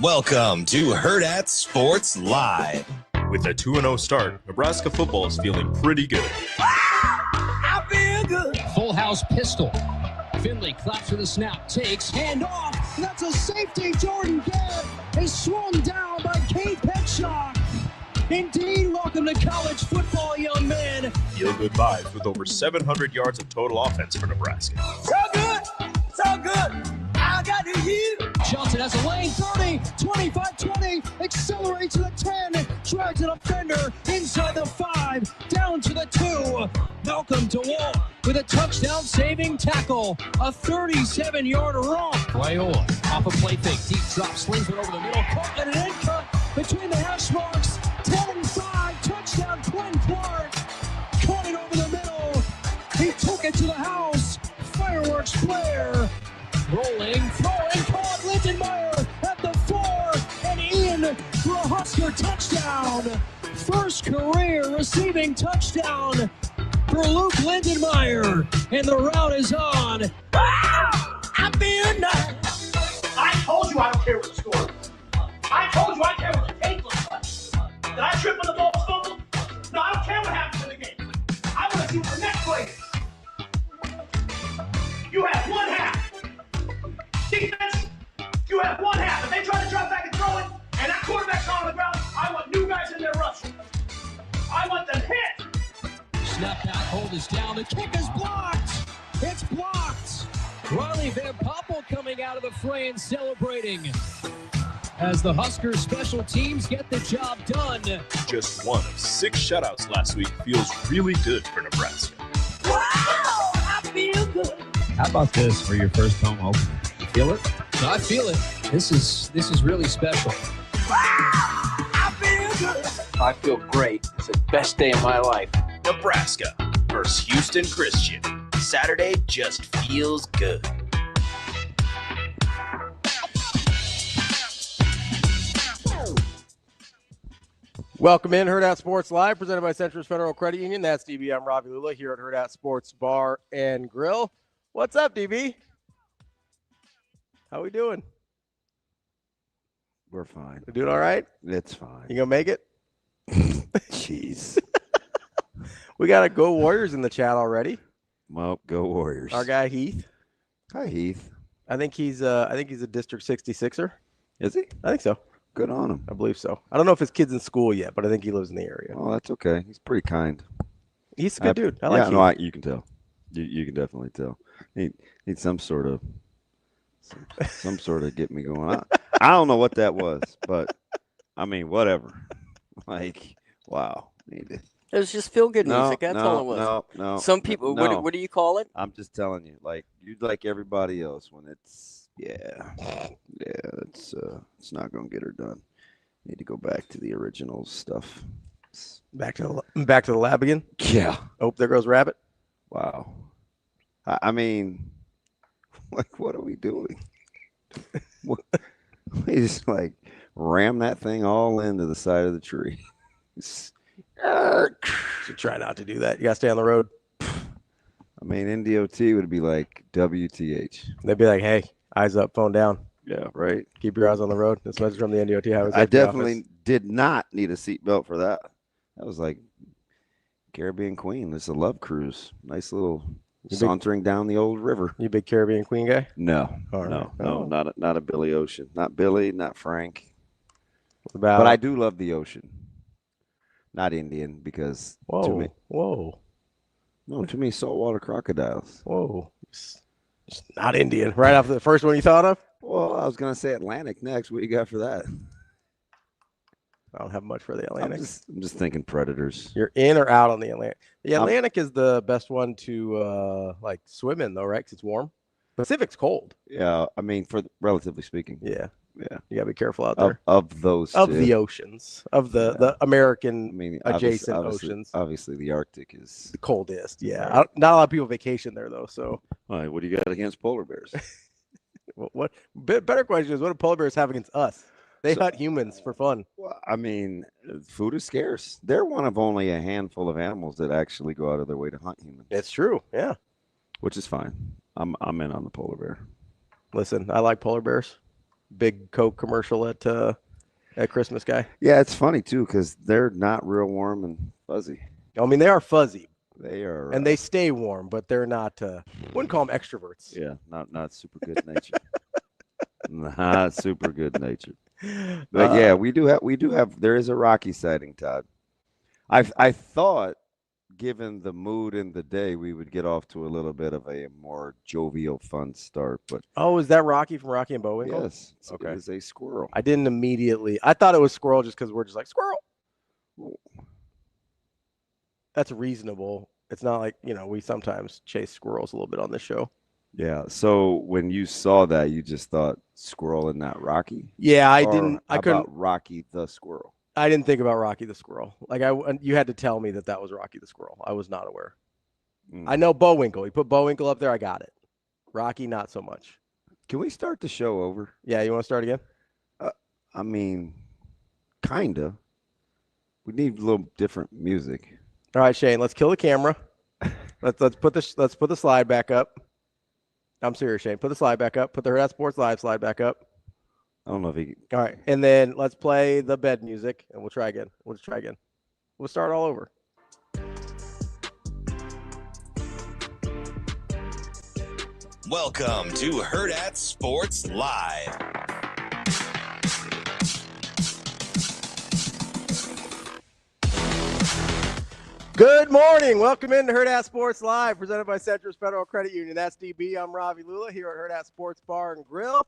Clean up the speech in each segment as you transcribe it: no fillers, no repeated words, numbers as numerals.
Welcome to Hurrdat Sports Live. With a 2-0 start, Nebraska football is feeling pretty good. I feel good. Full house pistol. Finley claps for the snap, takes, hand off. That's a safety. Jordan Garrett is swung down by Kate Petshaw. Indeed, welcome to college football, young man. Feel good vibes with over 700 yards of total offense for Nebraska. So good. So good. I got to you. Johnson has a lane, 30, 25-20, accelerates to the 10, drags an offender inside the 5, down to the 2. Malcolm DeWalt with a touchdown saving tackle, a 37-yard romp. Raul off a play fake, deep drop, slings it over the middle, caught and an end cut between the hash marks, 10 and 5, touchdown Quinn Clark, caught it over the middle, he took it to the house, fireworks flare. Rolling, throwing, caught Lindenmeyer at the 4, and in for a Husker touchdown. First career receiving touchdown for Luke Lindenmeyer, and the route is on. Wow. I feel nice. I told you I don't care what the score is. I told you I care what the tape looks like. Did I trip on the ball fumble? No, I don't care what happens in the game. I want to see what the next play is. You have one half. Defense, you have one half. If they try to drop back and throw it, and that quarterback's on the ground, I want new guys in there rushing. I want them hit. Snap back, hold is down, the kick is blocked. It's blocked. Riley Van Poppel coming out of the fray and celebrating as the Huskers special teams get the job done. Just one of 6 shutouts last week feels really good for Nebraska. Wow. I feel good. How about this for your first home opener? You feel it? No, I feel it. This is really special. Wow. I feel good. I feel great. It's the best day of my life. Nebraska versus Houston Christian. Saturday just feels good. Welcome in, Hurrdat Sports Live, presented by Centris Federal Credit Union. That's DB. I'm Ravi Lulla here at Hurrdat Sports Bar and Grill. What's up, DB? How we doing? We're fine. We doing all right? It's fine. You gonna make it? Jeez. We got a Go Warriors in the chat already. Well, go Warriors. Our guy Heath. Hi, Heath. I think he's a District 66er. Is he? I think so. Good on him. I believe so. I don't know if his kid's in school yet, but I think he lives in the area. Oh, that's okay. He's pretty kind. He's a good dude. I like Heath. No, you can tell. You can definitely tell. He needs some sort of get me going. I don't know what that was, but I mean, whatever. Like, wow. It was just feel good music. That's all it was. No. Some people, no. What do you call it? I'm just telling you, like you'd like everybody else when it's it's not gonna get her done. Need to go back to the original stuff. Back to the lab again. Yeah. Oh, there goes Rabbit. Wow. I mean, like, what are we doing? We just like ram that thing all into the side of the tree. Try not to do that. You gotta stay on the road. I mean, NDOT would be like WTH. They'd be like, "Hey, eyes up, phone down." Yeah, right. Keep your eyes on the road. This message from the NDOT highway. I definitely did not need a seatbelt for that. That was like Caribbean Queen. This is a love cruise. Nice little sauntering down the old river. You big Caribbean Queen guy? No, right. No, not a Billy Ocean. Not Billy, not Frank. But I do love the ocean. Not Indian, because to me, to me, saltwater crocodiles. Whoa. It's not Indian. Right off the first one you thought of? Well, I was going to say Atlantic next. What you got for that? I don't have much for the Atlantic. I'm just thinking predators. You're in or out on the Atlantic? The Atlantic is the best one to like swim in, though, right? Because it's warm. Pacific's cold. Yeah, I mean, relatively speaking. Yeah. Yeah. You got to be careful out there. Of those Of two. the oceans. Of the American adjacent oceans. Obviously, the Arctic is the coldest. Yeah. Right. Not a lot of people vacation there, though. So. All right. What do you got against polar bears? What better question is, what do polar bears have against us? They hunt humans for fun. Well, I mean, food is scarce. They're one of only a handful of animals that actually go out of their way to hunt humans. It's true. Yeah. Which is fine. I'm in on the polar bear. Listen, I like polar bears. big Coke commercial at Christmas Guy. Yeah, it's funny too because they're not real warm and fuzzy. I mean, they are fuzzy. They are, and they stay warm, but they're not. Wouldn't call them extroverts. Yeah, not super good natured. Not super good natured. But yeah, we do have. There is a Rocky sighting, Todd. I thought, given the mood and the day, we would get off to a little bit of a more jovial, fun start. But is that Rocky from Rocky and Bullwinkle? Yes. Okay. It was a squirrel. I didn't immediately. I thought it was squirrel just because we're just like squirrel. That's reasonable. It's not like, we sometimes chase squirrels a little bit on this show. Yeah. So when you saw that, you just thought squirrel and not Rocky? Yeah, I didn't. I couldn't. About Rocky the squirrel. I didn't think about Rocky the squirrel. You had to tell me that was Rocky the squirrel. I was not aware. I know Bullwinkle. You put Bullwinkle up there, I got it. Rocky, not so much. Can we start the show over? Yeah, you want to start again? I mean, kinda. We need a little different music. All right, Shane, let's kill the camera. Let's put the slide back up. I'm serious, Shane. Put the slide back up. Put the Hurrdat Sports Live slide back up. I don't know if he can. All right, and then let's play the bed music, and we'll try again. We'll start all over. Welcome to Hurrdat Sports Live. Good morning. Welcome into Hurrdat Sports Live, presented by Central Federal Credit Union. That's DB. I'm Ravi Lulla here at Hurrdat Sports Bar and Grill.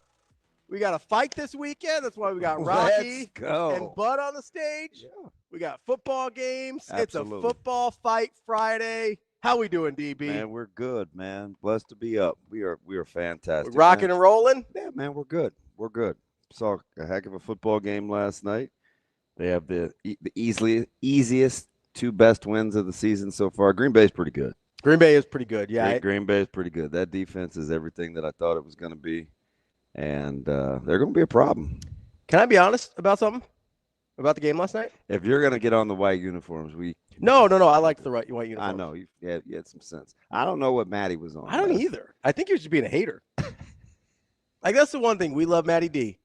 We got a fight this weekend. That's why we got Rocky and Bud on the stage. Yeah. We got football games. Absolutely. It's a football fight Friday. How we doing, DB? Man, we're good, man. Blessed to be up. We are fantastic. We're rocking and rolling? Yeah, man, we're good. We're good. Saw a heck of a football game last night. They have the easiest two best wins of the season so far. Green Bay's pretty good. Green Bay is pretty good, yeah. Green Bay is pretty good. That defense is everything that I thought it was going to be, and they're going to be a problem. Can I be honest about something? About the game last night? If you're going to get on the white uniforms, No. I liked the white uniforms. I know. You had some sense. I don't know what Matty was on. I don't either. I think you're just being a hater. That's the one thing. We love Matty D.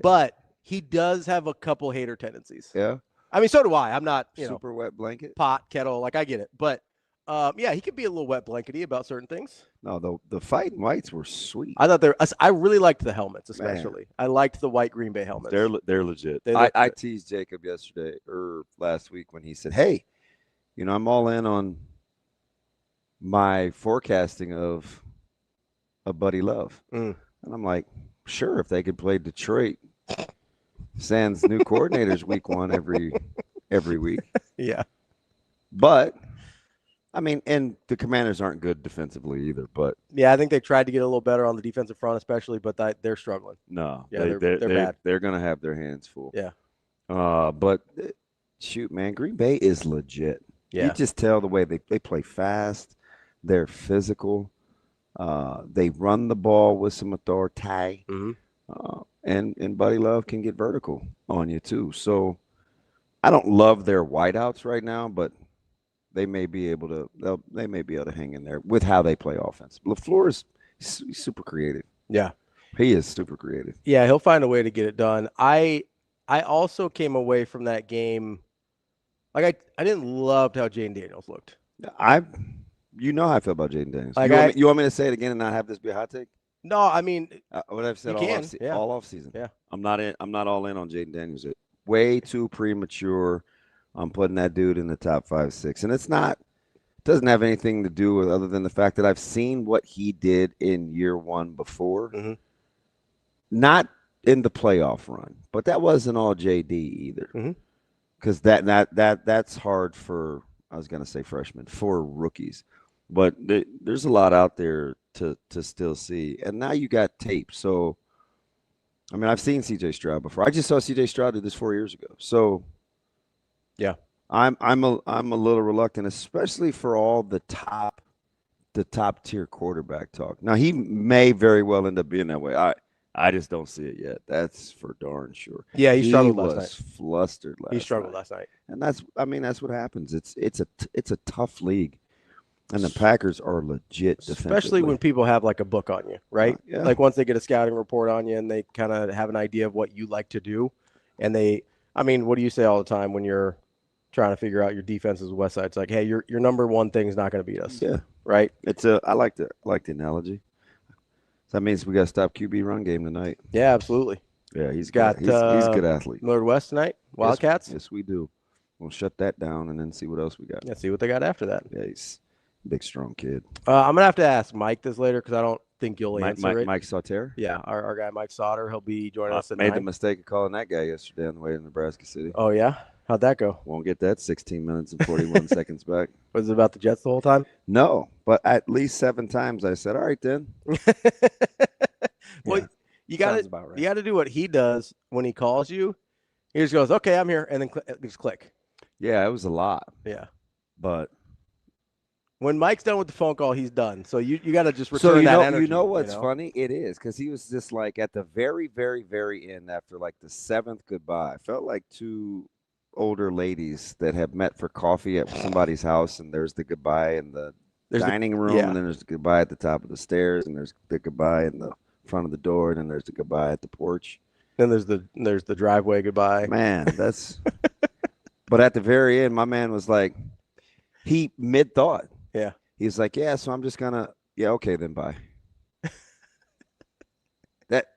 But he does have a couple hater tendencies. Yeah. I mean, so do I. I'm not, super wet blanket, pot, kettle, I get it. But, yeah, he could be a little wet blankety about certain things. No, the fighting whites were sweet. I really liked the helmets, especially. Man. I liked the white Green Bay helmets. They're legit. I teased Jacob yesterday or last week when he said, hey, I'm all in on my forecasting of a Buddy Love. And I'm like, sure, if they could play Detroit sans new coordinators week one every week. Yeah. But I mean, and the Commanders aren't good defensively either, but yeah, I think they tried to get a little better on the defensive front, especially, but they're struggling. No, yeah, they're bad. They're going to have their hands full. Yeah. But shoot, man, Green Bay is legit. Yeah. You just tell the way they play fast. They're physical. They run the ball with some authority. Mm-hmm. And Buddy Love can get vertical on you too. So I don't love their wideouts right now, but they may be able to hang in there with how they play offense. LaFleur is super creative. Yeah. He is super creative. Yeah, he'll find a way to get it done. I also came away from that game I didn't love how Jaden Daniels looked. How I feel about Jaden Daniels. You want me to say it again and not have this be a hot take? No, I mean what I've said all off season. Yeah. I'm not all in on Jaden Daniels. Way too premature. I'm putting that dude in the top 5-6. And it doesn't have anything to do with other than the fact that I've seen what he did in year one before. Mm-hmm. Not in the playoff run, but that wasn't all JD either. Mm-hmm. Because that's hard for, I was going to say freshmen, for rookies. But there's a lot out there to still see. And now you got tape. So, I mean, I've seen C.J. Stroud before. I just saw C.J. Stroud do this 4 years ago. So, yeah, I'm a little reluctant, especially for all the top tier quarterback talk. Now, he may very well end up being that way. I just don't see it yet. That's for darn sure. Yeah, he struggled last night. Flustered last night. He struggled last night. And that's what happens. It's a tough league. And the Packers are legit defensively. Especially when people have like a book on you, right? Yeah. Like once they get a scouting report on you and they kind of have an idea of what you like to do. And what do you say all the time when you're trying to figure out your defenses with Westside? It's like, hey, your number one thing is not going to beat us. Yeah. Right? I like the analogy. So that means we got to stop QB run game tonight. Yeah, absolutely. Yeah, he's a good athlete. Millard West tonight, Wildcats. Yes, we do. We'll shut that down and then see what else we got. Yeah, see what they got after that. Yeah, he's a big, strong kid. I'm going to have to ask Mike this later because I don't think you'll answer it. Mike Sautter? Yeah, our guy Mike Sautter. He'll be joining us at made 9. the mistake of calling that guy yesterday on the way to Nebraska City. Oh, yeah? How'd that go? Won't get that 16 minutes and 41 seconds back. Was it about the Jets the whole time? No, but at least 7 times I said, all right, then. Well, Yeah, you got to do what he does when he calls you. He just goes, okay, I'm here, and then just click. Yeah, it was a lot. Yeah. But when Mike's done with the phone call, he's done. So you got to just return that energy. You know what's funny? It is because he was just like at the very, very, very end after like the 7th goodbye. I felt like 2 older ladies that have met for coffee at somebody's house, and there's the goodbye in the dining room, and then there's the goodbye at the top of the stairs, and there's the goodbye in the front of the door, and then there's the goodbye at the porch. Then there's the driveway goodbye. Man, that's. But at the very end, my man was like, he mid-thought. Yeah. He's like, yeah, so I'm just gonna, yeah, okay, then bye. That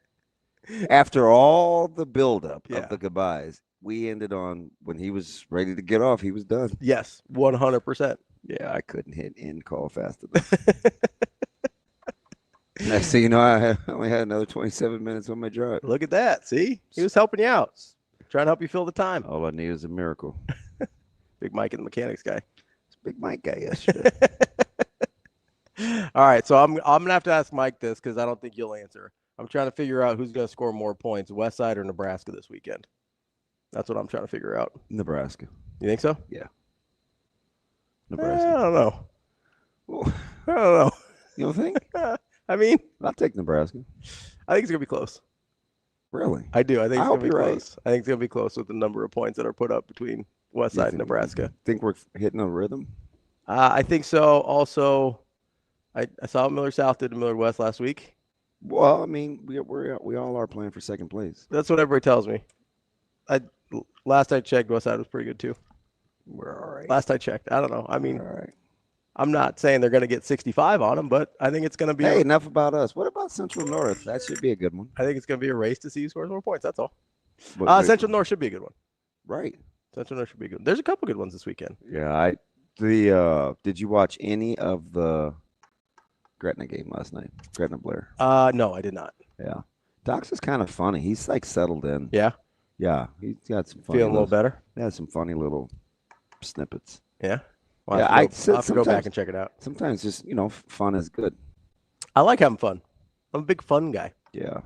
after all the buildup of the goodbyes, we ended on when he was ready to get off, he was done. Yes, 100%. Yeah, I couldn't hit end call fast enough. Next thing you know, I only had another 27 minutes on my drive. Look at that. See? He was helping you out. Trying to help you fill the time. All I need is a miracle. Big Mike and the mechanics guy. It's Big Mike guy yesterday. All right, so I'm gonna have to ask Mike this because I don't think you'll answer. I'm trying to figure out who's gonna score more points, Westside or Nebraska this weekend. That's what I'm trying to figure out. Nebraska. You think so? Yeah. Nebraska. I don't know. Well, I don't know. You don't think? I mean, I'll take Nebraska. I think it's gonna be close. Really? I do. I think it's hope gonna be you're close. I think it's gonna be close with the number of points that are put up between Westside and Nebraska. Think we're hitting a rhythm? I think so. Also, I saw Miller South did to Miller West last week. Well, I mean, we all are playing for second place. That's what everybody tells me. Last I checked, Westside was pretty good too. We're all right. Last I checked, I don't know. I mean, all right. I'm not saying they're going to get 65 on them, but I think it's going to be. Hey, enough about us. What about Central North? That should be a good one. I think it's going to be a race to see who scores more points. That's all. Central North should be a good one. Right. Central North should be good. There's a couple good ones this weekend. Yeah, did you watch any of the Gretna game last night? Gretna Blair. No, I did not. Yeah. Doc's is kind of funny. He's like settled in. Yeah. Yeah, he's got some funny. Feeling a little better. Yeah, some funny little snippets. Yeah. Well, yeah, I'll have to go back and check it out. Sometimes just fun is good. I like having fun. I'm a big fun guy. Yeah.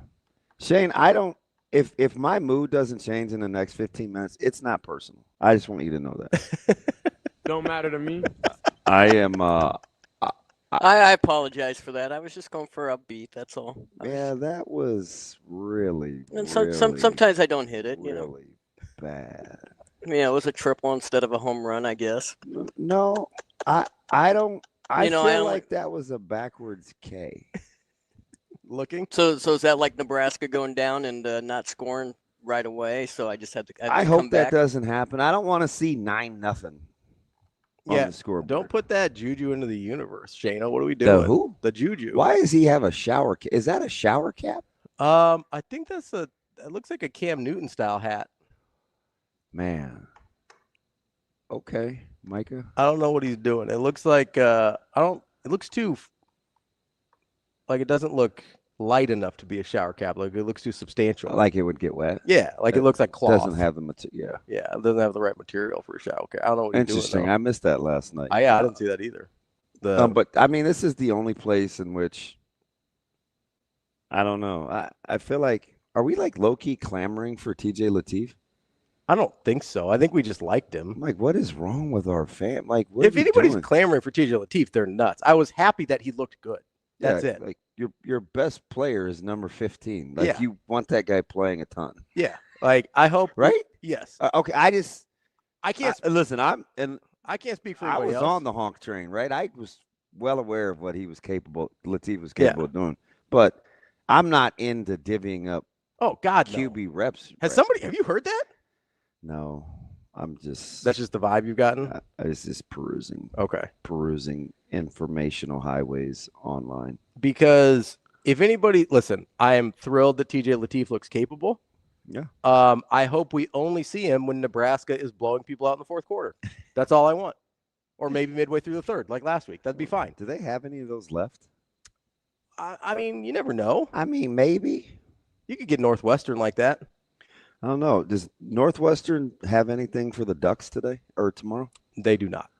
Shane, I don't. If my mood doesn't change in the next 15 minutes, it's not personal. I just want you to know that. Don't matter to me. I am. I apologize for that. I was just going for upbeat. That's all. Yeah, that was really. And sometimes I don't hit it. Really bad. Yeah, it was a triple instead of a home run, I guess. No, I don't. I feel like that was a backwards K. Looking. So is that like Nebraska going down and not scoring right away? So I just had to. I hope that doesn't happen. I don't want to see 9-0. Yeah, don't put that juju into the universe, Shayna. What are we doing? The who? The juju. Why does he have a shower cap? Is that a shower cap? I think it looks like a Cam Newton style hat. Man. Okay, Micah. I don't know what he's doing. It looks like it looks too like it doesn't look light enough to be a shower cap. Like it looks too substantial. Like it would get wet. Yeah, like it looks like cloth. Doesn't have the material. Yeah, it doesn't have the right material for a shower cap. I don't know what he's doing. Interesting. I missed that last night. I didn't see that either. But I mean, this is the only place in which I don't know. I feel like, are we like low key clamoring for TJ Lateef? I don't think so. I think we just liked him. I'm like, what is wrong with our fam? Like, what if anybody's clamoring for TJ Lateef, they're nuts. I was happy that he looked good. That's it. Like your best player is number 15. Like you want that guy playing a ton. Yeah. Like I hope. Right? Yes. Okay. I can't listen. I can't speak for I anybody was else. on the honk train, right? I was well aware of what he was capable. Latif was capable of doing, but I'm not into divvying up. Oh God, QB reps. Have you heard that? No, I'm just. That's just the vibe you've gotten. I was just perusing. Okay. Perusing informational highways online. Because if anybody, listen, I am thrilled that TJ Latif looks capable. Yeah. I hope we only see him when Nebraska is blowing people out in the fourth quarter. That's all I want. Or maybe midway through the third, like last week. That'd be fine. Do they have any of those left? I mean, you never know. I mean, maybe. You could get Northwestern like that. I don't know. Does Northwestern have anything for the Ducks today or tomorrow? They do not.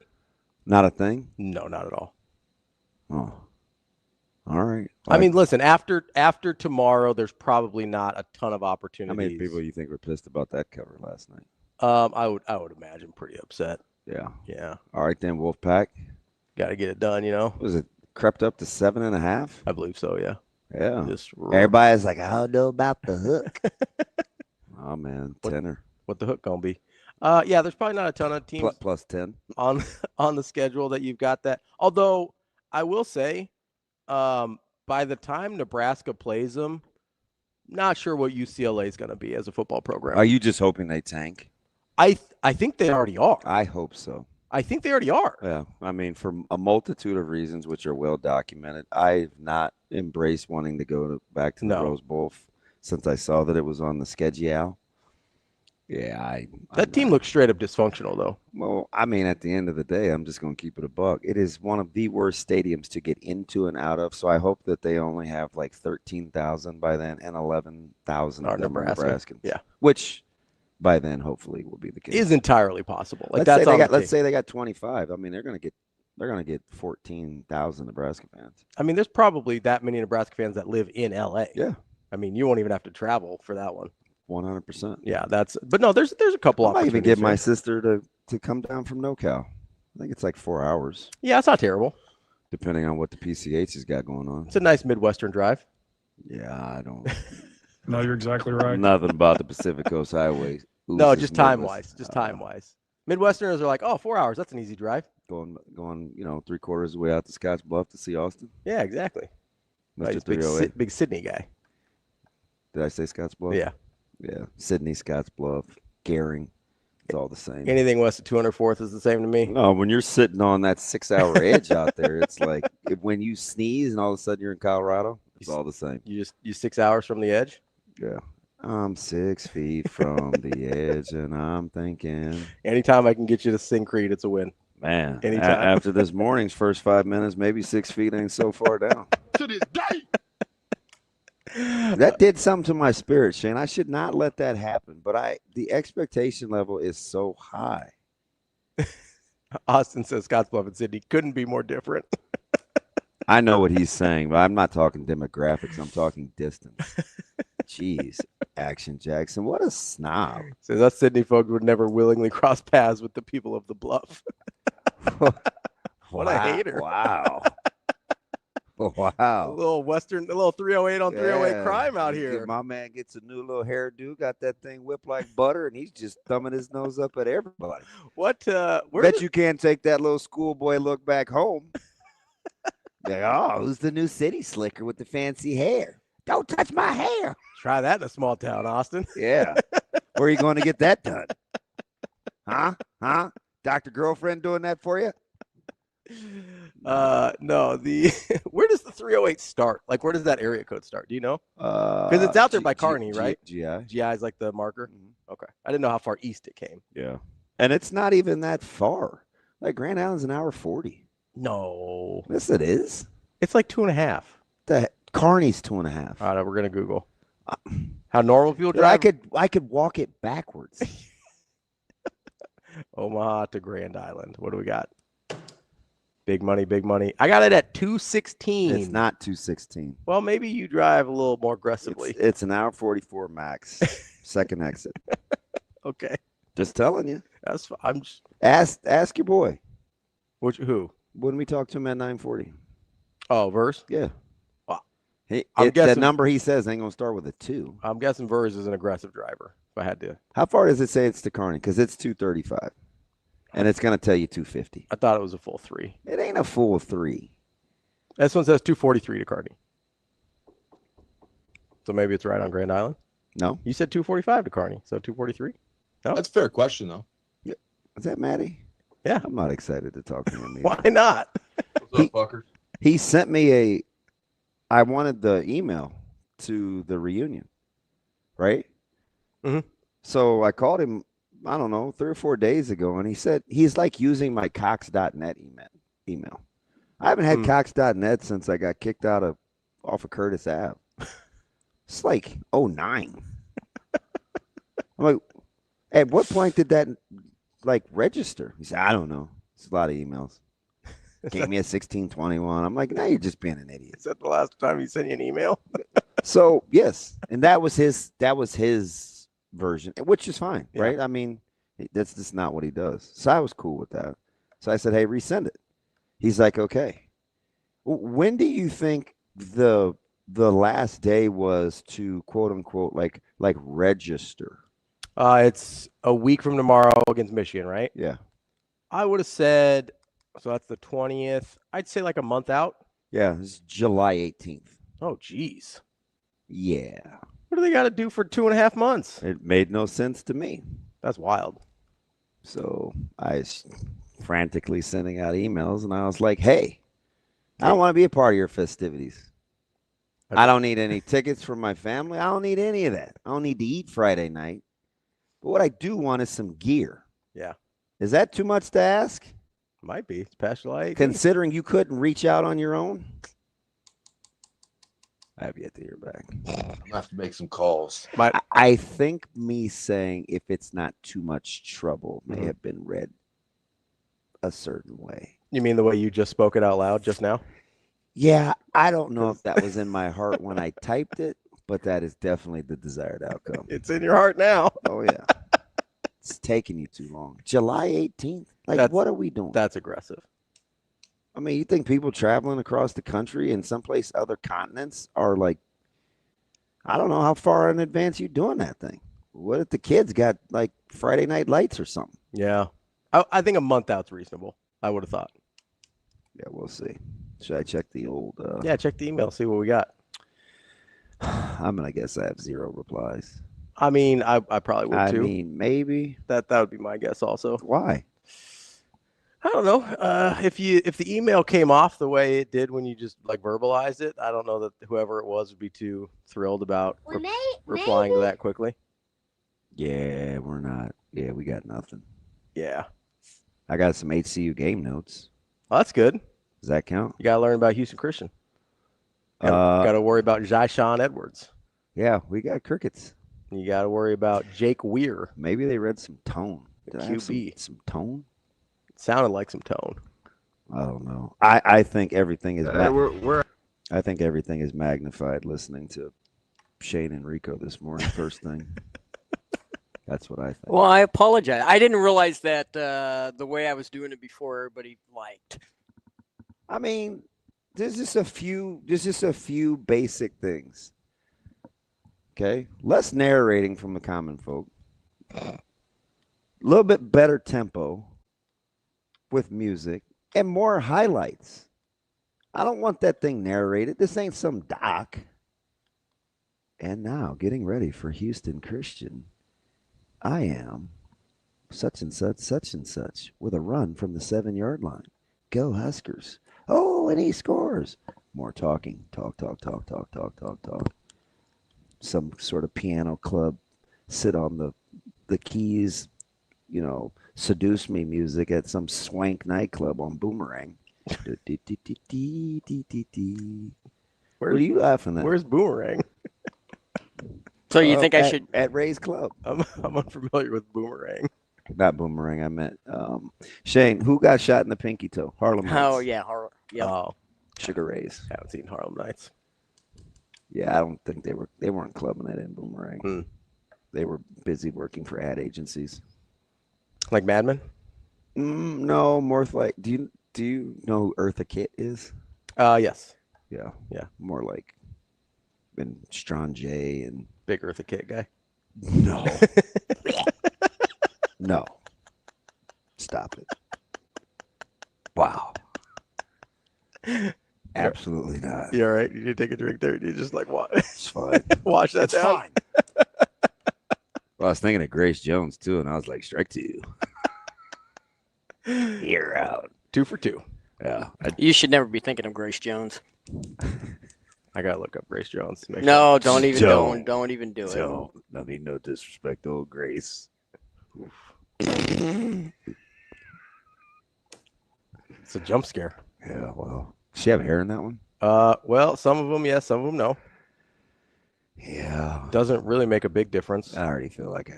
Not a thing? No, not at all. Oh. All right. I mean, listen, after tomorrow, there's probably not a ton of opportunities. How many people you think were pissed about that cover last night? I would imagine pretty upset. Yeah. Yeah. All right, then, Wolfpack. Got to get it done, you know. Was it crept up to 7.5? I believe so, yeah. Yeah. Just everybody's like, I don't know about the hook. Oh, man, tenor. What the hook going to be? Yeah, there's probably not a ton of teams plus 10 on the schedule that you've got that. Although I will say, by the time Nebraska plays them, not sure what UCLA is going to be as a football program. Are you just hoping they tank? I think they already are. I hope so. I think they already are. Yeah. I mean, for a multitude of reasons, which are well documented, I've not embraced wanting to go back to the Rose Bowl since I saw that it was on the schedule. Yeah, that team looks straight up dysfunctional, though. Well, I mean, at the end of the day, I'm just going to keep it a buck. It is one of the worst stadiums to get into and out of, so I hope that they only have like 13,000 by then and 11,000 of them Nebraskans. Yeah. Which, by then, hopefully will be the case. Is entirely possible. Like let's say they got 25. I mean, they're going to get 14,000 Nebraska fans. I mean, there's probably that many Nebraska fans that live in LA. Yeah. I mean, you won't even have to travel for that one. 100%. Yeah, but no, there's a couple. I might even get my sister to come down from NoCal. I think it's like 4 hours. Yeah, it's not terrible. Depending on what the PCH has got going on. It's a nice Midwestern drive. Yeah, I don't. No, you're exactly right. Nothing about the Pacific Coast Highway. No, just time-wise. Just time-wise. Midwesterners are like, 4 hours. That's an easy drive. Going, 3/4 of the way out to Scotts Bluff to see Austin. Yeah, exactly. Mr. Big Sydney guy. Did I say Scotts Bluff? Yeah. Yeah. Sydney, Scotts Bluff, Gehring. It's all the same. Anything west of 204th is the same to me. No, when you're sitting on that 6-hour edge out there, it's like when you sneeze and all of a sudden you're in Colorado, it's all the same. You 6 hours from the edge? Yeah. I'm 6 feet from the edge, and I'm thinking. Anytime I can get you to sing Creed, it's a win. Man, anytime. After this morning's first 5 minutes, maybe 6 feet ain't so far down. To this day. That did something to my spirit, Shane. I should not let that happen, but the expectation level is so high. Austin says Scottsbluff and Sydney couldn't be more different. I know what he's saying, but I'm not talking demographics. I'm talking distance. Jeez, Action Jackson, what a snob. Says us Sydney folks would never willingly cross paths with the people of the Bluff. What a hater. Wow. Wow. A little 308 on 308 crime out here. My man gets a new little hairdo, got that thing whipped like butter, and he's just thumbing his nose up at everybody. Bet you can't take that little schoolboy look back home. Like, who's the new city slicker with the fancy hair? Don't touch my hair. Try that in a small town, Austin. Yeah. Where are you going to get that done? Huh? Dr. Girlfriend doing that for you? No, where does the 308 start? Like, where does that area code start? Do you know? Because it's out there by Kearney, right? GI. GI is like the marker. Mm-hmm. Okay. I didn't know how far east it came. Yeah. And it's not even that far. Like, Grand Island's an hour 40. No. Yes, it is. It's like 2.5. Kearney's 2.5. All right, we're gonna Google how normal people drive. I could walk it backwards. Omaha to Grand Island. What do we got? Big money, big money. I got it at 2:16. It's not 2:16. Well, maybe you drive a little more aggressively. It's an hour 44 max. Second exit. Okay. Just telling you. I'm just ask your boy. Who? When we talk to him at 9:40. Oh, Verse? Yeah. Well, the number he says ain't gonna start with a 2. I'm guessing Verse is an aggressive driver. If I had to. How far does it say it's to Kearney? Because it's 2:35. And it's going to tell you 250. I thought it was a full 3. It ain't a full 3. This one says 243 to Carney. So maybe it's right on Grand Island? No. You said 245 to Carney, so 243? No? That's a fair question, though. Yeah. Is that Maddie? Yeah. I'm not excited to talk to him. Why not? What's up, fuckers? He sent me I wanted the email to the reunion, right? Mm-hmm. So I called him, I don't know, 3 or 4 days ago, and he said he's like using my Cox.net email. I haven't had Cox.net since I got kicked off of Curtis Ave. It's like 09. I'm like, at what point did that like register? He said, I don't know. It's a lot of emails. Gave me a 1621. I'm like, now you're just being an idiot. Is that the last time he sent you an email? So yes, and that was his version, which is fine, right? I mean, that's just not what he does. So I was cool with that. So I said, hey, resend it. He's like, okay. When do you think the last day was to quote unquote like register? It's a week from tomorrow against Michigan, right? Yeah. I would have said, so that's the 20th. I'd say like a month out. Yeah, it's July 18th. Oh, geez. Yeah. What do they got to do for 2.5 months? It made no sense to me. That's wild. So I was frantically sending out emails, and I was like, hey, I don't want to be a part of your festivities. I don't need any tickets for my family. I don't need any of that. I don't need to eat Friday night. But what I do want is some gear. Yeah. Is that too much to ask? Might be. It's past July 18th. Considering you couldn't reach out on your own? I have yet to hear back. I'm going to have to make some calls. I think me saying if it's not too much trouble may have been read a certain way. You mean the way you just spoke it out loud just now? Yeah, I don't know if that was in my heart when I typed it, but that is definitely the desired outcome. It's in your heart now. Oh, yeah. It's taking you too long. July 18th? Like, what are we doing? That's aggressive. I mean, you think people traveling across the country and someplace other continents are like, I don't know how far in advance you doing that thing. What if the kids got like Friday night lights or something? Yeah. I think a month out's reasonable. I would have thought. Yeah, we'll see. Should I check the old? Yeah, check the email, see what we got. I'm going to guess I have 0 replies. I mean, I probably would too. I mean, maybe. That would be my guess also. Why? I don't know. If the email came off the way it did when you just like verbalized it, I don't know that whoever it was would be too thrilled about replying to that quickly. Yeah, we're not. Yeah, we got nothing. Yeah. I got some HCU game notes. Oh, that's good. Does that count? You got to learn about Houston Christian. Got to worry about Jyshawn Edwards. Yeah, we got crickets. You got to worry about Jake Weir. Maybe they read some tone. Did I have QB. some tone? Sounded like some tone. I don't know. I think everything is. I think everything is magnified. Listening to Shane and Rico this morning, first thing. That's what I think. Well, I apologize. I didn't realize that the way I was doing it before everybody liked. I mean, there's just a few basic things. Okay, less narrating from the common folk. A little bit better tempo with music and more highlights. I don't want that thing narrated. This ain't some doc. And now, getting ready for Houston Christian, I am such and such with a run from the 7-yard line. Go Huskers. Oh, and he scores. More talking. Talk. Some sort of piano club. Sit on the keys, seduce me music at some swank nightclub on Boomerang. What are you laughing at? Where's Boomerang? So you think I should at Ray's Club? I'm unfamiliar with Boomerang. Not Boomerang. I meant Shane. Who got shot in the pinky toe? Harlem Nights. Oh yeah, yeah. Oh, Sugar Rays. Haven't seen Harlem Nights. Yeah, I don't think they weren't clubbing that in Boomerang. They were busy working for ad agencies. Like Mad Men? No, more like. Do you know who Eartha Kitt is? Yes. Yeah. Yeah. More like been Strawn J and Big Eartha Kitt guy. No. No. Stop it. Wow. Absolutely not. You all right? You need to take a drink there. You just like It's fine. wash that down. Fine. Well, I was thinking of Grace Jones too, and I was like, strike two. You're out. 2 for 2. Yeah. You should never be thinking of Grace Jones. I gotta look up Grace Jones. To make No, sure. don't even do it. No need no disrespect to old Grace. It's a jump scare. Yeah, well. Does she have hair in that one? Well, some of them yes, some of them no. Yeah. Doesn't really make a big difference. I already feel like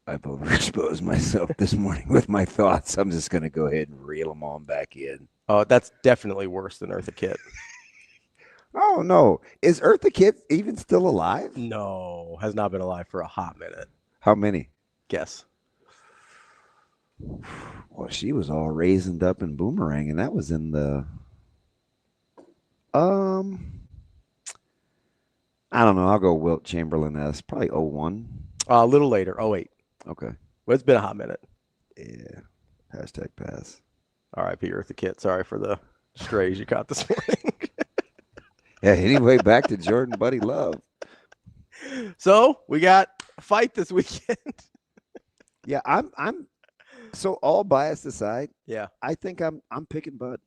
I've overexposed myself this morning with my thoughts. I'm just gonna go ahead and reel them on back in. Oh, that's definitely worse than Eartha Kitt. Oh no. Is Eartha Kitt even still alive? No, has not been alive for a hot minute. How many? Guess. Well, she was all raisined up in Boomerang, and that was in the I don't know. I'll go Wilt Chamberlain S. Probably 01. A little later, 08. Okay. Well, it's been a hot minute. Yeah. Hashtag pass. All right, Peter Eartha Kitt. Sorry for the strays you caught this morning. Yeah, anyway, back to Jordan Buddy Love. So we got a fight this weekend. Yeah, I'm so all bias aside, Yeah. I think I'm picking Bud.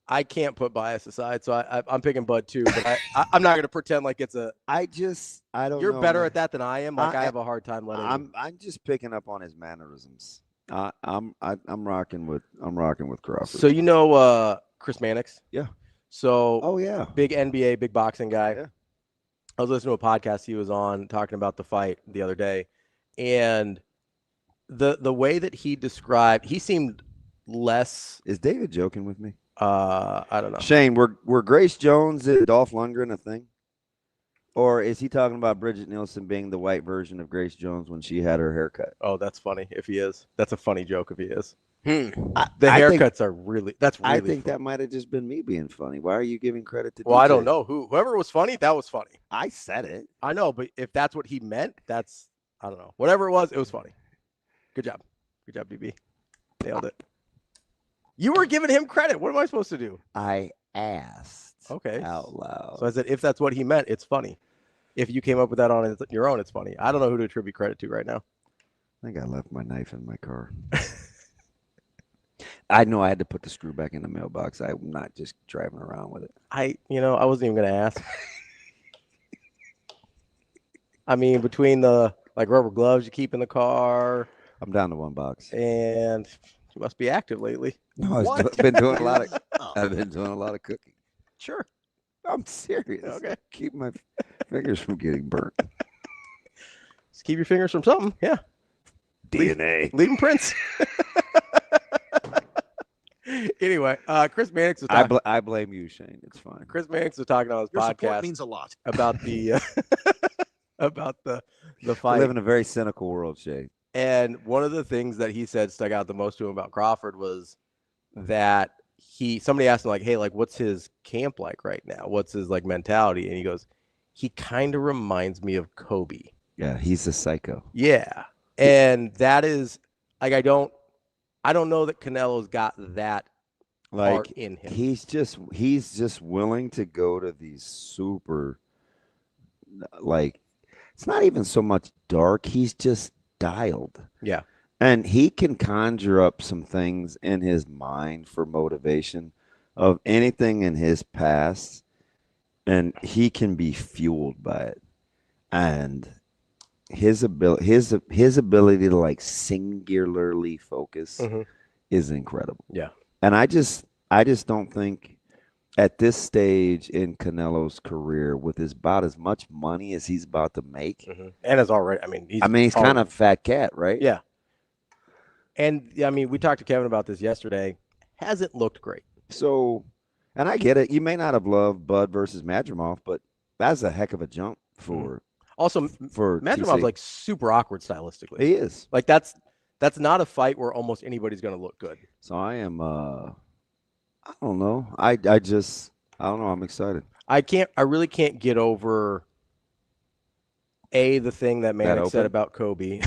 I can't put bias aside, so I'm picking Bud too. But I'm not going to pretend like it's a. I don't. You're know, better man. at that than I am. Like I have a hard time letting. I'm just picking up on his mannerisms. I'm rocking with Crawford. So you know Chris Mannix? Yeah. So Oh yeah. big NBA, big boxing guy. Yeah. I was listening to a podcast he was on talking about the fight the other day, and the way that he described, he seemed less. Is David joking with me? I don't know. Shane, were Grace Jones and Dolph Lundgren a thing? Or is he talking about Bridget Nielsen being the white version of Grace Jones when she had her haircut? Oh, that's funny. If he is, that's a funny joke. If he is, Hmm. the haircuts are really. That's really. I think funny. that might have just been me being funny. Why are you giving credit to? Well, DJ? I don't know whoever was funny. That was funny. I said it. I know, but if that's what he meant, that's I don't know. Whatever it was funny. Good job, BB. Nailed it. You were giving him credit. What am I supposed to do? I asked. Okay. Out loud. So I said, if that's what he meant, it's funny. If you came up with that on your own, it's funny. I don't know who to attribute credit to right now. I think I left my knife in my car. I know I had to put the screw back in the mailbox. I'm not just driving around with it. I wasn't even going to ask. I mean, between the rubber gloves you keep in the car. I'm down to one box. And you must be active lately. No, I've been doing a lot of cooking. Sure. I'm serious. Okay. Keep my fingers from getting burnt. Just keep your fingers from something. Yeah. DNA. Leaving prints. Anyway, Chris Mannix was talking. I blame you, Shane. It's fine. Chris Mannix was talking on his Your podcast. support means a lot. About the about the fight. We live in a very cynical world, Shane. And one of the things that he said stuck out the most to him about Crawford was that somebody asked him hey, what's his camp like right now? What's his mentality? And he goes, he kind of reminds me of Kobe. Yeah, he's a psycho. Yeah. And that is I don't know that Canelo's got that part in him. He's just willing to go to these super it's not even so much dark, he's just dialed. Yeah. And he can conjure up some things in his mind for motivation of anything in his past, and he can be fueled by it. And his ability to singularly focus is incredible. Yeah. And I just don't think at this stage in Canelo's career, with about as much money as he's about to make, and as already, he's kind of fat cat, right? Yeah. And we talked to Kevin about this yesterday. Hasn't looked great. So, and I get it. You may not have loved Bud versus Madrimov, but that's a heck of a jump for. Also, for Madrimov's super awkward stylistically. He is. That's not a fight where almost anybody's going to look good. So I am. I don't know. I don't know. I'm excited. I really can't get over the thing that Mannix said about Kobe,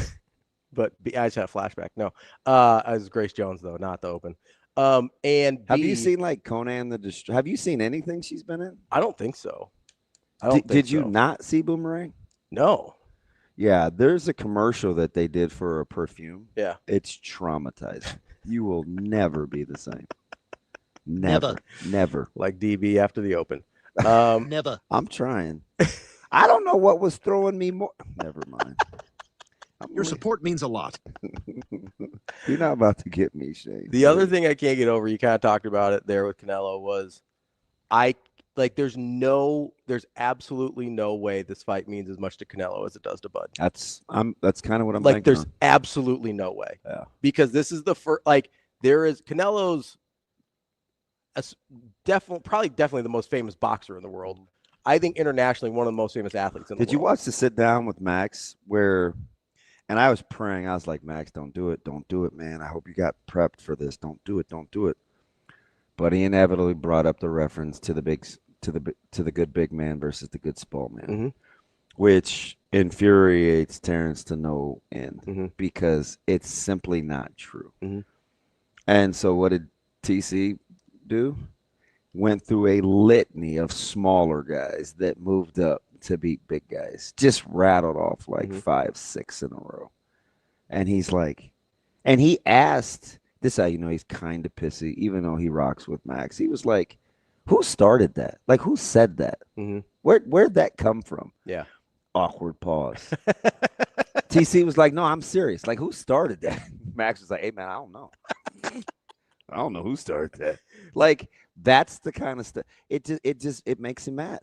but I just had a flashback. No, as Grace Jones though, not the Open. And have you seen like Conan the have you seen anything she's been in? I don't think so. Did you not see Boomerang? No. Yeah, there's a commercial that they did for a perfume. Yeah. It's traumatizing. You will never be the same. Never. Like DB after the Open. Never. I'm trying. I don't know what was throwing me more. Never mind. Your support means a lot. You're not about to get me, Shane. The other thing I can't get over, you kind of talked about it there with Canelo, was there's absolutely no way this fight means as much to Canelo as it does to Bud. That's kind of what I'm like. thinking. There's absolutely no way. Yeah. Because this is the first. Like there is Canelo's definitely the most famous boxer in the world. I think internationally one of the most famous athletes in the world. Did you watch the sit down with Max where? And I was praying. I was like, Max, don't do it, man. I hope you got prepped for this. Don't do it. But he inevitably brought up the reference to the good big man versus the good small man, which infuriates Terrence to no end because it's simply not true. And so what did TC do? Went through a litany of smaller guys that moved up to beat big guys, just rattled off like 5, 6 in a row. And he's like, and he asked, this is how you know he's kind of pissy, even though he rocks with Max. He was like, who started that? Like, who said that? Where'd that come from? Yeah. Awkward pause. TC was like, no, I'm serious. Like, who started that? Max was like, hey, man, I don't know. I don't know who started that. Like, that's the kind of stuff. It makes him mad.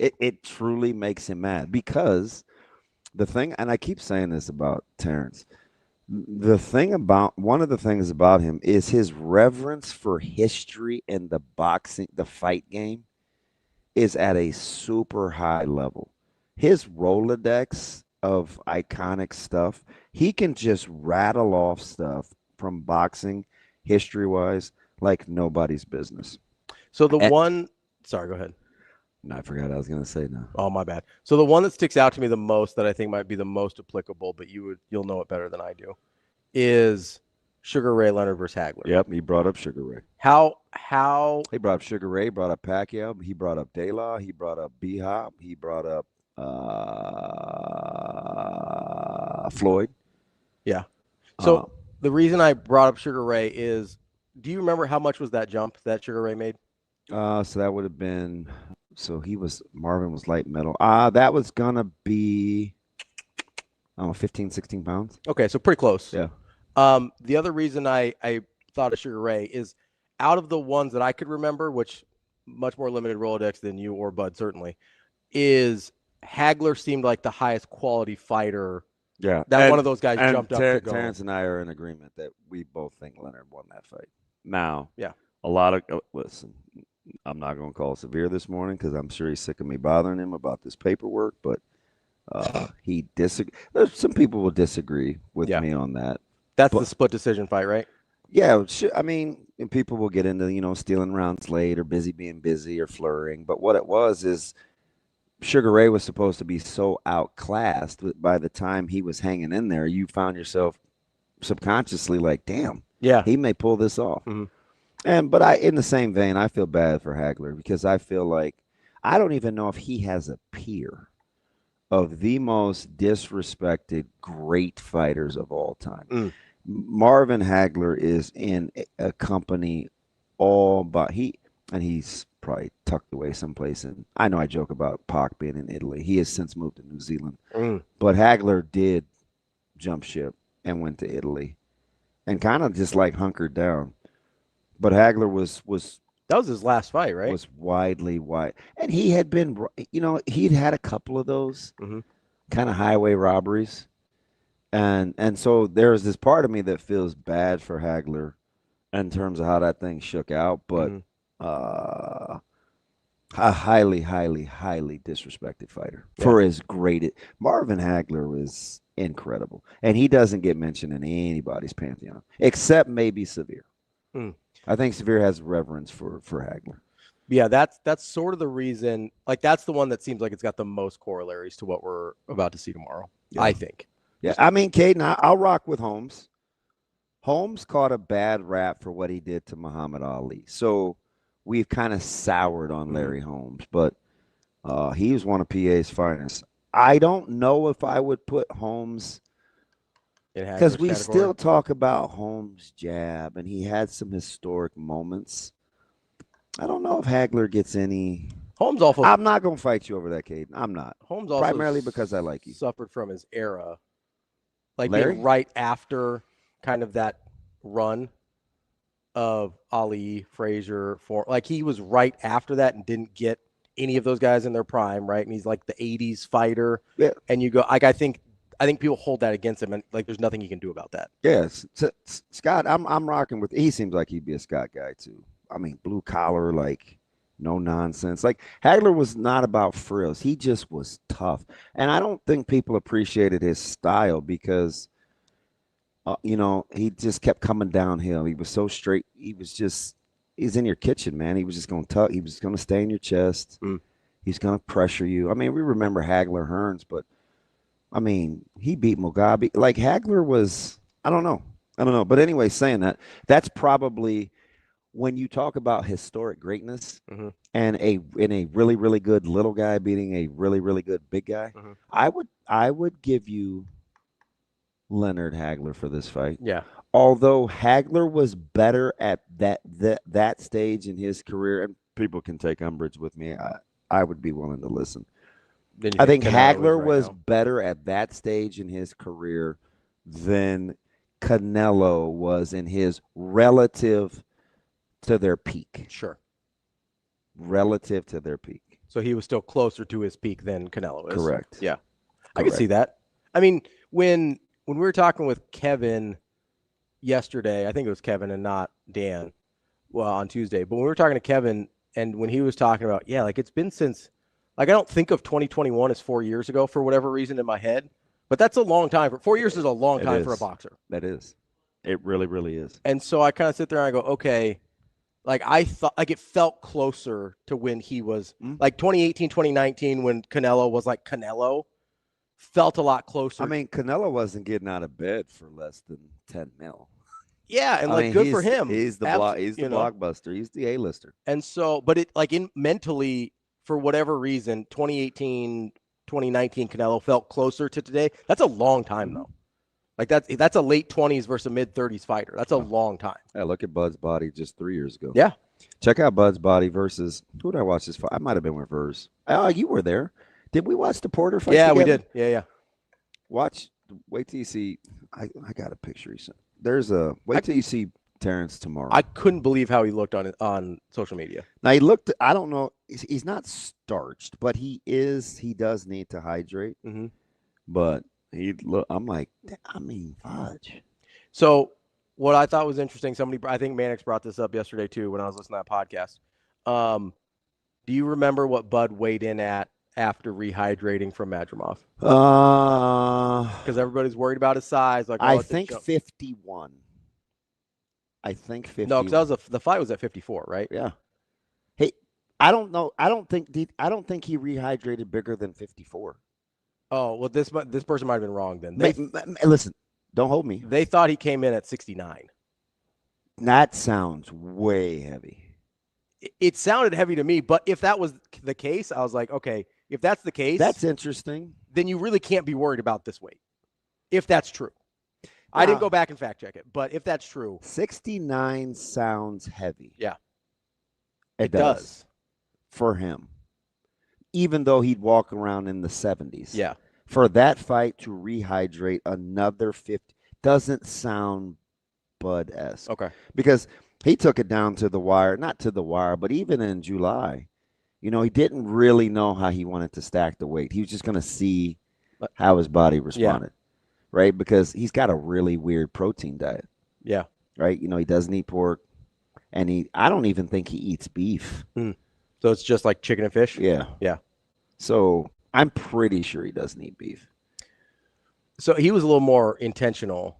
It truly makes him mad because the thing, and I keep saying this about Terrence, one of the things about him is his reverence for history and the fight game is at a super high level. His Rolodex of iconic stuff, he can just rattle off stuff from boxing history-wise like nobody's business. So sorry, go ahead. No, I forgot what I was going to say now. Oh, my bad. So the one that sticks out to me the most that I think might be the most applicable, but you'll know it better than I do, is Sugar Ray Leonard versus Hagler. Yep, he brought up Sugar Ray. How he brought up Sugar Ray, brought up Pacquiao, he brought up De La, he brought up B-Hop, he brought up Floyd. Yeah. So the reason I brought up Sugar Ray is, do you remember how much was that jump that Sugar Ray made? So that would have been, Marvin was light metal. That was gonna be 15, 16 pounds. Okay, so pretty close. Yeah. The other reason I thought of Sugar Ray is, out of the ones that I could remember, which much more limited Rolodex than you or Bud certainly, is Hagler seemed like the highest quality fighter. Yeah. One of those guys jumped up to go. Terrence and I are in agreement that we both think Leonard won that fight. Now, yeah, a lot of listen, I'm not going to call Severe this morning because I'm sure he's sick of me bothering him about this paperwork, but he disagrees. Some people will disagree with me on that. That's the split decision fight, right? Yeah, I mean, and people will get into, stealing rounds late or being busy or flurrying. But what it was is Sugar Ray was supposed to be so outclassed that by the time he was hanging in there, you found yourself subconsciously like, damn, he may pull this off. But in the same vein, I feel bad for Hagler because I feel like I don't even know if he has a peer of the most disrespected great fighters of all time. Marvin Hagler is in a company he's probably tucked away someplace. And I know I joke about Pac being in Italy. He has since moved to New Zealand. But Hagler did jump ship and went to Italy and kind of just like hunkered down. But Hagler was that was his last fight, right? Was widely wide. And he had been, he'd had a couple of those kind of highway robberies. And so there's this part of me that feels bad for Hagler in terms of how that thing shook out, but a highly, highly, highly disrespected fighter for as great. Marvin Hagler was incredible. And he doesn't get mentioned in anybody's pantheon, except maybe Severe. I think Severe has reverence for Hagler. Yeah, that's sort of the reason. Like, that's the one that seems like it's got the most corollaries to what we're about to see tomorrow, I think. Yeah, I mean, Caden, I'll rock with Holmes. Holmes caught a bad rap for what he did to Muhammad Ali. So we've kind of soured on Larry Holmes, but he was one of PA's finest. I don't know if I would put Holmes, because we still talk about Holmes' jab, and he had some historic moments. I don't know if Hagler gets any. Holmes also. I'm not going to fight you over that, Caden. I'm not. Holmes also primarily because I like you. Suffered from his era, like Larry? being right after kind of that run of Ali, Frazier, like he was right after that and didn't get any of those guys in their prime, right? And he's like the 80s fighter. Yeah. And you go, like, I think people hold that against him, and like there's nothing he can do about that. Yes. Scott, I'm rocking with. He seems like he'd be a Scott guy too. I mean, blue collar, like no nonsense. Like Hagler was not about frills. He just was tough. And I don't think people appreciated his style because he just kept coming downhill. He was so straight. He's in your kitchen, man. He was just going to tuck. He was going to stay in your chest. He's going to pressure you. I mean, we remember Hagler Hearns, but I mean, he beat Mugabe. Like Hagler was, I don't know. But anyway, saying that, that's probably when you talk about historic greatness and in a really, really good little guy beating a really, really good big guy. I would give you Leonard Hagler for this fight. Yeah. Although Hagler was better at that stage in his career, and people can take umbrage with me, I would be willing to listen. I think Hagler was better at that stage in his career than Canelo was in his relative to their peak. Sure. Relative to their peak. So he was still closer to his peak than Canelo is. Correct. Yeah. Correct. I can see that. I mean, when we were talking with Kevin yesterday, I think it was Kevin and not Dan, on Tuesday, but when we were talking to Kevin and when he was talking about, like it's been since, like I don't think of 2021 as 4 years ago for whatever reason in my head, but that's a long time. 4 years is a long time for a boxer. That is. It really, really is. And so I kind of sit there and I go, okay, like I thought, like it felt closer to when he was like 2018, 2019, when Canelo was like Canelo, felt a lot closer. I mean, Canelo wasn't getting out of bed for less than 10 mil. Yeah, and good for him. He's the blockbuster. He's the A-lister. And so, but it like mentally, for whatever reason, 2018, 2019 Canelo felt closer to today. That's a long time though. Like that's a late 20s versus a mid 30s fighter. That's a long time. Yeah, look at Bud's body just 3 years ago. Yeah. Check out Bud's body versus who did I watch this fight? I might have been with Verz. Oh, you were there. Did we watch the Porter fight? Yeah, together? we did. Yeah. Wait till you see. I got a picture. Wait till you see Terrence tomorrow. I couldn't believe how he looked on social media. Now he looked. I don't know. He's not starched, but he is. He does need to hydrate. But I'm like, fudge. So what I thought was interesting. I think Mannix brought this up yesterday too when I was listening to that podcast. Do you remember what Bud weighed in at after rehydrating from Madrimov? Because everybody's worried about his size. Like, I think 51. I think 51. No, because the fight was at 54, right? Yeah. Hey, I don't know. I don't think he rehydrated bigger than 54. Oh well, this person might have been wrong then. Listen, don't hold me. They thought he came in at 69. That sounds way heavy. It sounded heavy to me, but if that was the case, I was like, okay, if that's the case, that's interesting. Then you really can't be worried about this weight. If that's true. I didn't go back and fact check it, but if that's true. 69 sounds heavy. Yeah. It does. For him. Even though he'd walk around in the 70s. Yeah. For that fight to rehydrate another 50 doesn't sound Bud-esque. Okay. Because he took it down to the wire, not to the wire, but even in July, he didn't really know how he wanted to stack the weight. He was just going to see how his body responded, right? Because he's got a really weird protein diet. Yeah. Right? He doesn't eat pork, and I don't even think he eats beef. So it's just like chicken and fish? Yeah. Yeah. So I'm pretty sure he doesn't eat beef. So he was a little more intentional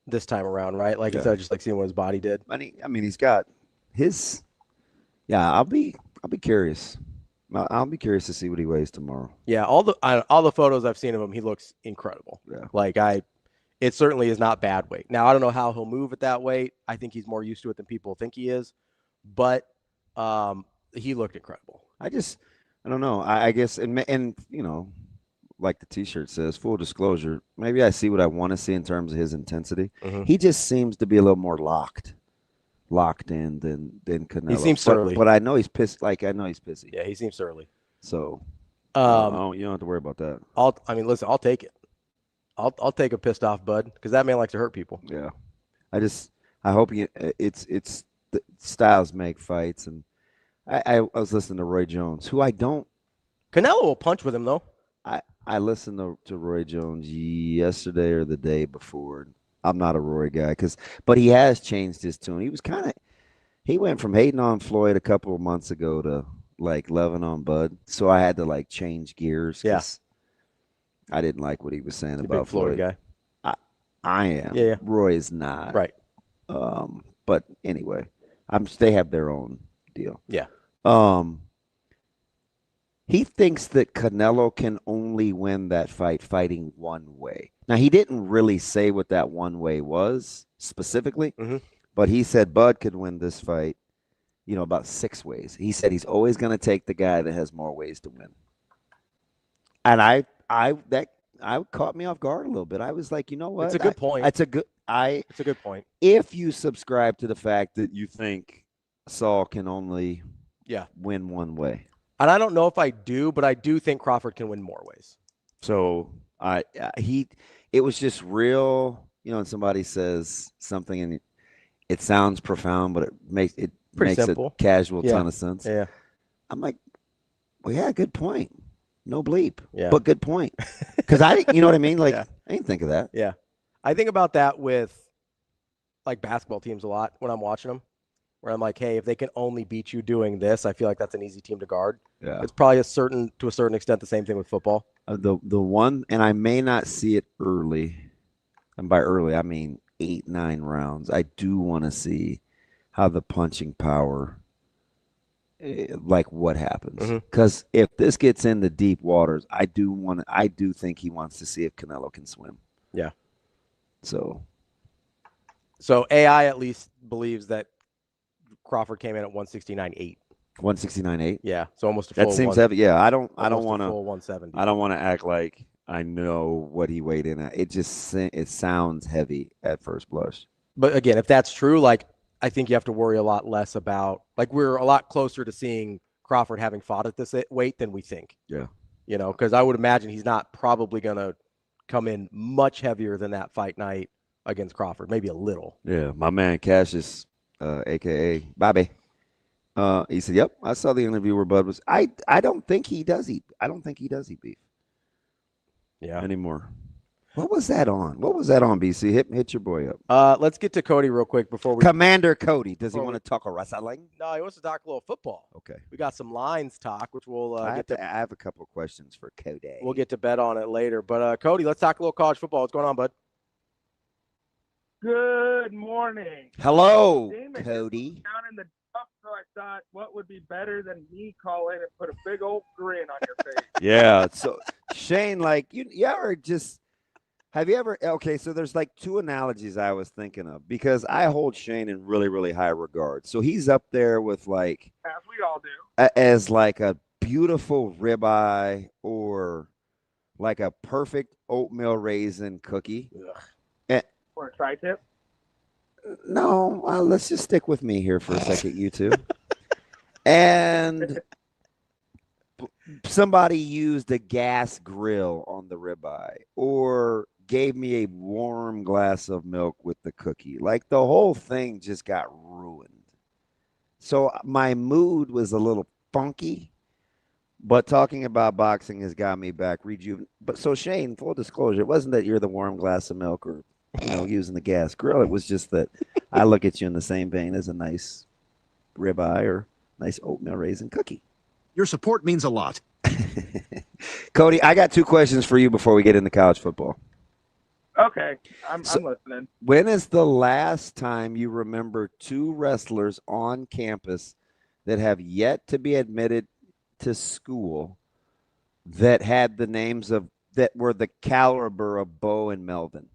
this time around, right? Like instead of just like seeing what his body did. I mean, he's got his. Yeah, I'll be curious. I'll be curious to see what he weighs tomorrow. Yeah, all the photos I've seen of him, he looks incredible. Yeah. Like it certainly is not bad weight. Now, I don't know how he'll move at that weight. I think he's more used to it than people think he is, but he looked incredible. I don't know. I guess, and you know, like the T-shirt says, full disclosure, maybe I see what I want to see in terms of his intensity. Mm-hmm. He just seems to be a little more locked in than Canelo. He seems surly. But I know he's pissed. Like, I know he's pissy. Yeah, he seems surly. So, you don't have to worry about that. Listen, I'll take it. I'll take a pissed off bud because that man likes to hurt people. Yeah. I hope it's the styles make fights. And I was listening to Roy Jones, who I don't. Canelo will punch with him, though. I listened to Roy Jones yesterday or the day before. I'm not a Roy guy, but he has changed his tune. He went from hating on Floyd a couple of months ago to like loving on Bud. So I had to like change gears. Yeah. I didn't like what he was saying You're about a big Floyd guy. I am. Yeah. Roy is not. Right. But anyway, they have their own deal. Yeah. He thinks that Canelo can only win that fight fighting one way. Now, he didn't really say what that one way was specifically, but he said Bud could win this fight, about 6 ways. He said he's always going to take the guy that has more ways to win. And that caught me off guard a little bit. I was like, you know what? It's a good point. It's a good point. If you subscribe to the fact that you think Saul can only win one way. And I don't know if I do, but I do think Crawford can win more ways. So it was just real, and somebody says something and it sounds profound, but it makes simple. A casual ton of sense. Yeah. I'm like, well, yeah, good point. No bleep. Yeah. But good point. Because you know what I mean? Like, I didn't think of that. Yeah. I think about that with like basketball teams a lot when I'm watching them, where I'm like, hey, if they can only beat you doing this, I feel like that's an easy team to guard. Yeah. It's probably to a certain extent the same thing with football. The one, and I may not see it early, and by early I mean 8-9 rounds. I do want to see how the punching power, like what happens. Because if this gets into deep waters, I do think he wants to see if Canelo can swim. Yeah. So AI at least believes that Crawford came in at 169.8. 169.8. Yeah, so almost a full. That seems heavy. Yeah, I don't want to. Full 170. I don't want to act like I know what he weighed in at. It sounds heavy at first blush. But again, if that's true, like I think you have to worry a lot less about. Like we're a lot closer to seeing Crawford having fought at this weight than we think. Yeah. Because I would imagine he's not probably going to come in much heavier than that fight night against Crawford. Maybe a little. Yeah, my man Cassius, a.k.a. Bobby. He said, "Yep, I saw the interview where Bud was. I don't think he does eat. I don't think he does eat beef. Yeah, anymore. What was that on? BC? Hit your boy up. Let's get to Cody real quick before we. Commander Cody. Does he want to talk wrestling? No, he wants to talk a little football. Okay. We got some lines talk, which we'll I have a couple of questions for Cody. We'll get to bet on it later. But Cody, let's talk a little college football. What's going on, bud? Good morning. Hello, Damon, Cody. Down in the dump, so I thought, what would be better than me calling and put a big old grin on your face? Yeah. So Shane, like you ever just have you ever? Okay, so there's like two analogies I was thinking of because I hold Shane in really, really high regard. So he's up there with like, as we all do, as like a beautiful ribeye or like a perfect oatmeal raisin cookie. or a tri-tip. No, let's just stick with me here for a second, you two. And somebody used a gas grill on the ribeye or gave me a warm glass of milk with the cookie. Like the whole thing just got ruined. So my mood was a little funky, but talking about boxing has got me back But so Shane, full disclosure, it wasn't that you're the warm glass of milk or using the gas grill. It was just that I look at you in the same vein as a nice ribeye or nice oatmeal raisin cookie. Your support means a lot. Cody, I got 2 questions for you before we get into college football. Okay, I'm listening. When is the last time you remember 2 wrestlers on campus that have yet to be admitted to school that had the names that were the caliber of Bo and Melvin?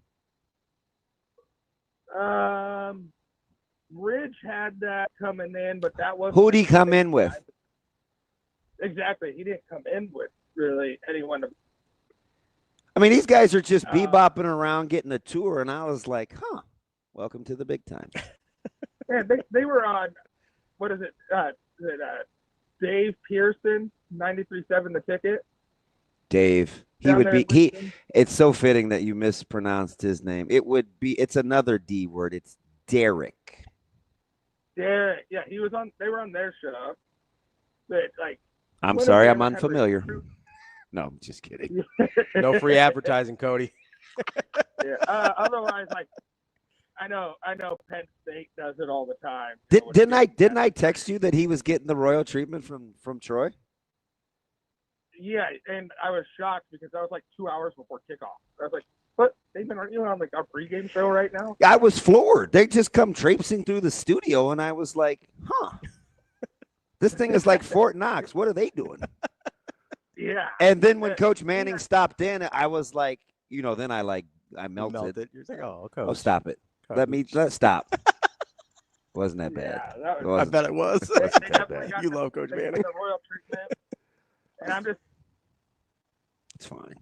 Ridge had that coming in, but that wasn't. Who'd he come in with? Exactly. He didn't come in with really anyone. I mean, these guys are just bebopping around getting a tour, and I was like, welcome to the big time. Yeah, they were on, what is it? Dave Pearson, 93.7 The Ticket. Dave. It's so fitting that you mispronounced his name. It's another D word. It's Derek. Derek. Yeah, they were on their show. But I'm sorry, I'm unfamiliar. No, I'm just kidding. No free advertising, Cody. Yeah. Otherwise, I know Penn State does it all the time. Didn't I text you that he was getting the royal treatment from Troy? Yeah, and I was shocked because that was 2 hours before kickoff. I was like, "What? Damon, aren't you on our pregame show right now?" I was floored. They just come traipsing through the studio, and I was like, this thing is like Fort Knox. What are they doing? Yeah. And then when Coach Manning stopped in, I was like, then I melted. You're like, Coach. Oh, stop it. Coach. Let's stop. Wasn't that bad? Yeah, I bet it was. You love Coach Manning. The royal treatment, and I'm just. It's fine.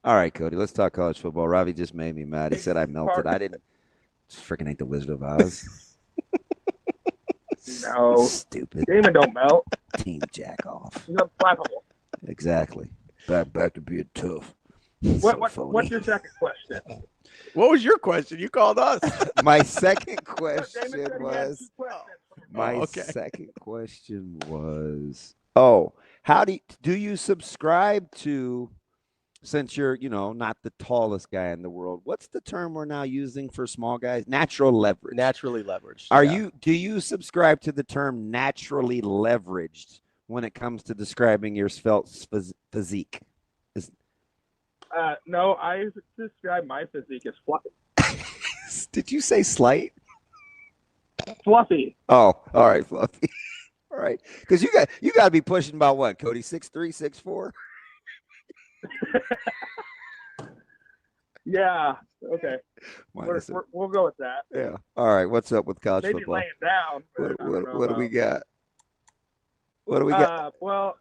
All right, Cody, let's talk college football. Ravi just made me mad. He said I melted. I didn't. Freaking hate the Wizard of Oz. No. Stupid. Damon don't melt. Team jack off. He's unflappable. Exactly. Back to being tough. What's your second question? What was your question? You called us. My second question was. How do you subscribe to? Since you're, not the tallest guy in the world, what's the term we're now using for small guys? Natural leverage. Naturally leveraged. Do you subscribe to the term naturally leveraged when it comes to describing your svelte physique? No, I describe my physique as fluffy. Did you say slight? Fluffy. Oh, all right, fluffy. All right, because you got to be pushing about what, Cody? 6'3", 6'4"? Yeah. Okay. We'll go with that. Yeah. All right. What's up with college Maybe football? laying down. What do we got? What do we got? Well,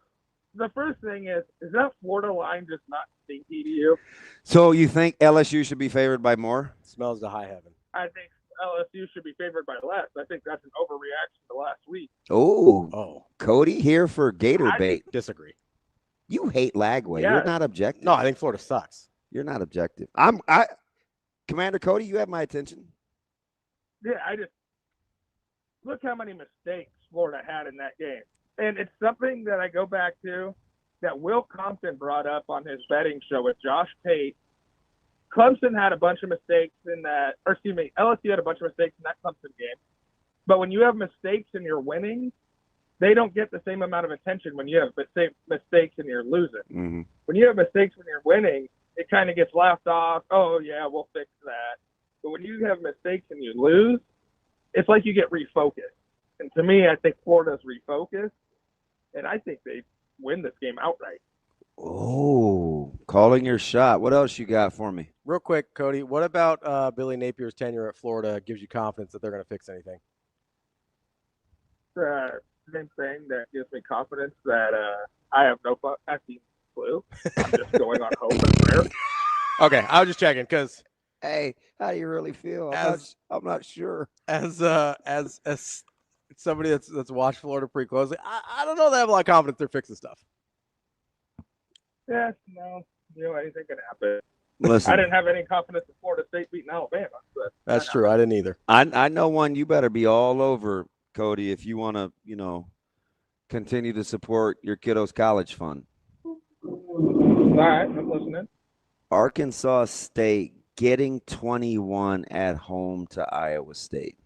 the first thing is that Florida line just not stinky to you? So you think LSU should be favored by more? Smells to high heaven. I think LSU should be favored by less. I think that's an overreaction to last week. Oh. Cody here for Gator bait. Disagree. You hate Lagway. Yeah. You're not objective. No, I think Florida sucks. You're not objective. Commander Cody, you have my attention. Yeah, I just look how many mistakes Florida had in that game. And it's something that I go back to that Will Compton brought up on his betting show with Josh Pate. Clemson had a bunch of mistakes LSU had a bunch of mistakes in that Clemson game. But when you have mistakes and you're winning, they don't get the same amount of attention when you have mistakes and you're losing. Mm-hmm. When you have mistakes when you're winning, it kind of gets laughed off. Oh, yeah, we'll fix that. But when you have mistakes and you lose, it's like you get refocused. And to me, I think Florida's refocused, and I think they win this game outright. Oh, calling your shot. What else you got for me? Real quick, Cody, what about Billy Napier's tenure at Florida gives you confidence that they're going to fix anything? Same thing that gives me confidence that I have no fucking clue. I'm just going on hope and prayer. Okay, I was just checking because. Hey, how do you really feel? I'm not sure. As somebody that's watched Florida pretty closely, I don't know that I have a lot of confidence they're fixing stuff. Yeah, no, anything can happen. Listen, I didn't have any confidence in Florida State beating Alabama. But that's true. I didn't either. I know one you better be all over, Cody, if you want to, continue to support your kiddo's college fund. All right, I'm listening. Arkansas State getting 21 at home to Iowa State.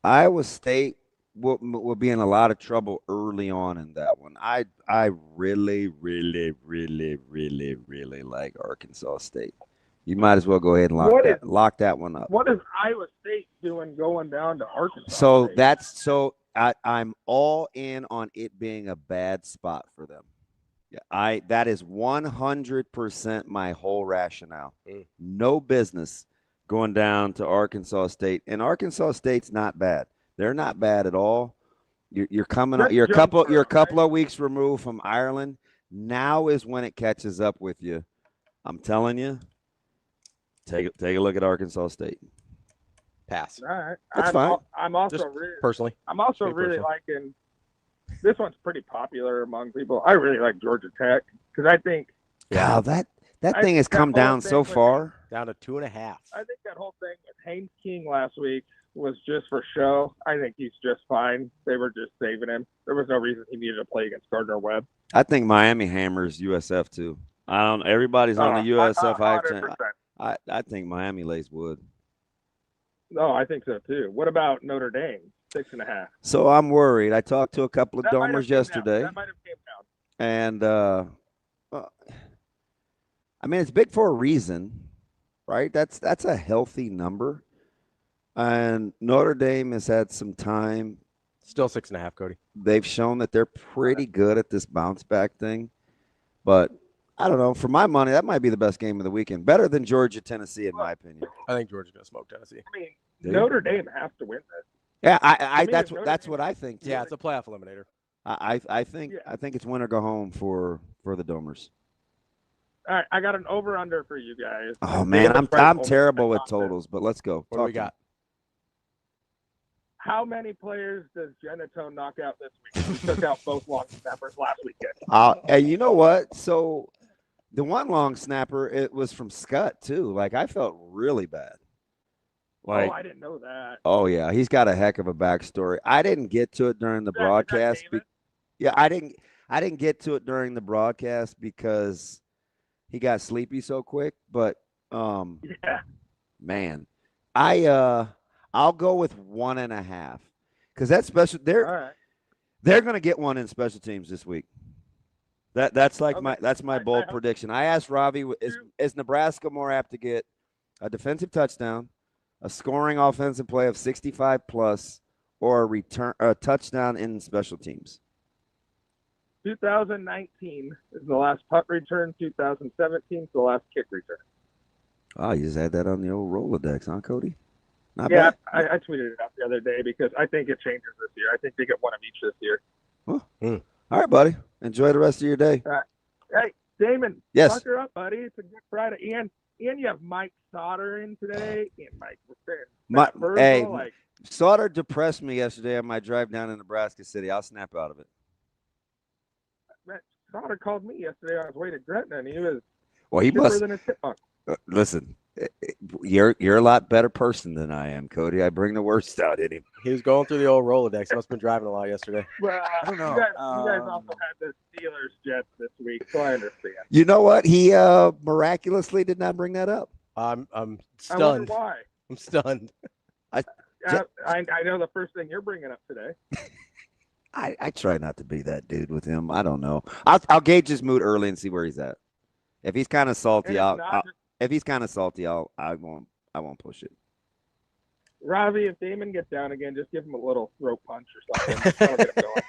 Iowa State will be in a lot of trouble early on in that one. I really, really, really, really, really like Arkansas State. You might as well go ahead and lock that one up. What is Iowa State doing going down to Arkansas State? I'm all in on it being a bad spot for them. Yeah, that is 100% my whole rationale. No business going down to Arkansas State, and Arkansas State's not bad. They're not bad at all. You're coming up. You're a couple of weeks removed from Ireland. Now is when it catches up with you. I'm telling you. Take a look at Arkansas State. Pass. All right. That's fine. I'm also Just really personally. I'm also really liking. This one's pretty popular among people. I really like Georgia Tech because I think. Wow, that thing has come down so far. Down to 2.5. I think that whole thing with Haynes King last week was just for show. I think he's just fine. They were just saving him. There was no reason he needed to play against Gardner-Webb. I think Miami hammers USF too. Everybody's on the USF hype train. I think Miami lays wood. No, I think so too. What about Notre Dame? 6.5. So I'm worried. I talked to a couple of domers yesterday. That might have came down. And I mean, it's big for a reason, right? That's a healthy number. And Notre Dame has had some time. Still 6.5, Cody. They've shown that they're pretty good at this bounce back thing. But I don't know. For my money, that might be the best game of the weekend. Better than Georgia, Tennessee, in my opinion. I think Georgia's going to smoke Tennessee. I mean, Notre Dame has to win this. Yeah, that's what I think too. Yeah, it's a playoff eliminator. I think it's win or go home for the Domers. All right, I got an over/under for you guys. Oh man, I'm terrible with totals, but let's go. What do we got? How many players does Genito knock out this week? He took out both long snappers last weekend. And you know what? So the one long snapper, it was from Scott too. Like I felt really bad. Like, I didn't know that. Oh yeah, he's got a heck of a backstory. I didn't get to it during the broadcast. I didn't get to it during the broadcast because he got sleepy so quick. But man, I'll go with 1.5 because that's special. They're going to get one in special teams this week. That's my bold prediction. I asked Ravi, is Nebraska more apt to get a defensive touchdown, a scoring offensive play of 65 plus, or a touchdown in special teams? 2019 is the last punt return. 2017 is the last kick return. Oh, you just had that on the old Rolodex, huh, Cody? Not yeah, bad. I tweeted it out the other day because I think it changes this year. I think they get one of each this year. All right, buddy. Enjoy the rest of your day. All right. Hey, Damon. Yes. Fuck her up, buddy. It's a good Friday. And you have Mike Sautter in today. And Mike Sautter depressed me yesterday on my drive down in Nebraska City. I'll snap out of it. Sautter called me yesterday on his way to Gretna, and he was he must than a chipmunk. Listen, you're a lot better person than I am, Cody. I bring the worst out in him. He was going through the old Rolodex. He must have been driving a lot yesterday. Well, I don't know. You guys also had the Steelers Jets this week, so I understand. You know what? He miraculously did not bring that up. I'm stunned. I wonder why. I'm stunned. I know the first thing you're bringing up today. I try not to be that dude with him. I don't know. I'll gauge his mood early and see where he's at. If he's kind of salty, I won't push it. Ravi, if Damon gets down again, just give him a little throat punch or something. That'll get him going.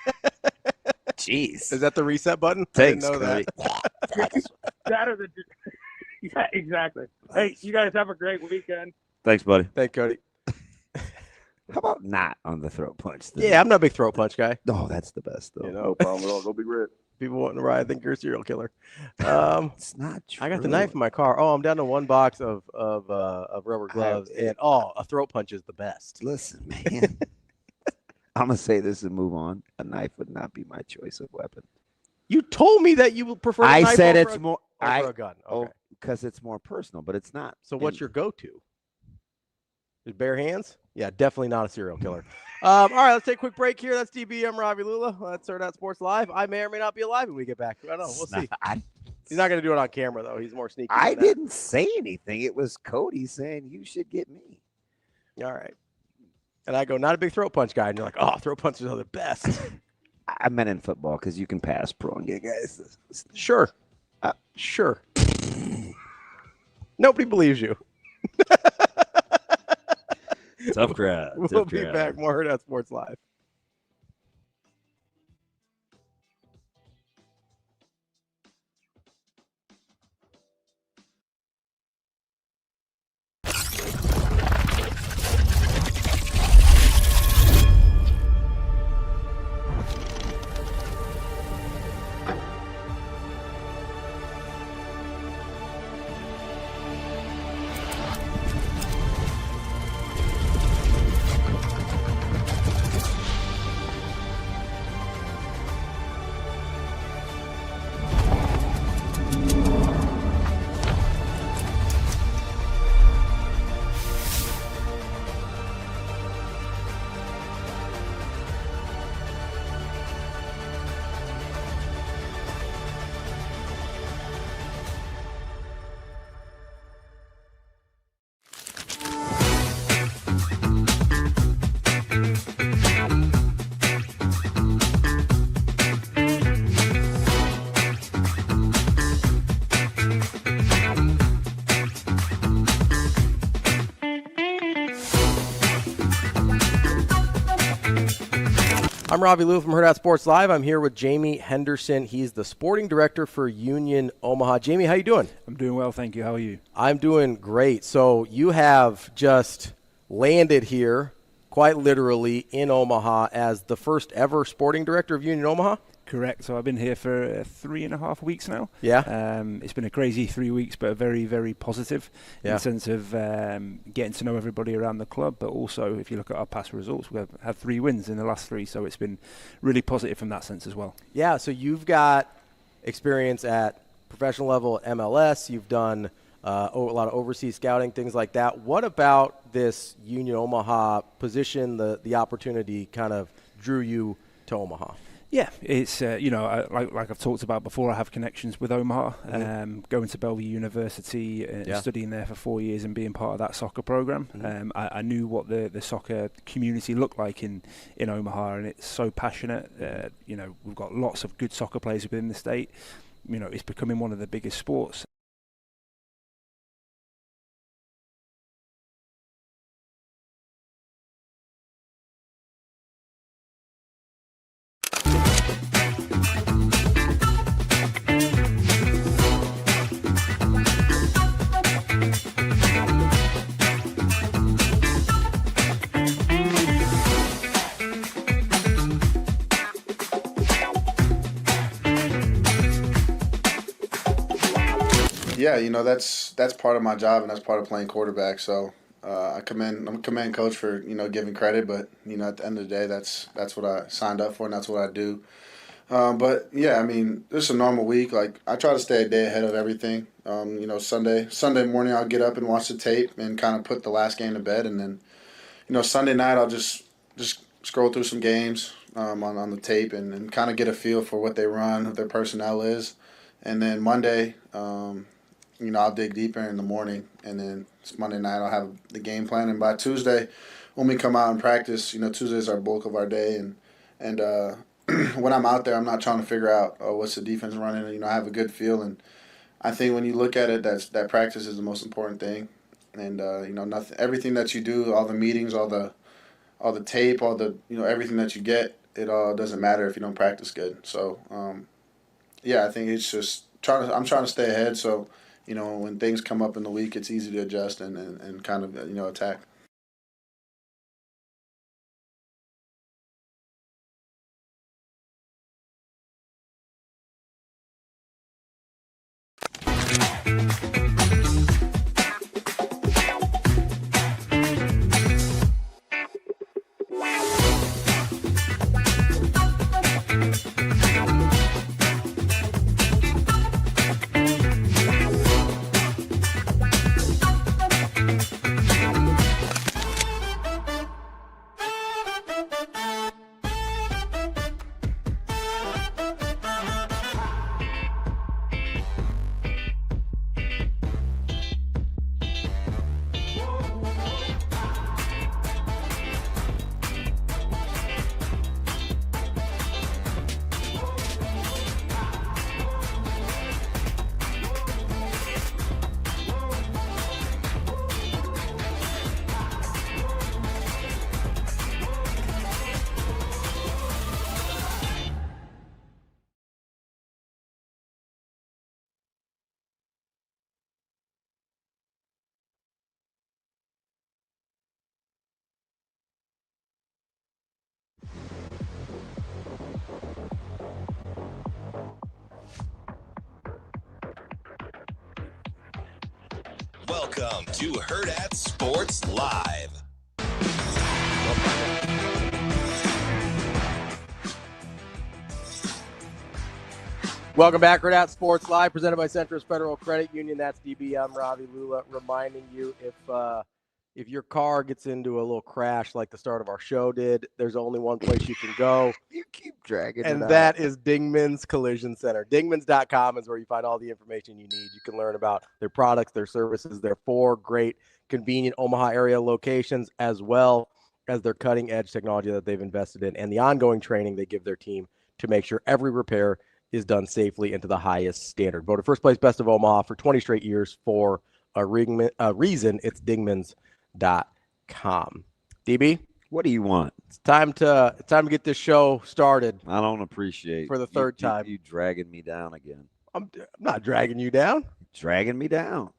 Jeez. Is that the reset button? Thanks, I didn't know that. That or the yeah, exactly. Hey, you guys have a great weekend. Thanks, buddy. Thanks, Cody. How about not on the throat punch? Yeah, I'm not a big throat punch guy. No, that's the best, though. You know? No problem at all. Go Big Red. People want to ride. I think you're a serial killer. It's not true. I got the knife in my car. Oh, I'm down to one box of rubber gloves, and a throat punch is the best. Listen, man. I'm gonna say this and move on. A knife would not be my choice of weapon. You told me that you would prefer. I knife said over it's a, more. over a gun. Okay. Because it's more personal, but it's not. So what's your go-to? Is bare hands? Yeah, definitely not a serial killer. All right, let's take a quick break here. That's DB. I'm Ravi Lulla. That's Hurrdat Sports Live. I may or may not be alive when we get back. I don't know. We'll see. He's not going to do it on camera, though. He's more sneaky. I didn't say anything. It was Cody saying you should get me. All right. And I go, not a big throat punch guy. And you're like, oh, throat punches are the best. I meant in football because you can pass pro and get guys. Sure. Sure. Nobody believes you. Tough crowd. We'll be back. More Hurrdat Sports Live. I'm Ravi Lulla from Hurrdat Sports Live. I'm here with Jamie Henderson. He's the sporting director for Union Omaha. Jamie, how you doing? I'm doing well, thank you. How are you? I'm doing great. So you have just landed here, quite literally, in Omaha as the first ever sporting director of Union Omaha? Correct. So I've been here for 3.5 weeks now. Yeah. It's been a crazy 3 weeks, but very, very positive in the sense of getting to know everybody around the club. But also, if you look at our past results, we've had 3 wins in the last 3. So it's been really positive from that sense as well. Yeah. So you've got experience at professional level at MLS. You've done a lot of overseas scouting, things like that. What about this Union Omaha position, the opportunity kind of drew you to Omaha? Yeah, it's like I've talked about before, I have connections with Omaha. Going to Bellevue University and studying there for 4 years and being part of that soccer program. I knew what the soccer community looked like in Omaha, and it's so passionate. We've got lots of good soccer players within the state. It's becoming one of the biggest sports. Yeah, that's part of my job, and that's part of playing quarterback. So I'm a command coach for giving credit, but at the end of the day, that's what I signed up for, and that's what I do. But yeah, this is a normal week. Like, I try to stay a day ahead of everything. Sunday morning I'll get up and watch the tape and kind of put the last game to bed, and then Sunday night I'll just scroll through some games on the tape and kind of get a feel for what they run, what their personnel is, and then Monday. I'll dig deeper in the morning, and then it's Monday night I'll have the game plan, and by Tuesday, when we come out and practice, Tuesday is our bulk of our day, and when I'm out there, I'm not trying to figure out what's the defense running. I have a good feel, and I think when you look at it, that practice is the most important thing, and everything that you do, all the meetings, all the tape, all the everything that you get, it all doesn't matter if you don't practice good. So I think it's just I'm trying to stay ahead, so when things come up in the week, it's easy to adjust and kind of attack. Welcome to Hurrdat Sports Live. Welcome back, Hurrdat Sports Live, presented by Centris Federal Credit Union. That's DB. I'm Ravi Lulla, reminding you if your car gets into a little crash like the start of our show did, there's only one place you can go. You keep dragging it and out. that is Dingman's Collision Center. Dingmans.com is where you find all the information you need. You can learn about their products, their services, their 4 great, convenient Omaha area locations, as well as their cutting-edge technology that they've invested in and the ongoing training they give their team to make sure every repair is done safely and to the highest standard. Voted first place best of Omaha for 20 straight years for a reason. It's Dingmans.com. DB? What do you want? It's time to get this show started. I don't appreciate for the third time. You dragging me down again. I'm not dragging you down. Dragging me down.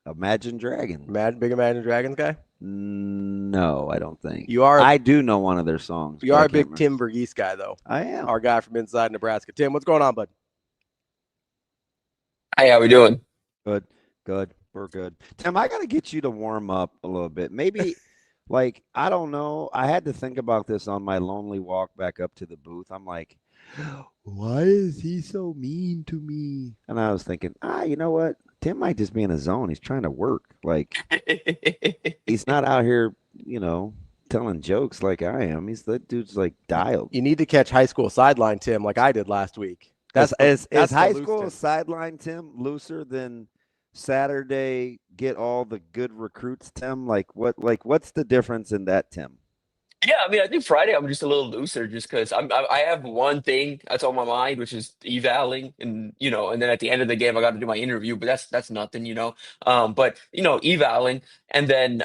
Imagine Dragons. Big Imagine Dragons guy? No, I don't think. You are. I do know one of their songs. You are a big Tim VERGHESE guy, though. I am. Our guy from inside Nebraska. Tim, what's going on, bud? Hey, how we doing? Good. We're good. Tim, I got to get you to warm up a little bit. Maybe, like, I don't know. I had to think about this on my lonely walk back up to the booth. I'm like, why is he so mean to me? And I was thinking, you know what? Tim might just be in a zone. He's trying to work. Like, he's not out here, telling jokes like I am. That dude's like dialed. You need to catch high school sideline, Tim, like I did last week. Is high school sideline, Tim, looser than Saturday? Get all the good recruits, Tim. What's the difference in that, Tim? Yeah, I mean, I think Friday I'm just a little looser, just because I have one thing that's on my mind, which is evaling, and and then at the end of the game I got to do my interview, but that's nothing, but evaling, and then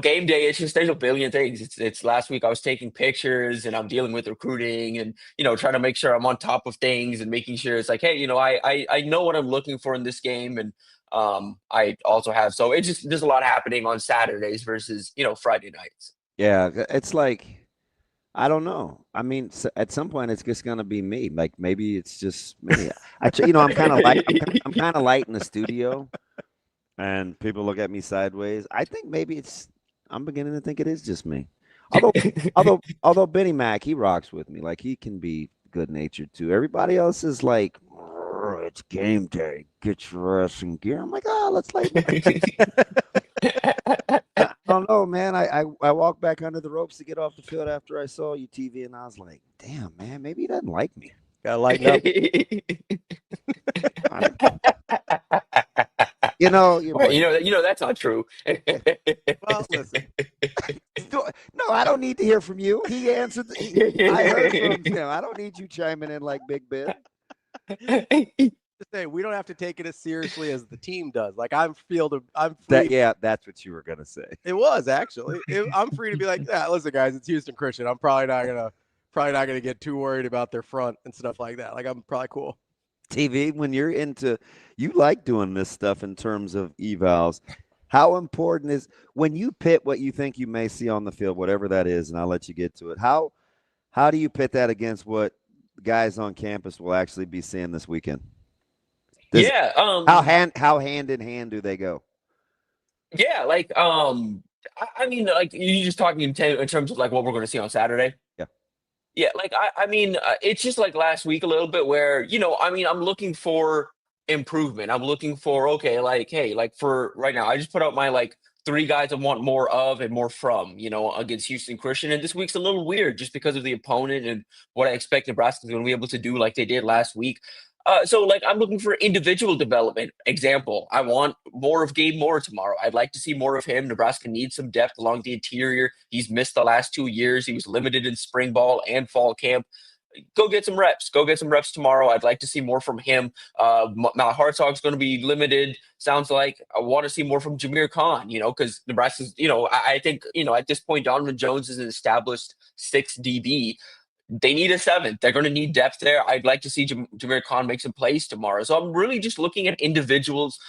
game day. It's just there's a billion things. It's last week I was taking pictures and I'm dealing with recruiting and trying to make sure I'm on top of things and making sure it's like, hey, I know what I'm looking for in this game, and I also have, so it's just there's a lot happening on Saturdays versus Friday nights. Yeah, it's like, I don't know. I mean, at some point, it's just gonna be me. Like maybe it's just me. I'm kind of light. I'm kind of light in the studio, and people look at me sideways. I think maybe I'm beginning to think it is just me. Although Benny Mac, he rocks with me. Like he can be good natured too. Everybody else is like, it's game day. Get your ass in gear. I'm like, let's like. I don't know, man. I walked back under the ropes to get off the field after I saw you TV, and I was like, damn, man, maybe he doesn't like me. Gotta lighten up. That's not true. Well, listen. No, I don't need to hear from you. He answered. I heard from him. I don't need you chiming in like Big Ben. Say we don't have to take it as seriously as the team does. Like I'm free. That's what you were gonna say. It was actually. I'm free to be like, listen, guys, it's Houston Christian. I'm probably not gonna get too worried about their front and stuff like that. Like I'm probably cool. TV, when you're you like doing this stuff in terms of evals. How important is when you pit what you think you may see on the field, whatever that is, and I'll let you get to it. How do you pit that against what guys on campus will actually be seeing this weekend? How hand in hand do they go? Yeah, like I mean, like you just talking in terms of like what we're going to see on Saturday. Yeah, like I mean, it's just like last week a little bit where I'm looking for improvement. I'm looking for for right now. I just put out my like 3 guys I want more of and more from, against Houston Christian, and this week's a little weird just because of the opponent and what I expect Nebraska's going to be able to do like they did last week. So like I'm looking for individual development. Example, I want more of Gabe Moore tomorrow. I'd like to see more of him. Nebraska needs some depth along the interior. He's missed the last 2 years. He was limited in spring ball and fall camp. Go get some reps. Go get some reps tomorrow. I'd like to see more from him. My Hartog's going to be limited. Sounds like I want to see more from Jameer Khan, because Nebraska's, I think, at this point, Donovan Jones is an established 6 DB. They need a 7th. They're going to need depth there. I'd like to see Jameer Khan make some plays tomorrow. So I'm really just looking at individuals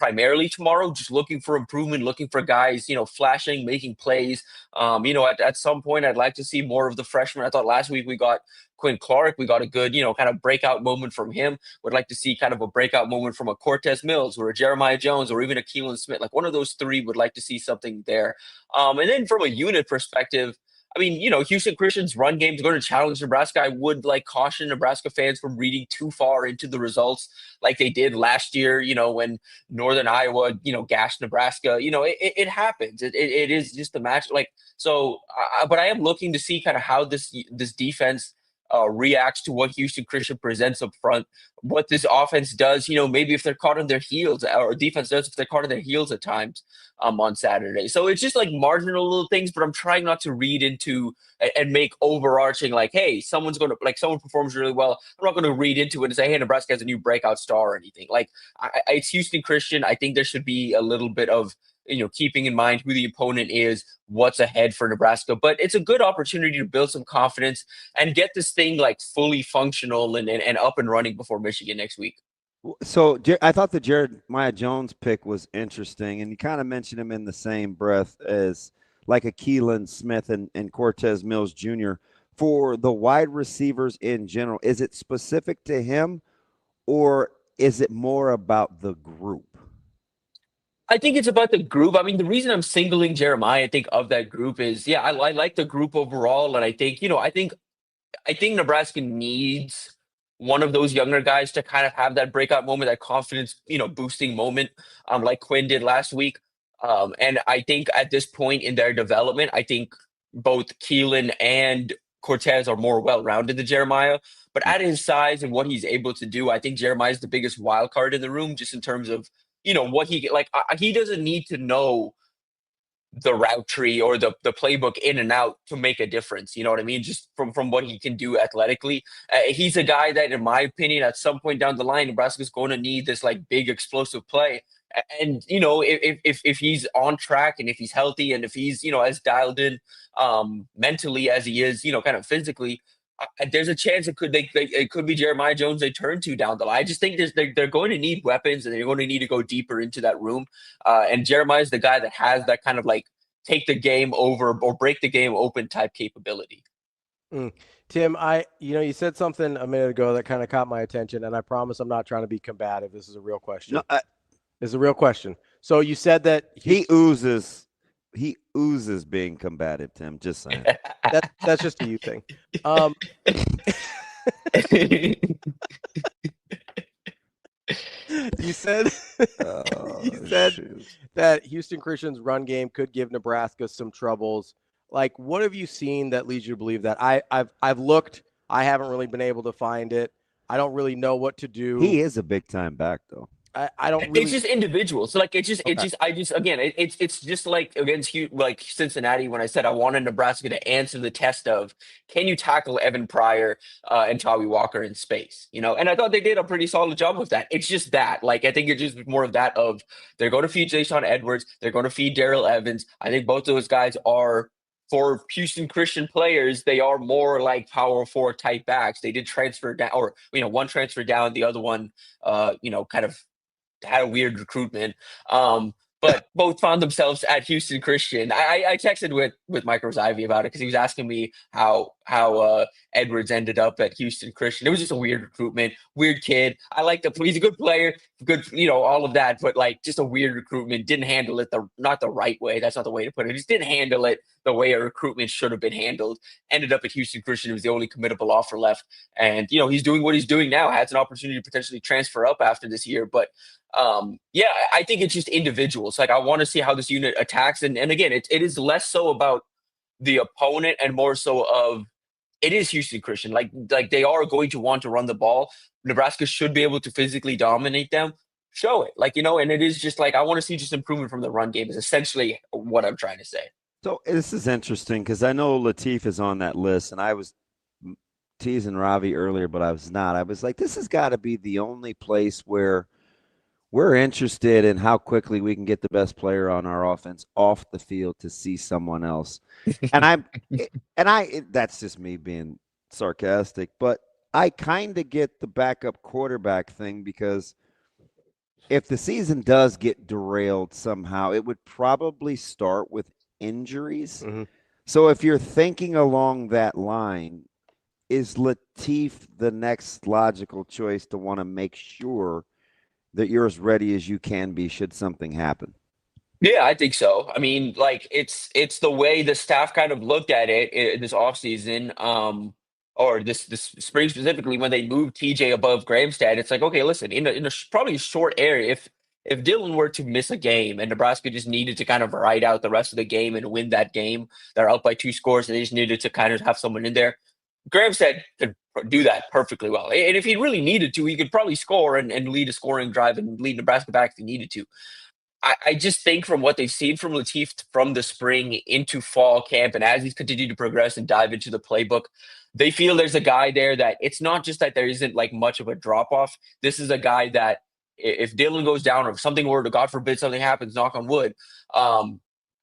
primarily tomorrow, just looking for improvement, looking for guys, flashing, making plays. At some point, I'd like to see more of the freshmen. I thought last week we got Quinn Clark. We got a good, kind of breakout moment from him. Would like to see kind of a breakout moment from a Cortez Mills or a Jeremiah Jones or even a Keelan Smith. Like one of those 3 would like to see something there. And then from a unit perspective, I mean, Houston Christian's run game is going to challenge Nebraska. I would caution Nebraska fans from reading too far into the results like they did last year, when Northern Iowa, gashed Nebraska. It happens. It is just a match. But I am looking to see kind of how this defense reacts to what Houston Christian presents up front, what this offense does, maybe if they're caught on their heels, or defense does if they're caught on their heels at times on Saturday. So it's just like marginal little things, but I'm trying not to read into and make overarching hey, someone performs really well. I'm not going to read into it and say, hey, Nebraska has a new breakout star or anything. It's Houston Christian. I think there should be a little bit of keeping in mind who the opponent is, what's ahead for Nebraska. But it's a good opportunity to build some confidence and get this thing like fully functional and up and running before Michigan next week. So I thought the Jeremiah Jones pick was interesting, and you kind of mentioned him in the same breath as like a Keelan Smith and Cortez Mills Jr. For the wide receivers in general, is it specific to him, or is it more about the group? I think it's about the group. I mean, the reason I'm singling Jeremiah, I think, of that group is, I like the group overall, and I think, I think Nebraska needs one of those younger guys to kind of have that breakout moment, that confidence, boosting moment, like Quinn did last week. And I think at this point in their development, I think both Keelan and Cortez are more well-rounded than Jeremiah. But at his size and what he's able to do, I think Jeremiah is the biggest wild card in the room, just in terms of, what he doesn't need to know the route tree or the playbook in and out to make a difference. You know what I mean? Just from what he can do athletically. He's a guy that, in my opinion, at some point down the line, Nebraska's going to need this like big explosive play. And, if he's on track and if he's healthy and if he's, as dialed in mentally as he is, kind of physically, there's a chance it could be Jeremiah Jones they turn to down the line. I just think they're going to need weapons and they're going to need to go deeper into that room. And Jeremiah is the guy that has that kind of like take the game over or break the game open type capability. Tim, you said something a minute ago that kind of caught my attention, and I promise I'm not trying to be combative. This is a real question. No, it's a real question. So you said that he oozes being combative, Tim. Just saying. That's just a you thing. You said that Houston Christian's run game could give Nebraska some troubles. Like, what have you seen that leads you to believe that? I've looked. I haven't really been able to find it. I don't really know what to do. He is a big time back, though. I don't really. It's just individuals. So like it's just like against like Cincinnati when I said I wanted Nebraska to answer the test of can you tackle Evan Pryor and Tawi Walker in space, and I thought they did a pretty solid job with that. It's just that I think it's just more of that of they're going to feed Jason Edwards, they're going to feed Darrell Evans. I think both of those guys are, for Houston Christian players, they are more like power forward type backs. They did transfer down, or one transfer down, the other one kind of had a weird recruitment, but both found themselves at Houston Christian. I texted with Mike Rosivy about it because he was asking me how Edwards ended up at Houston Christian. It was just a weird recruitment, weird kid. I like he's a good player, good, all of that, but like just a weird recruitment. Didn't handle it not the right way. That's not the way to put it. Just didn't handle it the way a recruitment should have been handled. Ended up at Houston Christian. It was the only committable offer left, and he's doing what he's doing now. Has an opportunity to potentially transfer up after this year, but. I think it's just individuals. Like I want to see how this unit attacks, and again, it is less so about the opponent and more so of it is Houston Christian. Like they are going to want to run the ball. Nebraska should be able to physically dominate them. Show it, and it is just like I want to see just improvement from the run game is essentially what I'm trying to say. So this is interesting because I know Latif is on that list, and I was teasing Ravi earlier, but I was not. I was like, this has got to be the only place where we're interested in how quickly we can get the best player on our offense off the field to see someone else. And that's just me being sarcastic, but I kind of get the backup quarterback thing because if the season does get derailed somehow, it would probably start with injuries. Mm-hmm. So if you're thinking along that line, is Latif the next logical choice to want to make sure that you're as ready as you can be should something happen? Yeah, I think so. I mean, like it's the way the staff kind of looked at it this offseason, or this spring specifically when they moved TJ above Gramstad. It's like, okay, listen, in a probably short area, if Dylan were to miss a game and Nebraska just needed to kind of ride out the rest of the game and win that game, they're up by 2 scores and they just needed to kind of have someone in there. Gramstad could do that perfectly well. And if he really needed to, he could probably score and lead a scoring drive and lead Nebraska back if he needed to. I just think from what they've seen from Latif from the spring into fall camp and as he's continued to progress and dive into the playbook, they feel there's a guy there that it's not just that there isn't like much of a drop-off. This is a guy that if Dylan goes down or if something were to, God forbid, something happens, knock on wood,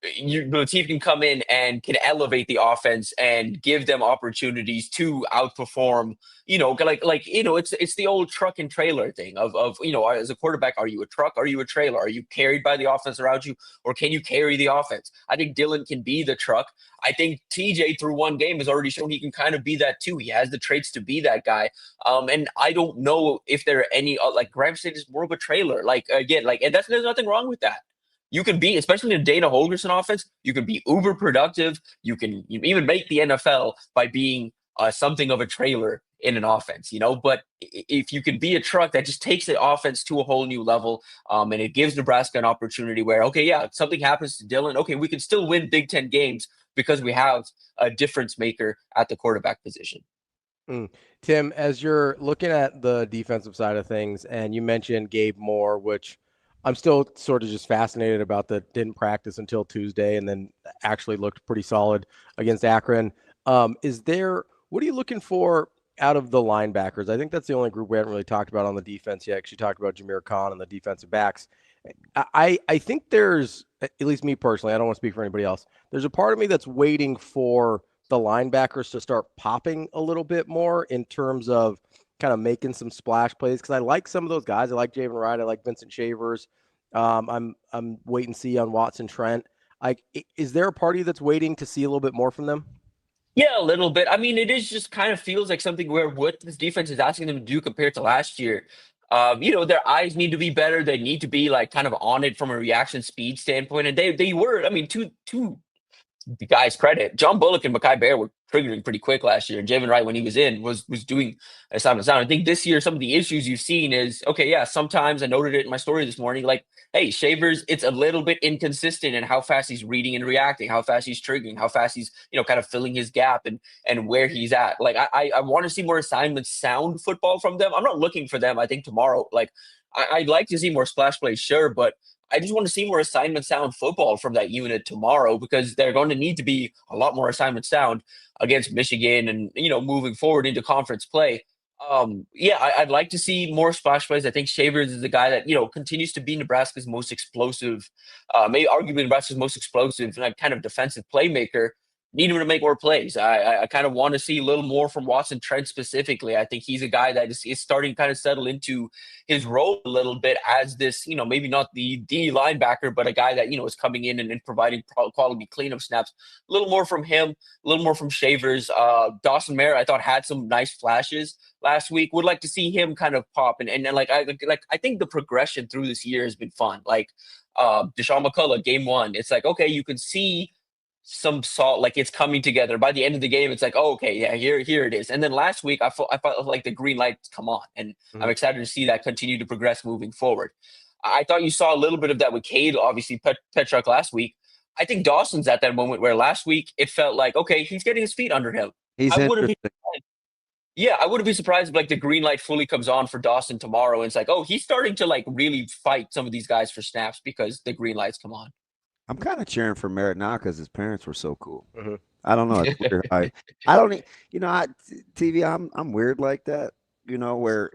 Latif can come in and can elevate the offense and give them opportunities to outperform. It's the old truck and trailer thing of as a quarterback, are you a truck? Are you a trailer? Are you carried by the offense around you, or can you carry the offense? I think Dylan can be the truck. I think TJ through one game has already shown he can kind of be that too. He has the traits to be that guy. And I don't know if there are any Graham State is more of a trailer. And there's nothing wrong with that. You can be, especially in a Dana Holgorsen offense, you can be uber productive. You even make the NFL by being something of a trailer in an offense, But if you can be a truck, that just takes the offense to a whole new level, and it gives Nebraska an opportunity where, if something happens to Dylan, we can still win Big Ten games because we have a difference maker at the quarterback position. Tim, as you're looking at the defensive side of things, and you mentioned Gabe Moore, which I'm still sort of just fascinated about that didn't practice until Tuesday and then actually looked pretty solid against Akron. What are you looking for out of the linebackers? I think that's the only group we haven't really talked about on the defense yet, because you talked about Jameer Khan and the defensive backs. I think there's, at least me personally, I don't want to speak for anybody else, there's a part of me that's waiting for the linebackers to start popping a little bit more in terms of kind of making some splash plays, because I like some of those guys. I like Javen Wright. I like Vincent Shavers. I'm wait and see on Watson Trent. Is there a party that's waiting to see a little bit more from them? Yeah, a little bit. I mean, it is just kind of feels like something where what this defense is asking them to do compared to last year. Their eyes need to be better. They need to be kind of on it from a reaction speed standpoint. And they were, to the guys' credit, John Bullock and Mekhi Bear were triggering pretty quick last year. And Javen Wright, when he was in, was doing assignment sound. I think this year, some of the issues you've seen is, sometimes I noted it in my story this morning, hey, Shavers, it's a little bit inconsistent in how fast he's reading and reacting, how fast he's triggering, how fast he's, kind of filling his gap and where he's at. I want to see more assignment sound football from them. I'm not looking for them, I think, tomorrow. I'd like to see more splash plays, sure, but I just want to see more assignment sound football from that unit tomorrow, because they're going to need to be a lot more assignment sound against Michigan and, moving forward into conference play. I'd like to see more splash plays. I think Shavers is the guy that, continues to be Nebraska's most explosive, maybe arguably Nebraska's most explosive kind of defensive playmaker. Need him to make more plays. I kind of want to see a little more from Watson Trent specifically. I think he's a guy that is starting to kind of settle into his role a little bit as this, maybe not the linebacker, but a guy that, is coming in and providing quality cleanup snaps. A little more from him, a little more from Shavers. Dawson Merritt, I thought, had some nice flashes last week. Would like to see him kind of pop. And I think the progression through this year has been fun. Deshaun McCullough, game one, it's okay, you can see some salt, it's coming together. By the end of the game, it's here it is. And then last week, I felt like the green lights come on, and I'm excited to see that continue to progress moving forward. I thought you saw a little bit of that with Cade, obviously Petruk last week. I think Dawson's at that moment where last week it felt like, he's getting his feet under him. I wouldn't be surprised if the green light fully comes on for Dawson tomorrow, and it's he's starting to really fight some of these guys for snaps because the green lights come on. I'm kind of cheering for Merritt now because his parents were so cool. Mm-hmm. I don't know. It's weird. I don't, TV, I'm weird like that, where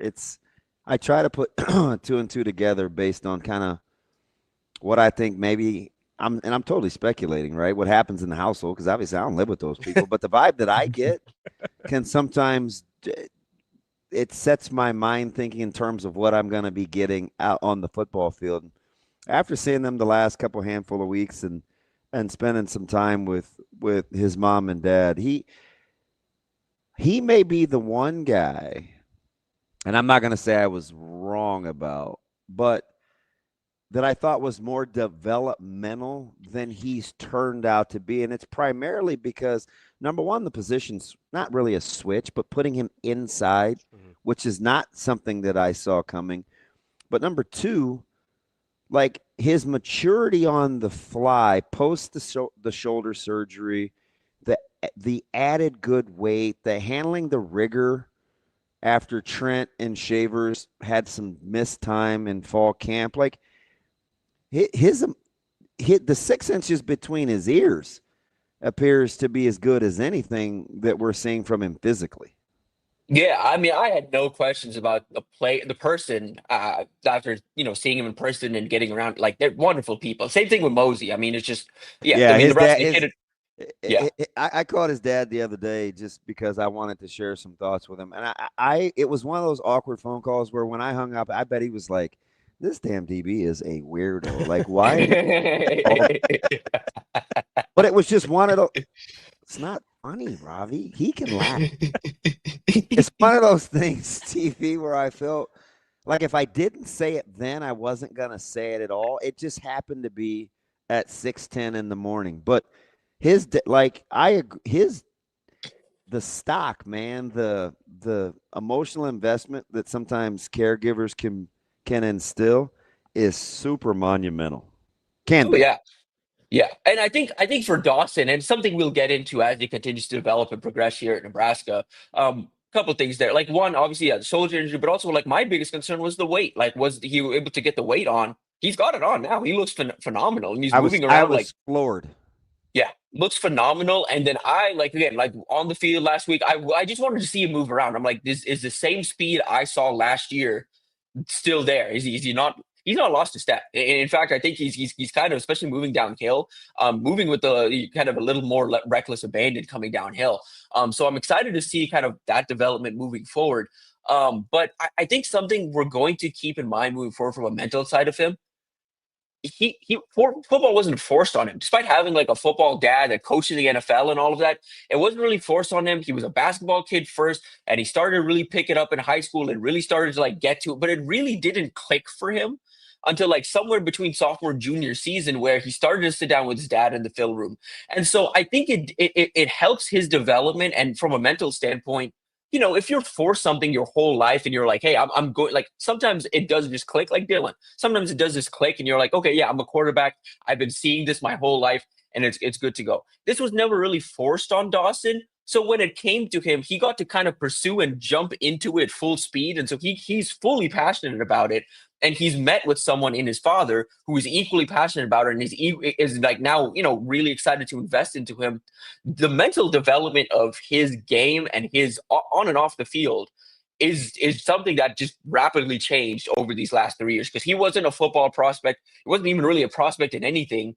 I try to put two and two together based on kind of what I think maybe I'm totally speculating, right? What happens in the household, because obviously I don't live with those people, but the vibe that I get can sometimes, it sets my mind thinking in terms of what I'm going to be getting out on the football field. After seeing them the last handful of weeks and spending some time with his mom and dad, he may be the one guy, and I'm not going to say I was wrong about, but that I thought was more developmental than he's turned out to be. And it's primarily because, number one, the position's not really a switch, but putting him inside, which is not something that I saw coming. But number two, his maturity on the fly post the shoulder surgery, the added good weight, the handling the rigor after Trent and Shavers had some missed time in fall camp, the 6 inches between his ears appears to be as good as anything that we're seeing from him physically. Yeah, I mean, I had no questions about the person, after, seeing him in person and getting around. Like, they're wonderful people. Same thing with Mosey. I mean, it's just, yeah, I Yeah, mean, his dad Nebraska is. hit it. Yeah. I called his dad the other day just because I wanted to share some thoughts with him, and it was one of those awkward phone calls where when I hung up, I bet he was like, "This damn DB is a weirdo. Like, why?" But it was just one of those. It's not funny, Ravi. He can laugh. It's one of those things, TV, where I felt like if I didn't say it then, I wasn't gonna say it at all. It just happened to be at 6:10 in the morning, but the stock, man, the emotional investment that sometimes caregivers can instill is super monumental. Can Oh be. yeah. Yeah, and I think for Dawson, and something we'll get into as he continues to develop and progress here at Nebraska. Couple things there. Like one, obviously, yeah, the shoulder injury, but also like my biggest concern was the weight. Like, was he able to get the weight on? He's got it on now. He looks phenomenal, and he's moving I around like, was floored. yeah, looks phenomenal. And then I like again, like on the field last week, I just wanted to see him move around. I'm like, this is the same speed I saw last year still there. Is he not? He's not lost a step. In fact, I think he's kind of, especially moving downhill, moving with the kind of a little more reckless abandon coming downhill. So I'm excited to see kind of that development moving forward. But I think something we're going to keep in mind moving forward from a mental side of him, football wasn't forced on him. Despite having like a football dad that coached in the NFL and all of that, it wasn't really forced on him. He was a basketball kid first, and he started to really pick it up in high school and really started to like get to it. But it really didn't click for him until like somewhere between sophomore and junior season, where he started to sit down with his dad in the film room. And so I think it helps his development, and from a mental standpoint, if you're for something your whole life and you're like, hey, I'm going, like sometimes it does just click, like Dylan. Sometimes it does just click and you're like, okay, yeah, I'm a quarterback. I've been seeing this my whole life and it's good to go. This was never really forced on Dawson. So when it came to him, he got to kind of pursue and jump into it full speed. And so he's fully passionate about it. And he's met with someone in his father who is equally passionate about it and is like now, really excited to invest into him. The mental development of his game and his on and off the field is something that just rapidly changed over these last 3 years, because he wasn't a football prospect. He wasn't even really a prospect in anything,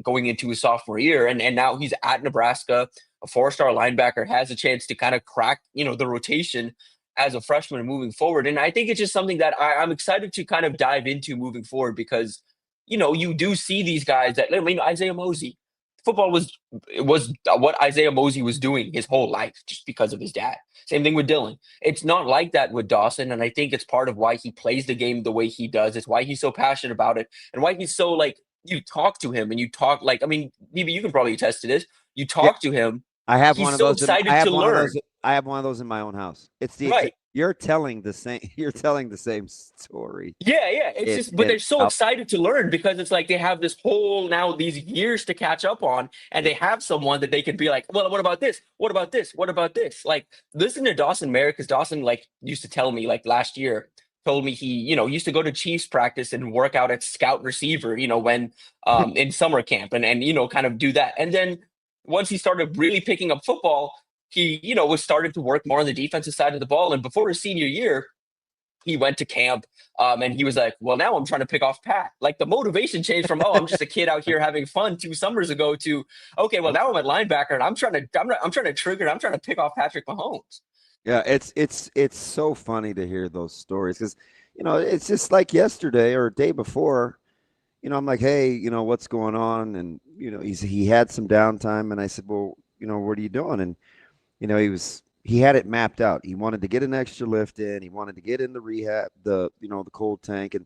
going into his sophomore year. And now he's at Nebraska, a 4-star linebacker, has a chance to kind of crack, the rotation as a freshman and moving forward. And I think it's just something that I'm excited to kind of dive into moving forward, because, you do see these guys that, I mean, Isaiah Mosey, football was what Isaiah Mosey was doing his whole life just because of his dad. Same thing with Dylan. It's not like that with Dawson, and I think it's part of why he plays the game the way he does. It's why he's so passionate about it, and why he's so like, you talk to him and you talk like, I mean, maybe you can probably attest to this. You talk to him. I have he's one of so those. Excited to learn. I have one of those in my own house. It's right. You're telling the same. You're telling the same story. Yeah. It's just, but they're so excited to learn, because it's like they have this whole now these years to catch up on, and they have someone that they can be like, well, what about this? What about this? What about this? Like, listen to Dawson Merrick, because Dawson like used to tell me like last year. Told me he, used to go to Chiefs practice and work out at scout receiver, when in summer camp and kind of do that. And then once he started really picking up football, he, was started to work more on the defensive side of the ball. And before his senior year, he went to camp and he was like, well, now I'm trying to pick off Pat. Like the motivation changed from, oh, I'm just a kid out here having fun 2 summers ago to, okay, well, now I'm at linebacker and I'm trying to trigger, I'm trying to pick off Patrick Mahomes. Yeah, it's so funny to hear those stories, because, it's just like yesterday or day before, I'm like, hey, what's going on? And, he had some downtime, and I said, well, what are you doing? And, he had it mapped out. He wanted to get an extra lift in. He wanted to get in the rehab, the cold tank. And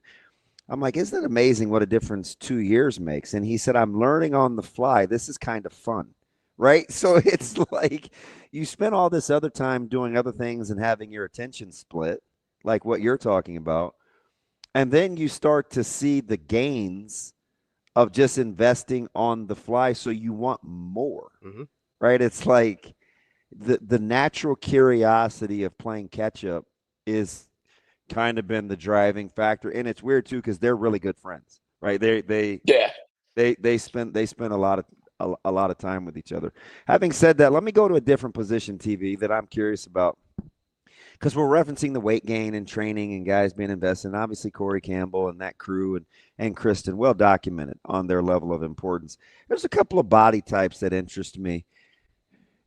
I'm like, isn't it amazing what a difference 2 years makes? And he said, I'm learning on the fly. This is kind of fun. Right. So it's like you spend all this other time doing other things and having your attention split, like what you're talking about. And then you start to see the gains of just investing on the fly. So you want more, right? It's like the natural curiosity of playing catch up is kind of been the driving factor. And it's weird too, because they're really good friends, right? They spend a lot of time with each other. Having said that, let me go to a different position, TV, that I'm curious about. because we're referencing the weight gain and training and guys being invested, and obviously Corey Campbell and that crew and Kristen, well documented on their level of importance. There's a couple of body types that interest me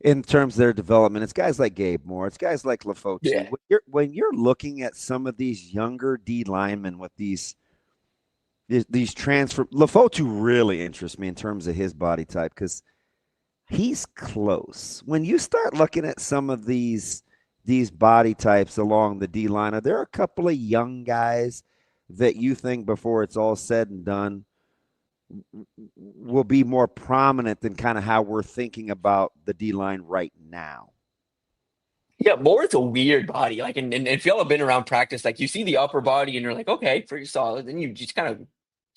in terms of their development. It's guys like Gabe Moore. It's guys like Lafotu. Yeah. When you're looking at some of these younger D linemen with these transfer, Lafotu really interests me in terms of his body type because he's close. When you start looking at some of these body types along the D line, there are a couple of young guys that you think before it's all said and done will be more prominent than kind of how we're thinking about the D line right now. Yeah, Moore is a weird body. Like, and if y'all have been around practice, like you see the upper body and you're like, okay, pretty solid. Then you just kind of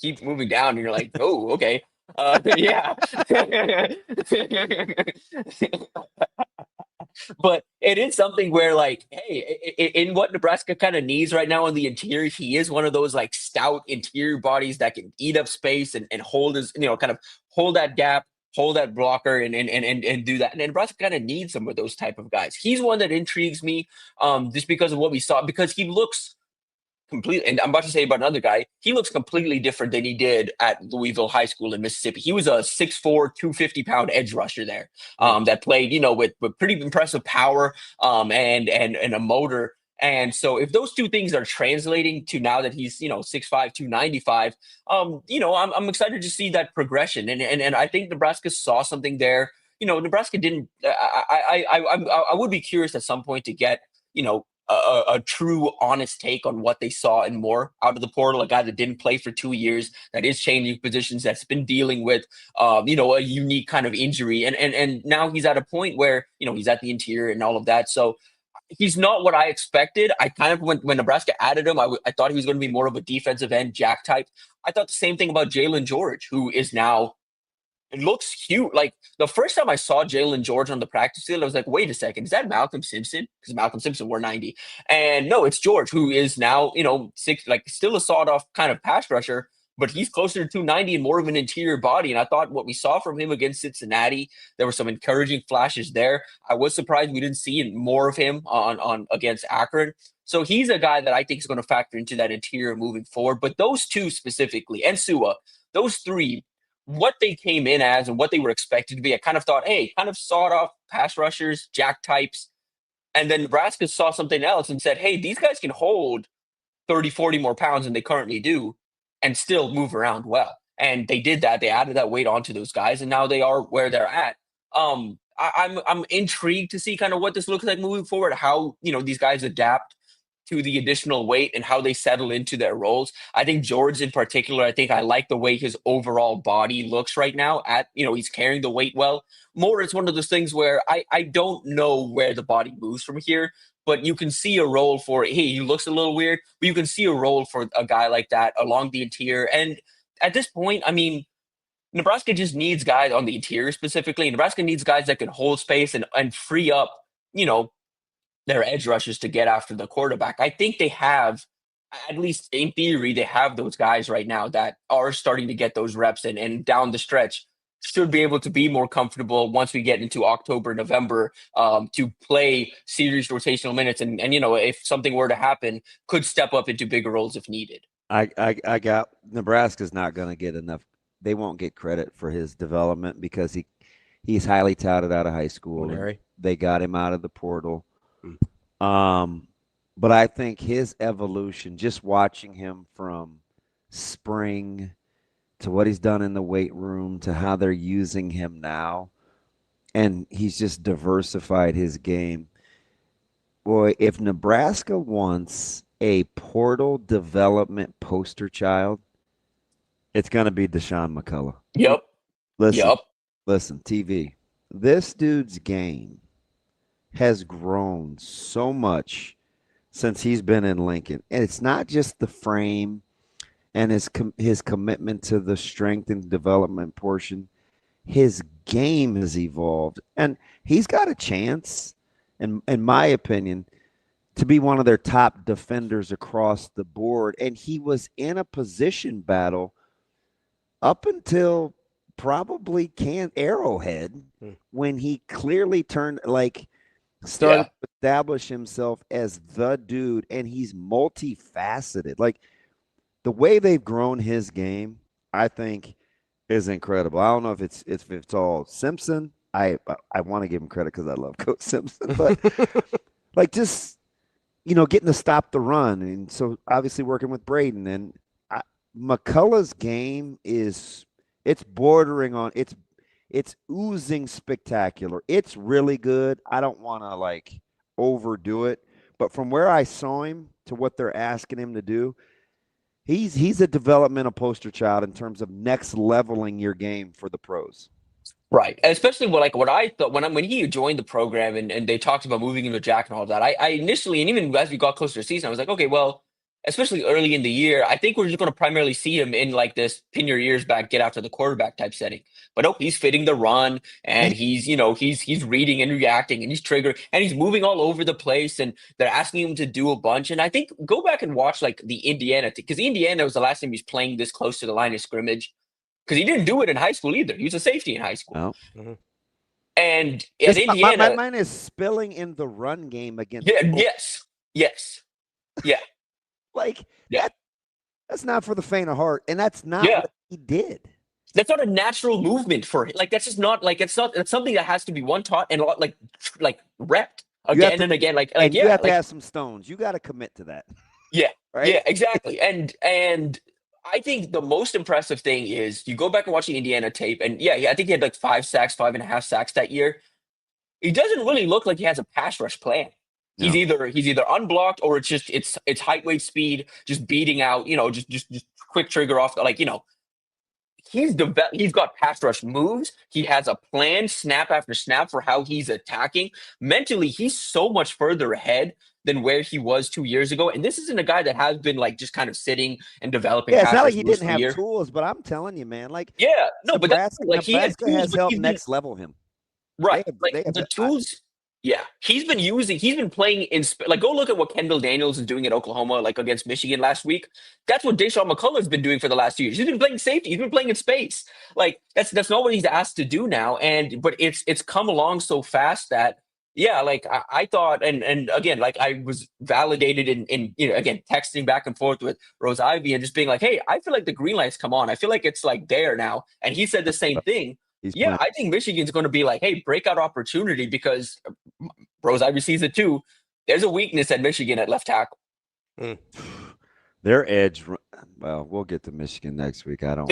keep moving down and you're like, oh, okay. Yeah. But it is something where, like, hey, in what Nebraska kind of needs right now on the interior, he is one of those like stout interior bodies that can eat up space and hold his, kind of hold that gap, hold that blocker, and do that. And Nebraska kind of needs some of those type of guys. He's one that intrigues me, just because of what we saw, because he looks completely, and I'm about to say about another guy, he looks completely different than he did at Louisville High School in Mississippi. He was a 6'4", 250-pound edge rusher there, that played, with pretty impressive power, and a motor. And so if those two things are translating to now that he's, 6'5", 295, I'm excited to see that progression. And I think Nebraska saw something there. Nebraska didn't, I would be curious at some point to get, a true honest take on what they saw and more out of the portal, a guy that didn't play for 2 years, that is changing positions, that's been dealing with, a unique kind of injury. And now he's at a point where, he's at the interior and all of that. So he's not what I expected. I kind of, when Nebraska added him, I thought he was going to be more of a defensive end jack type. I thought the same thing about Jalen George, who is now, it looks huge. Like the first time I saw Jalen George on the practice field, I was like, wait a second, is that Malcolm Simpson? Because Malcolm Simpson wore 90. And no, it's George, who is now, still a sawed-off kind of pass rusher, but he's closer to 290 and more of an interior body. And I thought what we saw from him against Cincinnati, there were some encouraging flashes there. I was surprised we didn't see more of him on against Akron. So he's a guy that I think is going to factor into that interior moving forward. But those two specifically, and Sua, those three, what they came in as and what they were expected to be, I kind of thought, hey, kind of sawed off pass rushers, jack types. And then Nebraska saw something else and said, hey, these guys can hold 30, 40 more pounds than they currently do and still move around well. And they did that. They added that weight onto those guys, and now they are where they're at. I'm intrigued to see kind of what this looks like moving forward, how, these guys adapt to the additional weight and how they settle into their roles. I think George in particular, I like the way his overall body looks right now he's carrying the weight well. More, it's one of those things where I don't know where the body moves from here, but you can see a role for, hey, he looks a little weird, but you can see a role for a guy like that along the interior. And at this point, Nebraska just needs guys on the interior specifically. Nebraska needs guys that can hold space and free up, their edge rushers to get after the quarterback. I think they have, at least in theory, they have those guys right now that are starting to get those reps and down the stretch should be able to be more comfortable once we get into October, November, to play serious rotational minutes. And if something were to happen, could step up into bigger roles if needed. I got Nebraska's not going to get enough. They won't get credit for his development because he's highly touted out of high school. They got him out of the portal. But I think his evolution, just watching him from spring to what he's done in the weight room to how they're using him now, and he's just diversified his game. Boy, if Nebraska wants a portal development poster child, it's going to be Deshaun McCullough. Yep. Listen, TV. This dude's game has grown so much since he's been in Lincoln. And it's not just the frame and his commitment to the strength and development portion. His game has evolved. And he's got a chance, in my opinion, to be one of their top defenders across the board. And he was in a position battle up until probably Arrowhead when he clearly turned started to establish himself as the dude, and he's multifaceted. Like, the way they've grown his game, I think, is incredible. I don't know if it's all Simpson. I want to give him credit because I love Coach Simpson, but like, just, getting to stop the run, and so obviously working with Braden, and McCullough's game it's bordering on it's oozing spectacular. It's really good. I don't want to overdo it, but from where I saw him to what they're asking him to do, he's a developmental poster child in terms of next leveling your game for the pros. Right. Especially what I thought when he joined the program and they talked about moving him to Jack and all that, I initially, and even as we got closer to the season, I was like, okay, well, especially early in the year, I think we're just going to primarily see him in this pin your ears back, get after the quarterback type setting. But nope, he's fitting the run, and he's reading and reacting, and he's triggering, and he's moving all over the place, and they're asking him to do a bunch. And I think go back and watch the Indiana, because Indiana was the last time he was playing this close to the line of scrimmage, because he didn't do it in high school either. He was a safety in high school. Oh. Mm-hmm. And at Indiana, my mind is spilling in the run game against. Yes. That's not for the faint of heart, and that's not what he did. That's not a natural movement for him. That's just not it's something that has to be one taught and repped again and again. You have to have some stones. You got to commit to that. Yeah. Right? Yeah, exactly. And I think the most impressive thing is you go back and watch the Indiana tape, and I think he had 5.5 sacks that year. He doesn't really look like he has a pass rush plan. No. He's either unblocked, or it's height, weight, speed, just beating out, just quick trigger off, he's got pass rush moves. He has a plan snap after snap for how he's attacking. Mentally, he's so much further ahead than where he was 2 years ago. And this isn't a guy that has been just kind of sitting and developing. Yeah, it's not like he didn't have tools, but I'm telling you, man, Nebraska has helped next level him. Right. The tools. Yeah, he's been playing in go look at what Kendall Daniels is doing at Oklahoma, against Michigan last week. That's what Deshaun McCullough has been doing for the last 2 years. He's been playing safety. He's been playing in space. That's not what he's asked to do now. But it's come along so fast that I thought, and again, I was validated in again texting back and forth with Rose Ivy and just being like, hey, I feel like the green lights come on. I feel like it's there now. And he said the same thing. I think Michigan's going to be hey, breakout opportunity, because Rose Ivy sees it too. There's a weakness at Michigan at left tackle. Their edge. Well, we'll get to Michigan next week. I don't.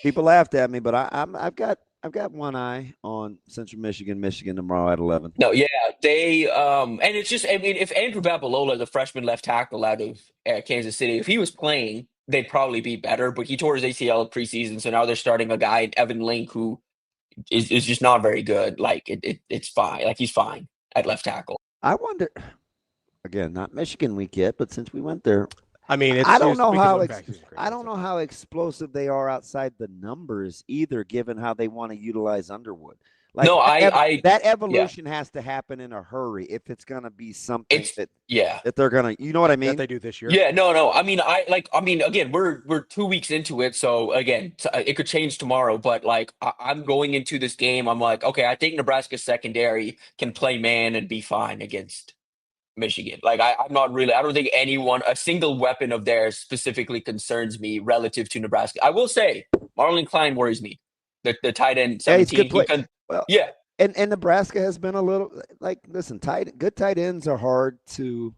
People laughed at me, but I've got one eye on Central Michigan tomorrow at 11. No, yeah, they and it's just, if Andrew Babalola, the freshman left tackle out of Kansas City, if he was playing, they'd probably be better, but he tore his ACL preseason, so now they're starting a guy, Evan Link, who is just not very good. It's fine. He's fine at left tackle. I wonder, again, not Michigan week yet, but since we went there, I don't know how explosive they are outside the numbers either, given how they want to utilize Underwood. That evolution has to happen in a hurry if it's going to be something that they're going to, you know what I mean? That they do this year. Yeah, no. Again, we're 2 weeks into it. So again, it could change tomorrow, but I'm going into this game. I'm okay, I think Nebraska's secondary can play man and be fine against Michigan. I'm not really, I don't think a single weapon of theirs specifically concerns me relative to Nebraska. I will say Marlon Klein worries me. The tight end 17. And Nebraska has been a little listen, good tight ends are hard to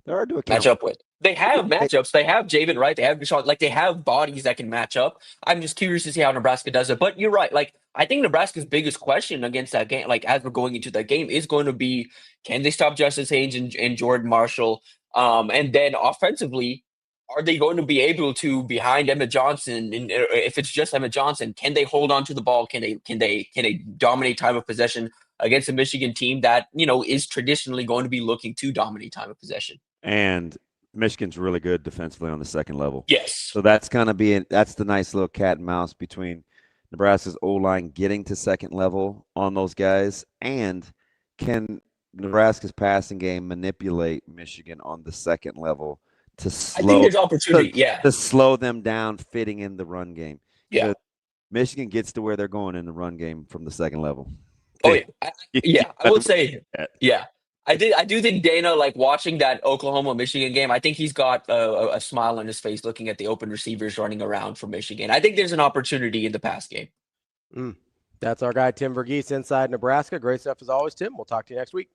match up with. They have matchups. They have Javen Wright. They have Deshaun. They have bodies that can match up. I'm just curious to see how Nebraska does it. But you're right. I think Nebraska's biggest question against that game, as we're going into that game, is going to be, can they stop Justice Haynes and Jordan Marshall? And then offensively, are they going to be able to, behind Emmett Johnson, and if it's just Emmett Johnson, can they hold on to the ball? Can they dominate time of possession against a Michigan team that is traditionally going to be looking to dominate time of possession? And Michigan's really good defensively on the second level. Yes. So that's that's the nice little cat and mouse between Nebraska's O-line getting to second level on those guys, and can Nebraska's passing game manipulate Michigan on the second level to slow, I think there's opportunity, to slow them down fitting in the run game. Yeah. So Michigan gets to where they're going in the run game from the second level. Oh yeah, I will say, yeah. I do think Dana, like watching that Oklahoma-Michigan game, I think he's got a smile on his face looking at the open receivers running around for Michigan. I think there's an opportunity in the pass game. That's our guy, Tim VERGHESE, inside Nebraska. Great stuff as always, Tim. We'll talk to you next week.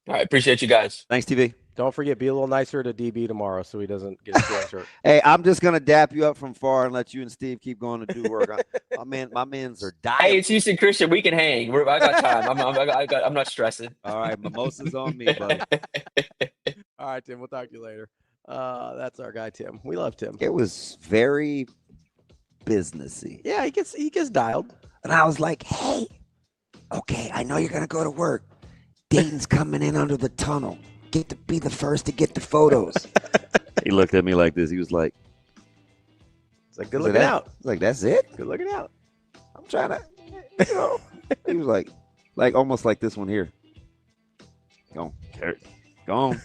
All right, appreciate you guys. Thanks, TV. Don't forget, be a little nicer to DB tomorrow so he doesn't get his feelings hurt. Hey, I'm just going to dap you up from far and let you and Steve keep going to do work. My mans are dying. Hey, it's Houston Christian. We can hang. I got time. I'm not stressing. All right, mimosa's on me, buddy. All right, Tim. We'll talk to you later. That's our guy, Tim. We love Tim. It was very businessy. Yeah, he gets dialed. And I was like, hey, okay, I know you're going to go to work. Dayton's coming in under the tunnel. Get to be the first to get the photos. He looked at me like this. He was like, "It's like good looking out." Like, that's it? Good looking out. I'm trying to, He was like almost like this one here. Go on.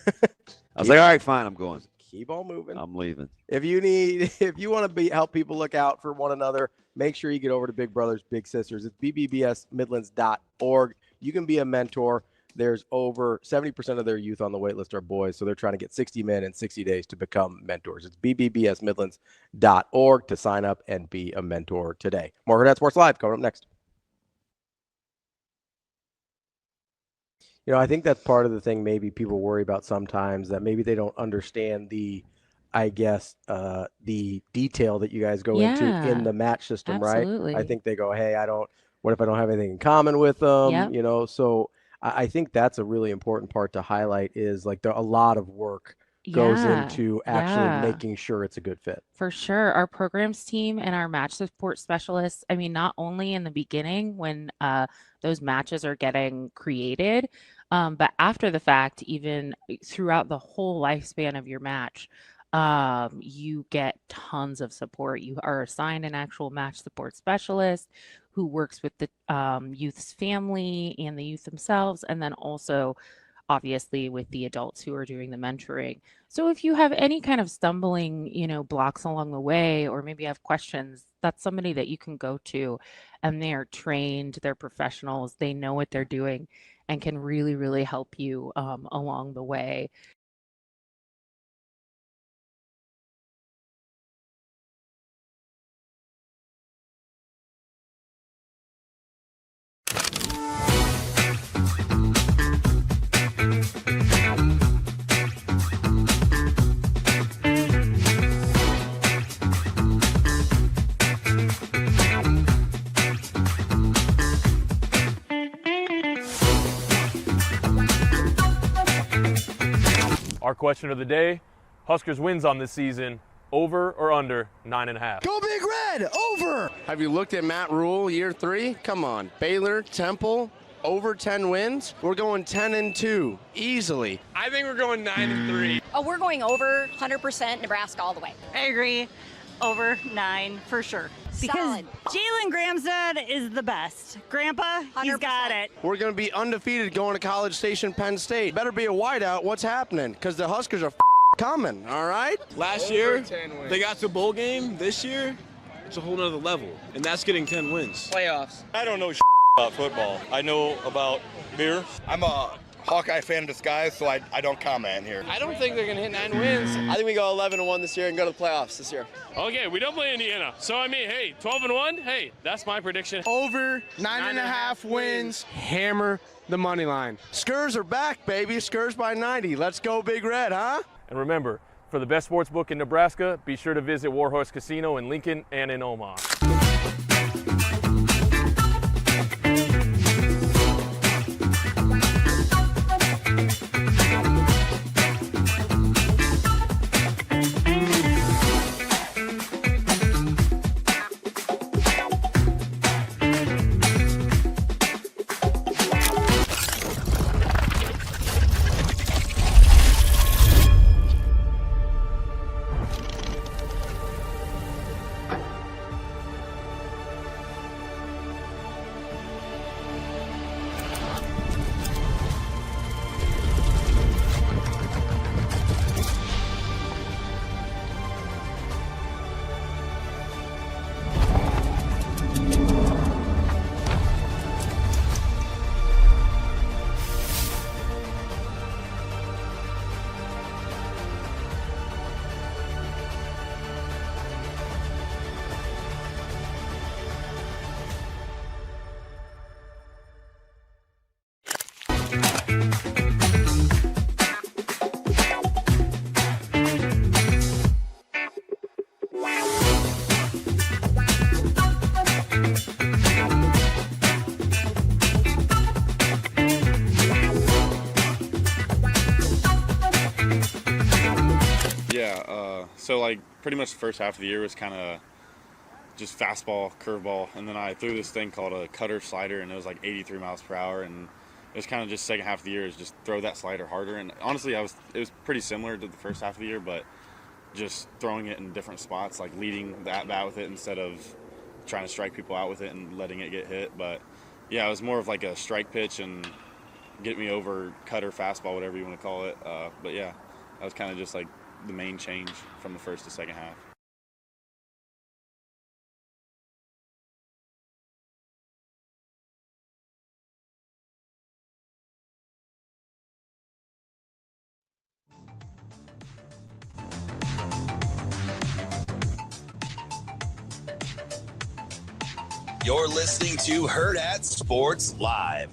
I was like, all right, fine, I'm going. Keep on moving. I'm leaving. If you want to help people look out for one another, make sure you get over to Big Brothers Big Sisters. It's bbbsmidlands.org. You can be a mentor. There's over 70% of their youth on the wait list are boys, so they're trying to get 60 men in 60 days to become mentors. It's bbbsmidlands.org to sign up and be a mentor today. More Hurrdat Sports Live coming up next. I think that's part of the thing maybe people worry about sometimes, that maybe they don't understand the detail that you guys go into in the match system, absolutely. right? I think they go, hey, what if I don't have anything in common with them? So I think that's a really important part to highlight, is like a lot of work goes into actually making sure it's a good fit. For sure. Our programs team and our match support specialists, I mean, not only in the beginning when those matches are getting created, but after the fact, even throughout the whole lifespan of your match, you get tons of support. You are assigned an actual match support specialist who works with the youth's family and the youth themselves, and then also obviously with the adults who are doing the mentoring. So if you have any kind of stumbling, blocks along the way, or maybe have questions, that's somebody that you can go to, and they are trained, they're professionals, they know what they're doing, and can really, really help you along the way. Our question of the day, Huskers wins on this season, over or under 9.5? Go Big Red, over! Have you looked at Matt Rhule, year 3? Come on. Baylor, Temple, over 10 wins? We're going 10-2, easily. I think we're going 9-3. Oh, we're going over 100% Nebraska all the way. I agree. Over 9 for sure. Because Jalen Gramstad is the best. Grandpa, he's got it. We're going to be undefeated going to College Station, Penn State. Better be a wideout. What's happening? Because the Huskers are coming, all right? Last year, they got to a bowl game. This year, it's a whole nother level. And that's getting 10 wins. Playoffs. I don't know about football. I know about beer. I'm a Hawkeye fan in disguise, so I don't comment here. I don't think they're going to hit 9 wins. I think we go 11-1 this year and go to the playoffs this year. Okay, we don't play Indiana. So, I mean, hey, 12-1, hey, that's my prediction. Over 9.5 wins. Hammer the money line. Skurs are back, baby. Skurs by 90. Let's go Big Red, huh? And remember, for the best sports book in Nebraska, be sure to visit Warhorse Casino in Lincoln and in Omaha. Yeah. So like pretty much the first half of the year was kind of just fastball, curveball, and then I threw this thing called a cutter slider, and it was like 83 miles per hour, and it was kind of just second half of the year is just throw that slider harder. And honestly, it was pretty similar to the first half of the year, but just throwing it in different spots, like leading the at-bat with it instead of trying to strike people out with it and letting it get hit. But yeah, it was more of like a strike pitch and get me over cutter, fastball, whatever you want to call it. But yeah, that was kind of just like the main change from the first to second half. You're listening to Hurrdat Sports Live.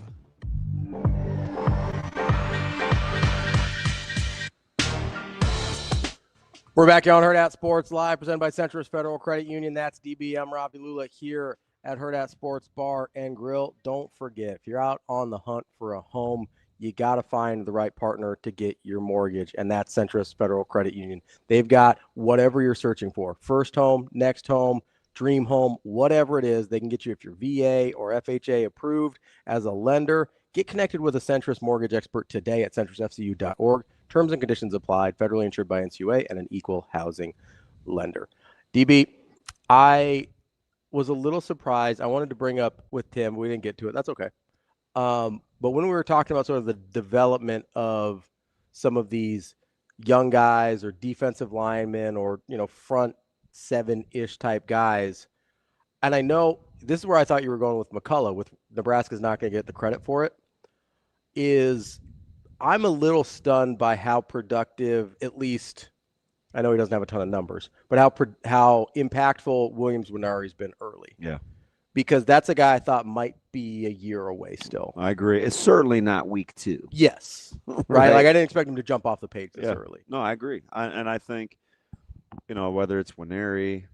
We're back here on Hurrdat Sports Live, presented by Centris Federal Credit Union. That's DB. I'm Ravi Lulla here at Hurrdat Sports Bar and Grill. Don't forget, if you're out on the hunt for a home, you got to find the right partner to get your mortgage, and that's Centris Federal Credit Union. They've got whatever you're searching for. First home, next home, dream home, whatever it is, they can get you if you're VA or FHA approved as a lender. Get connected with a Centris mortgage expert today at centrisfcu.org. Terms and conditions applied, federally insured by NCUA and an equal housing lender. DB, I was a little surprised. I wanted to bring up with Tim. We didn't get to it. That's okay. But when we were talking about sort of the development of some of these young guys or defensive linemen or, front seven-ish type guys, and I know this is where I thought you were going with McCullough, with Nebraska's not going to get the credit for it, is I'm a little stunned by how productive, at least, I know he doesn't have a ton of numbers, but how impactful Williams Winnari's been early. Yeah. Because that's a guy I thought might be a year away still. I agree. It's certainly not week 2. Yes. Right? Like, I didn't expect him to jump off the page this early. No, I agree. And I think, whether it's Winnari.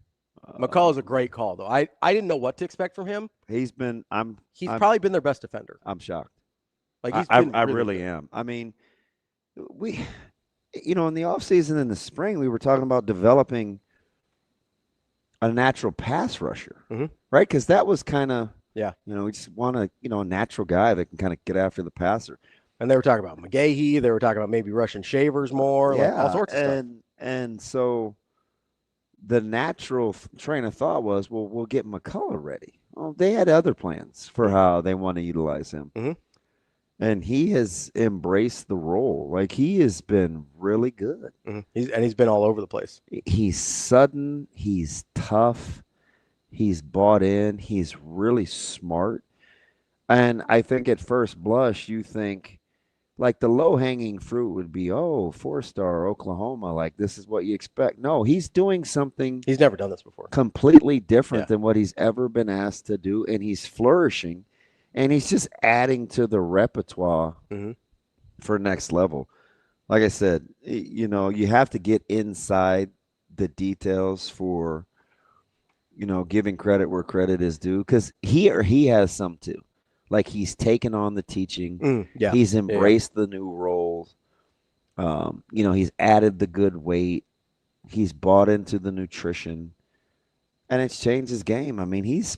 McCullough's a great call, though. I didn't know what to expect from him. He's probably been their best defender. I'm shocked. Like, I really am. I mean, we, in the offseason in the spring, we were talking about developing a natural pass rusher, right? Because that was kind of, we just want a natural guy that can kind of get after the passer. And they were talking about McGahee. They were talking about maybe rushing Shavers more, like all sorts of stuff. And so the natural train of thought was, well, we'll get McCullough ready. Well, they had other plans for how they want to utilize him. And he has embraced the role. Like, he has been really good. He's been all over the place. He's sudden. He's tough. He's bought in. He's really smart. And I think at first blush, you think, like, the low-hanging fruit would be, 4-star Oklahoma. Like, this is what you expect. No, he's doing something. He's never done this before. Completely different than what he's ever been asked to do. And he's flourishing. And he's just adding to the repertoire for next level. Like I said, you have to get inside the details for, giving credit where credit is due. Because he has some too. Like, he's taken on the teaching. He's embraced the new roles. He's added the good weight. He's bought into the nutrition. And it's changed his game. I mean, he's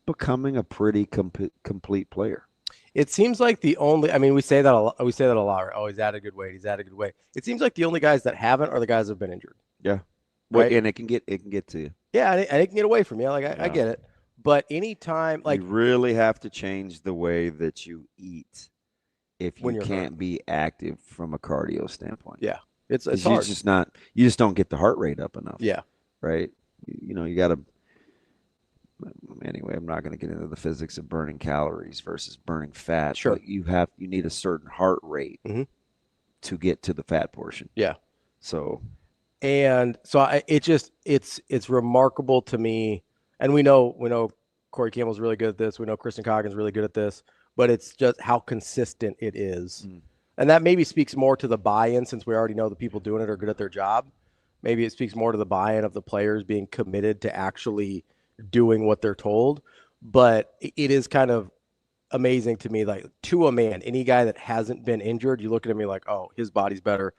becoming a pretty complete player. It seems like we say that a lot. We say that a lot. Oh, he's added good weight. He's added good weight. It seems like the only guys that haven't are the guys that have been injured. Yeah. Right? And it can get to you. Yeah, and it can get away from you. Like, I get it. But anytime, like, you really have to change the way that you eat if you can't be active from a cardio standpoint. Yeah, it's hard. You just don't get the heart rate up enough. Yeah. Right. You got to. Anyway, I'm not going to get into the physics of burning calories versus burning fat. Sure. But you need a certain heart rate to get to the fat portion. Yeah. So. And so it's remarkable to me, and we know Corey Campbell's really good at this. We know Kristen Coggin's really good at this, but it's just how consistent it is. And that maybe speaks more to the buy-in, since we already know the people doing it are good at their job. Maybe it speaks more to the buy-in of the players being committed to actually doing what they're told. But it is kind of amazing to me, like, to a man, any guy that hasn't been injured, you look at him, you're like, oh, his body's better.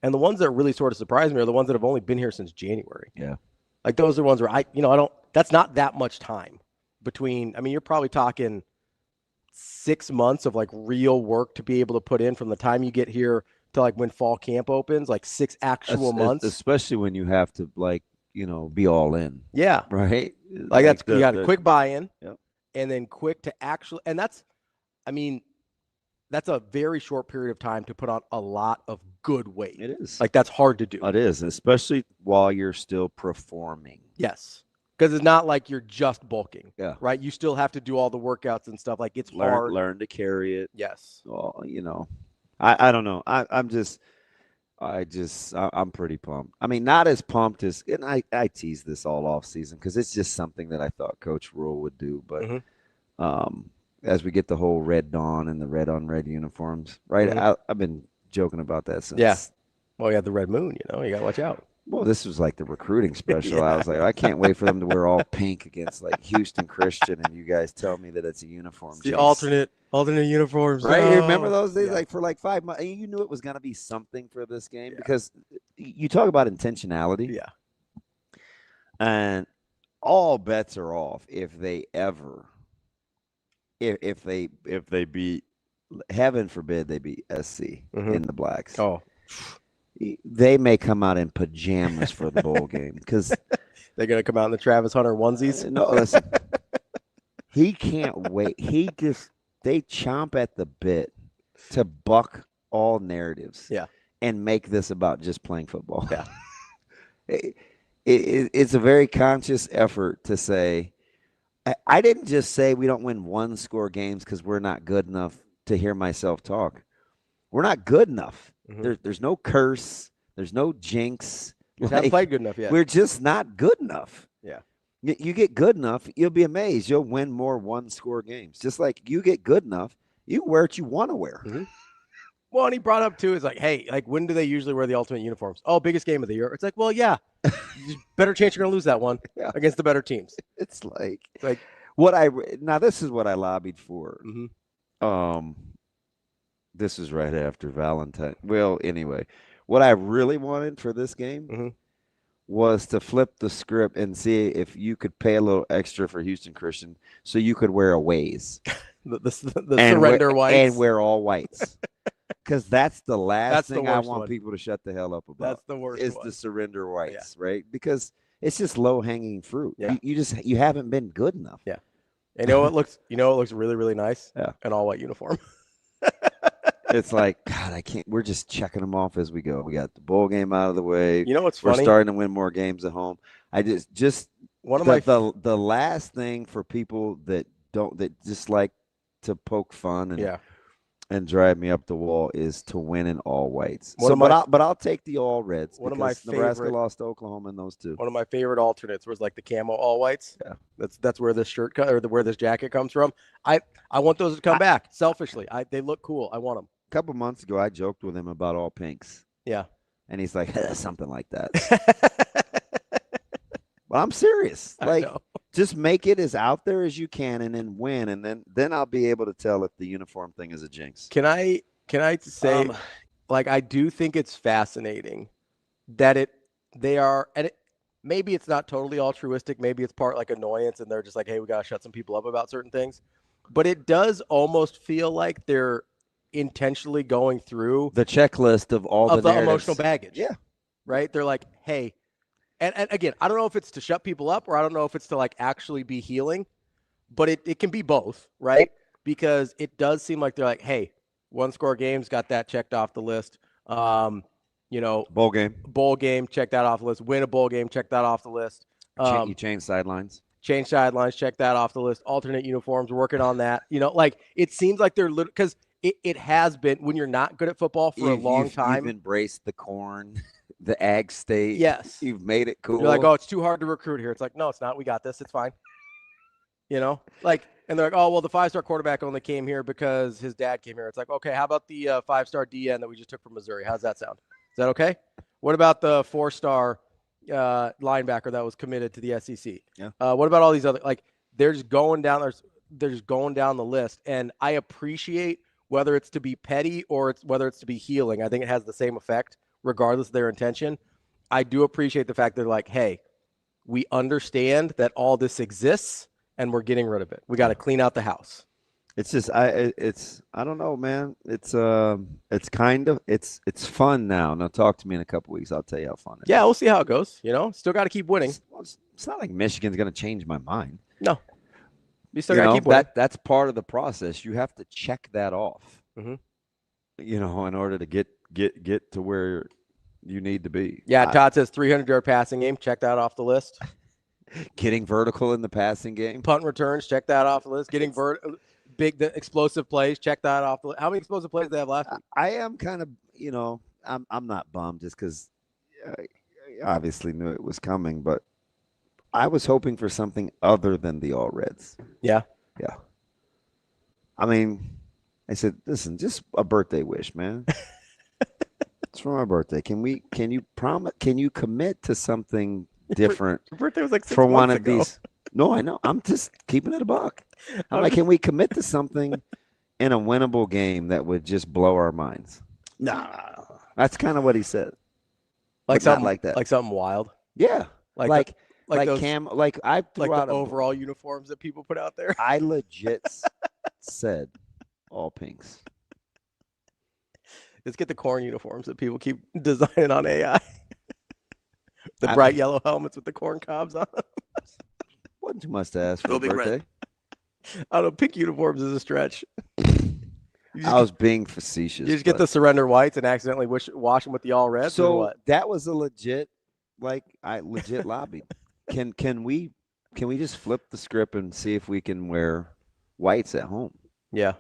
And the ones that really sort of surprise me are the ones that have only been here since January. Yeah. Like those are ones where that's not that much time between. I mean, you're probably talking 6 months of like real work to be able to put in from the time you get here to like when fall camp opens, like 6 actual months. Especially when you have to be all in. Yeah. Right. Like that's, you got a quick buy-in. Yep. And then quick to actually, and that's a very short period of time to put on a lot of good weight. It is. Like that's hard to do. It is, especially while you're still performing. Yes. Because it's not like you're just bulking. Yeah. Right. You still have to do all the workouts and stuff. Like it's hard. Learn to carry it. Yes. Well, I don't know. I'm pretty pumped. I mean, not as pumped as, and I tease this all off season because it's just something that I thought Coach Rhule would do. But as we get the whole red dawn and the red on red uniforms, right? I've been joking about that since. Yeah. Well, you had the red moon, you got to watch out. Well, this was like the recruiting special. Yeah. I was like, I can't wait for them to wear all pink against like Houston Christian, and you guys tell me that it's a uniform. It's the alternate uniforms, right? Oh. You remember those days, like for like 5 months, you knew it was going to be something for this game because you talk about intentionality. Yeah. And all bets are off if they beat, heaven forbid they beat SC in the blacks. Oh. They may come out in pajamas for the bowl game because they're going to come out in the Travis Hunter onesies. No, listen, he can't wait. They chomp at the bit to buck all narratives. Yeah. And make this about just playing football. Yeah. It's a very conscious effort to say, I didn't just say we don't win 1-score games because we're not good enough to hear myself talk. We're not good enough. There's no curse. There's no jinx. You haven't played good enough yet. We're just not good enough. Yeah. You get good enough, you'll be amazed. You'll win more 1-score games. Just like you get good enough, you wear what you want to wear. Well, and he brought up too is like, hey, like when do they usually wear the ultimate uniforms? Oh, biggest game of the year. It's like, well, yeah, better chance you're gonna lose that one against the better teams. It's like what now this is what I lobbied for. This is right after Valentine. Well, anyway, what I really wanted for this game was to flip the script and see if you could pay a little extra for Houston Christian so you could wear a Waze. the surrender whites. And wear all whites. Because that's the last thing I want people to shut the hell up about. That's the worst is one. the surrender whites, right? Because it's just low-hanging fruit. Yeah. You haven't been good enough. Yeah. And it looks really, really nice? Yeah. An all-white uniform. It's like, God, I can't. We're just checking them off as we go. We got the bowl game out of the way. You know what's funny? We're starting to win more games at home. I just one of the last thing for people that just like to poke fun and drive me up the wall is to win in all whites. But I'll take the all reds. One of my Nebraska favorite, lost to Oklahoma in those two. One of my favorite alternates was like the camo all whites. Yeah, that's where this shirt where this jacket comes from. I want those to come back. Selfishly, they look cool. I want them. A couple months ago, I joked with him about all pinks. Yeah, and he's like, something like that. But I'm serious. Like, just make it as out there as you can, and then win, and then I'll be able to tell if the uniform thing is a jinx. Can I say, like, I do think it's fascinating that they are, and maybe it's not totally altruistic. Maybe it's part like annoyance, and they're just like, hey, we gotta shut some people up about certain things. But it does almost feel like they're intentionally going through the checklist of all the emotional baggage. Yeah, right. They're like, hey. And again, I don't know if it's to shut people up or I don't know if it's to like actually be healing, but it can be both, right? Because it does seem like they're like, hey, 1-score games, got that checked off the list. Bowl game, check that off the list. Win a bowl game, check that off the list. You change sidelines. Change sidelines, check that off the list. Alternate uniforms, working on that. Like it seems like they're because it has been when you're not good at football for a long time. You've embraced the corn. The ag state. Yes. You've made it cool. You're like, oh, it's too hard to recruit here. It's like, no, it's not. We got this. It's fine. And they're like, oh, well, the 5-star quarterback only came here because his dad came here. It's like, okay, how about the 5-star DN that we just took from Missouri? How's that sound? Is that okay? What about the 4-star linebacker that was committed to the SEC? Yeah. What about all these other, they're just going down the list. And I appreciate whether it's to be petty or whether it's to be healing. I think it has the same effect. regardless of their intention. I do appreciate the fact they're like, hey, we understand that all this exists and we're getting rid of it. We got to clean out the house. It's just I don't know, man. It's fun now. Now talk to me in a couple weeks. I'll tell you how fun it is. Yeah, we'll see how it goes. Still got to keep winning. It's not like Michigan's going to change my mind. No. You still got to keep winning. That's part of the process. You have to check that off. Mm-hmm. In order to get to where you need to be. Yeah, Todd says 300-yard passing game. Check that off the list. Getting vertical in the passing game. Punt returns. Check that off the list. Getting the explosive plays. Check that off the list. How many explosive plays did they have last week? I am kind of, I'm not bummed just because I obviously knew it was coming, but I was hoping for something other than the All Reds. Yeah. Yeah. I mean, I said, listen, just a birthday wish, man. It's for my birthday. Can you commit to something different? Your birthday was like 6 for months one of ago. these. No, I know. I'm just keeping it a buck. I'm like, can we commit to something in a winnable game that would just blow our minds? Nah. That's kind of what he said. Like But something not like that. Like something wild. Yeah. Like Like Cam, like I threw like out the overall uniforms that people put out there. I legit said all pinks. Let's get the corn uniforms that people keep designing on AI. The bright yellow helmets with the corn cobs on them. Wasn't too much to ask for Real a big red. birthday. I don't know, pink uniforms is a stretch. I was being facetious. You just get the surrender whites and accidentally wash them with the all reds. So or what? that was a legit, I legit lobbied. Can we just flip the script and see if we can wear whites at home? Yeah.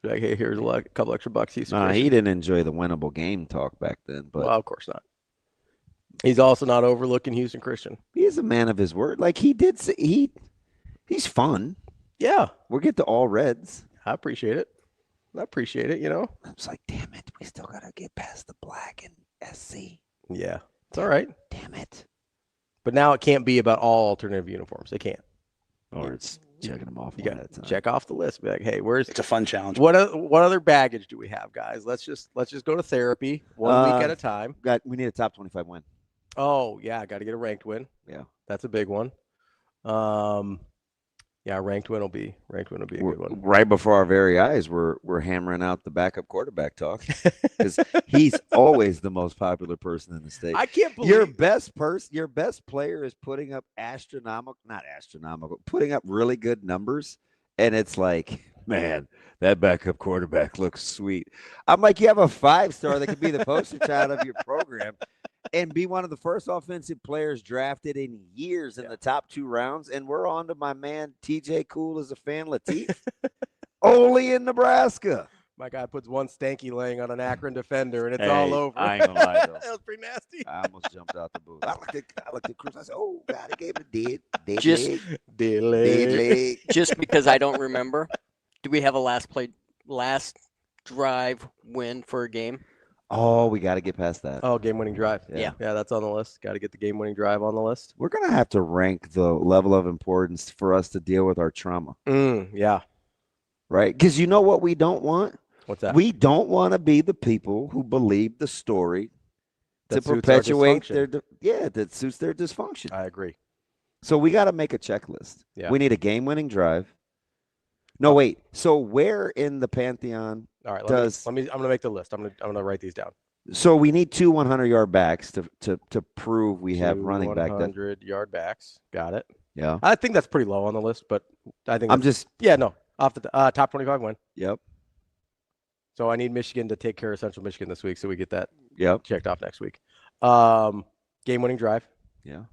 Like, hey, here's a couple extra bucks. He didn't enjoy the winnable game talk back then, but well, of course not. He's also not overlooking Houston Christian. He is a man of his word. Like he did say, he's fun. Yeah. We'll get to all reds. I appreciate it. I was like, damn it, we still gotta get past the black and SC. Yeah. It's all right. Damn it. But now it can't be about all alternative uniforms. It can't. Or it's checking them off. You got to check off the list. Be like, hey, It's a fun challenge. what other baggage do we have, guys? Let's just go to therapy 1 week at a time. We need a top 25 win. Oh yeah, got to get a ranked win. Yeah, that's a big one. Yeah, ranked win will be a good one. Right before our very eyes, we're hammering out the backup quarterback talk because he's always the most popular person in the state. I can't believe your best player is putting up putting up really good numbers, and it's like, man, that backup quarterback looks sweet. I'm like, you have a 5-star that could be the poster child of your program. And be one of the first offensive players drafted in years in the top 2 rounds. And we're on to my man, TJ Cool as a fan, Latif. Only in Nebraska. My guy puts one stanky laying on an Akron defender, and it's all over. I ain't gonna lie, though. That was pretty nasty. I almost jumped out the booth. I looked at Cruz. I said, oh, God, he gave him a dead leg. Just because I don't remember, do we have a last drive win for a game? Oh, we got to get past that. Oh, game-winning drive. Yeah, that's on the list. Got to get the game-winning drive on the list. We're going to have to rank the level of importance for us to deal with our trauma. Yeah. Right? Because you know what we don't want? What's that? We don't want to be the people who believe the story to perpetuate that suits their dysfunction. I agree. So we got to make a checklist. Yeah. We need a game-winning drive. No, wait. So where in the pantheon? All right. I'm going to make the list. I'm going to write these down. So we need 2 100-yard backs to prove we have running back. 100-yard backs. Got it. Yeah. I think that's pretty low on the list, but I think off the top 25 win. Yep. So I need Michigan to take care of Central Michigan this week, so we get that checked off next week. Game-winning drive. Yeah.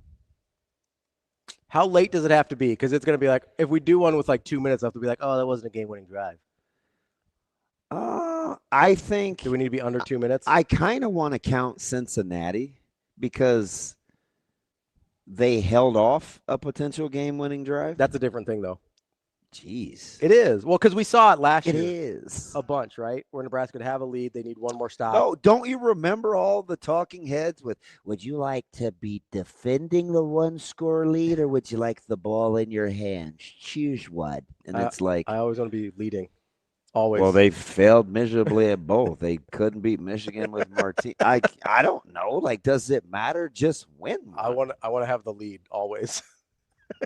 How late does it have to be? Because it's going to be like, if we do one with like 2 minutes left, we'll be like, oh, that wasn't a game-winning drive. I think. Do we need to be under 2 minutes? I kind of want to count Cincinnati because they held off a potential game-winning drive. That's a different thing, though. Jeez. It is. Well, because we saw it last year. It is. A bunch, right? Where Nebraska would have a lead. They need one more stop. Oh, don't you remember all the talking heads with, would you like to be defending the 1-score lead or would you like the ball in your hands? Choose one. And it's like. I always want to be leading. Always. Well, they failed miserably at both. They couldn't beat Michigan with Martin. I don't know. Like, does it matter? Just win. I want to have the lead always.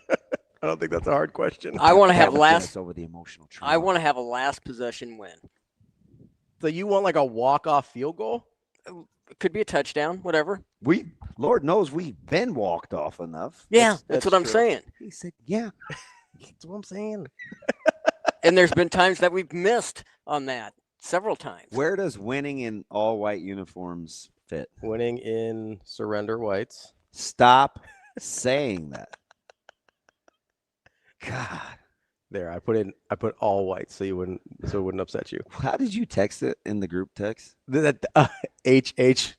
I don't think that's a hard question. I want to have last over the emotional trauma. I want to have a last possession win. So you want like a walk-off field goal? It could be a touchdown, whatever. Lord knows we've been walked off enough. Yeah, that's what I'm true. saying. He said, yeah. That's what I'm saying. And there's been times that we've missed on that several times. Where does winning in all white uniforms fit? Winning in surrender whites. Stop saying that. God. There, I put all white so it wouldn't upset you. How did you text it in the group text? That HHWHITE.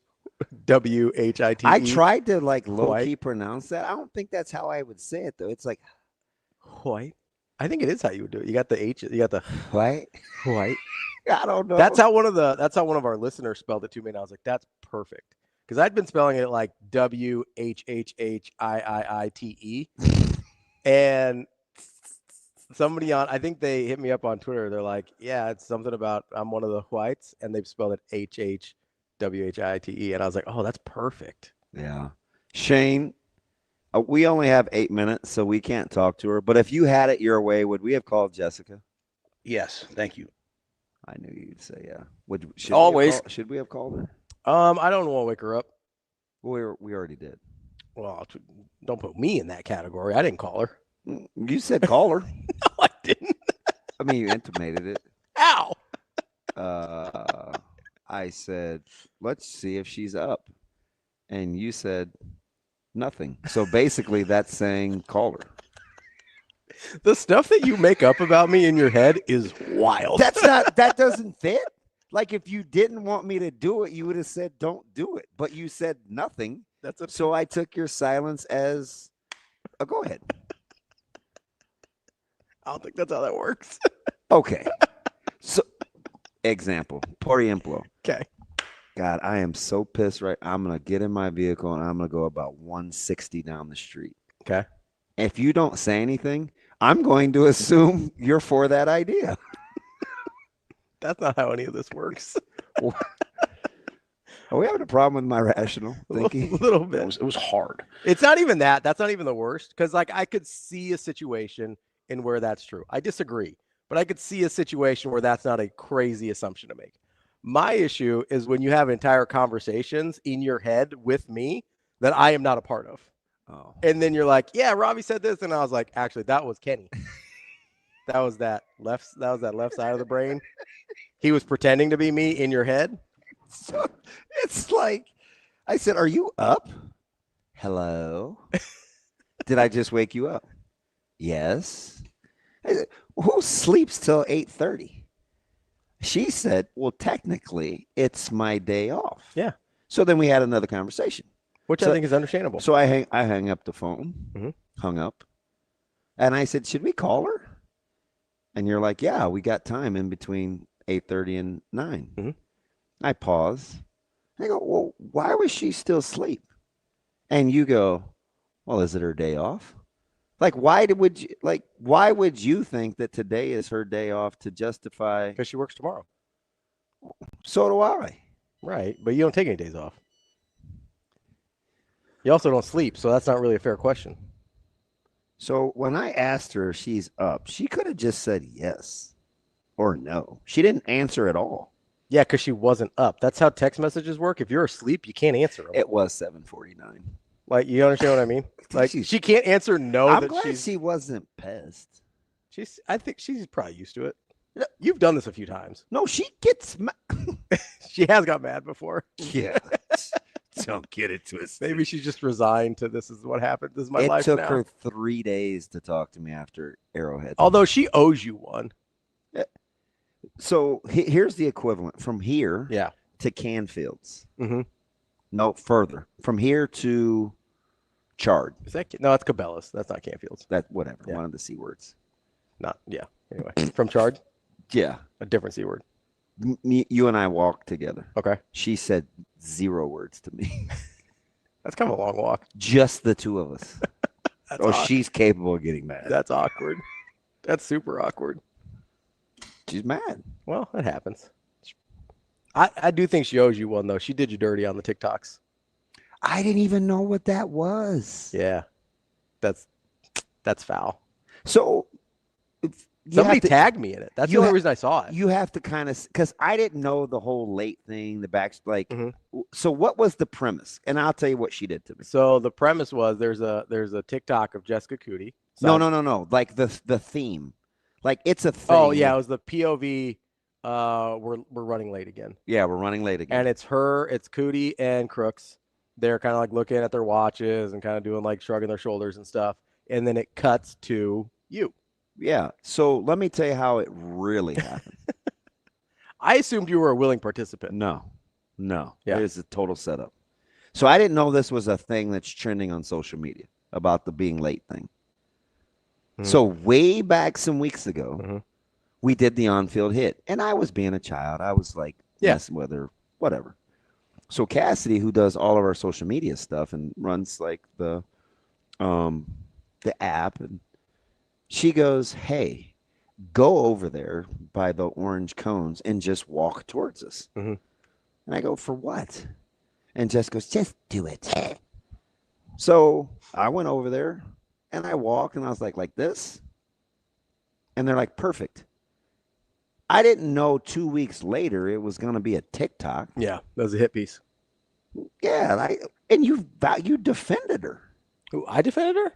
I tried to like low key pronounce that. I don't think that's how I would say it though. It's like white. I think it is how you would do it. You got the H. You got the white. White. I don't know. That's how one of our listeners spelled it to me, and I was like, that's perfect. Because I'd been spelling it like WHHHIIITE, and somebody I think they hit me up on Twitter. They're like, yeah, it's something about I'm one of the whites, and they've spelled it HHWHITE, and I was like, oh, that's perfect. Yeah. Shane, we only have 8 minutes, so we can't talk to her. But if you had it your way, would we have called Jessica? Yes, thank you. I knew you'd say yeah. Should we have called her? I don't want to wake her up. We already did. Well, don't put me in that category. I didn't call her. You said call her. No, I didn't. I mean, you intimated it. Ow. I said, let's see if she's up. And you said nothing. So basically that's saying call her. The stuff that you make up about me in your head is wild. That doesn't fit. Like if you didn't want me to do it, you would have said don't do it. But you said nothing. So I took your silence as a go ahead. I don't think that's how that works. Okay. So example, por ejemplo. Okay. God, I am so pissed right. I'm going to get in my vehicle and I'm going to go about 160 down the street. Okay. If you don't say anything, I'm going to assume you're for that idea. That's not how any of this works. Are we having a problem with my rational thinking? A little bit. It was hard. It's not even that. That's not even the worst. Because like I could see a situation in where that's true. I disagree. But I could see a situation where that's not a crazy assumption to make. My issue is when you have entire conversations in your head with me that I am not a part of. Oh. And then you're like, yeah, Ravi said this. And I was like, actually, that was Kenny. that was that left side of the brain. He was pretending to be me in your head. So it's like, I said, are you up? Hello? Did I just wake you up? Yes. I said, who sleeps till 8:30? She said, well, technically, it's my day off. Yeah. So then we had another conversation. Which I think is understandable. So I hang up the phone, hung up, and I said, should we call her? And you're like, yeah, we got time in between 8:30 and 9. Mm-hmm. I pause. I go, well, why was she still asleep? And you go, well, is it her day off? Like, why would you think that today is her day off to justify? Because she works tomorrow. So do I. Right. But you don't take any days off. You also don't sleep. So that's not really a fair question. So when I asked her if she's up, she could have just said yes or no. She didn't answer at all. Yeah, because she wasn't up. That's how text messages work. If you're asleep, you can't answer them. It was 7:49. Like, you understand what I mean? Like, she can't answer no. I'm glad she wasn't pissed. I think she's probably used to it. You've done this a few times. No, she gets mad. She has got mad before. Yeah. Don't get it twisted. Maybe she's just resigned to this is what happened. This is my life now. It took her 3 days to talk to me after Arrowhead. Although she owes you one. So here's the equivalent from here to Canfields. Mm-hmm. No, further. From here to Chard. Is that no? That's Cabela's. That's not Canfields. That whatever. Yeah. One of the C words. Not Anyway, from Chard. Yeah, a different C word. You and I walked together. Okay. She said 0 words to me. That's kind of a long walk. Just the two of us. Awkward. She's capable of getting mad. That's awkward. That's super awkward. She's mad. Well, it happens. I do think she owes you one, though. She did you dirty on the TikToks. I didn't even know what that was. Yeah. That's foul. So somebody tagged me in it. That's the only reason I saw it. You have to kind of, because I didn't know the whole late thing, the back, like, so what was the premise? And I'll tell you what she did to me. So the premise was there's a TikTok of Jessica Cody. No. Like the theme. Like it's a thing. Oh, yeah. It was the POV. We're running late again. Yeah, we're running late again. And it's Cody and Crooks. They're kind of like looking at their watches and kind of doing like shrugging their shoulders and stuff. And then it cuts to you. Yeah. So let me tell you how it really happened. I assumed you were a willing participant. No. Yeah. It is a total setup. So I didn't know this was a thing that's trending on social media about the being late thing. So way back some weeks ago, we did the on-field hit. And I was being a child. I was like messing with her, whatever. So Cassidy, who does all of our social media stuff and runs like the app, and she goes, "Hey, go over there by the orange cones and just walk towards us." And I go, "For what?" And Jess goes, "Just do it." So I went over there and I walked and I was like this. And they're like, "Perfect." I didn't know 2 weeks later it was going to be a TikTok. Yeah, that was a hit piece. Yeah, and you defended her. Who, I defended her?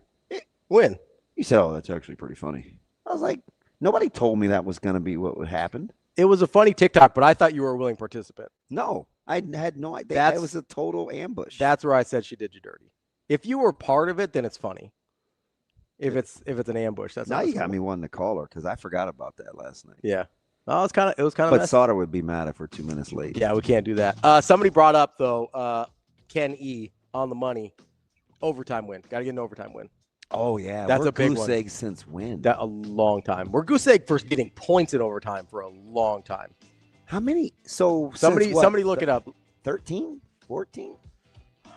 When? You said, "Oh, that's actually pretty funny." I was like, nobody told me that was going to be what would happen. It was a funny TikTok, but I thought you were a willing participant. No, I had no idea. That was a total ambush. That's where I said she did you dirty. If you were part of it, then it's funny. If it's an ambush, that's now you got me wanting to call her because I forgot about that last night. Yeah. Oh, it was kind of. But Sautter would be mad if we're 2 minutes late. Yeah, we can't do that. Somebody brought up though, Ken E on the money, overtime win. Got to get an overtime win. Oh yeah, that's we're a big goose one. egg since when? That a long time. We're goose egg for getting points in overtime for a long time. How many? So somebody look it up. 13, 14.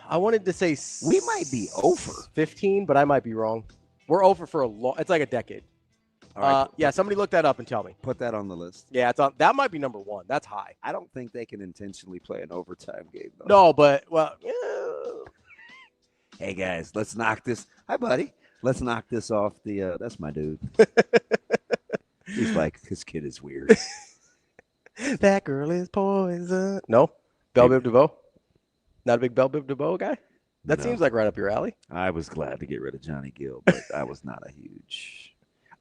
I wanted to say we might be over 15, but I might be wrong. We're over for a long. It's like a decade. All right, yeah, somebody look that up and tell me. Put that on the list. Yeah, it's on. That might be number one. That's high. I don't think they can intentionally play an overtime game, though. No, but well. Hey guys, let's knock this. Hi, buddy. Let's knock this off the. That's my dude. He's like, this kid is weird. That girl is poison. No, Belle Biv DeVoe. Not a big Belle Biv DeVoe guy. That seems like right up your alley. I was glad to get rid of Johnny Gill, but I was not a huge.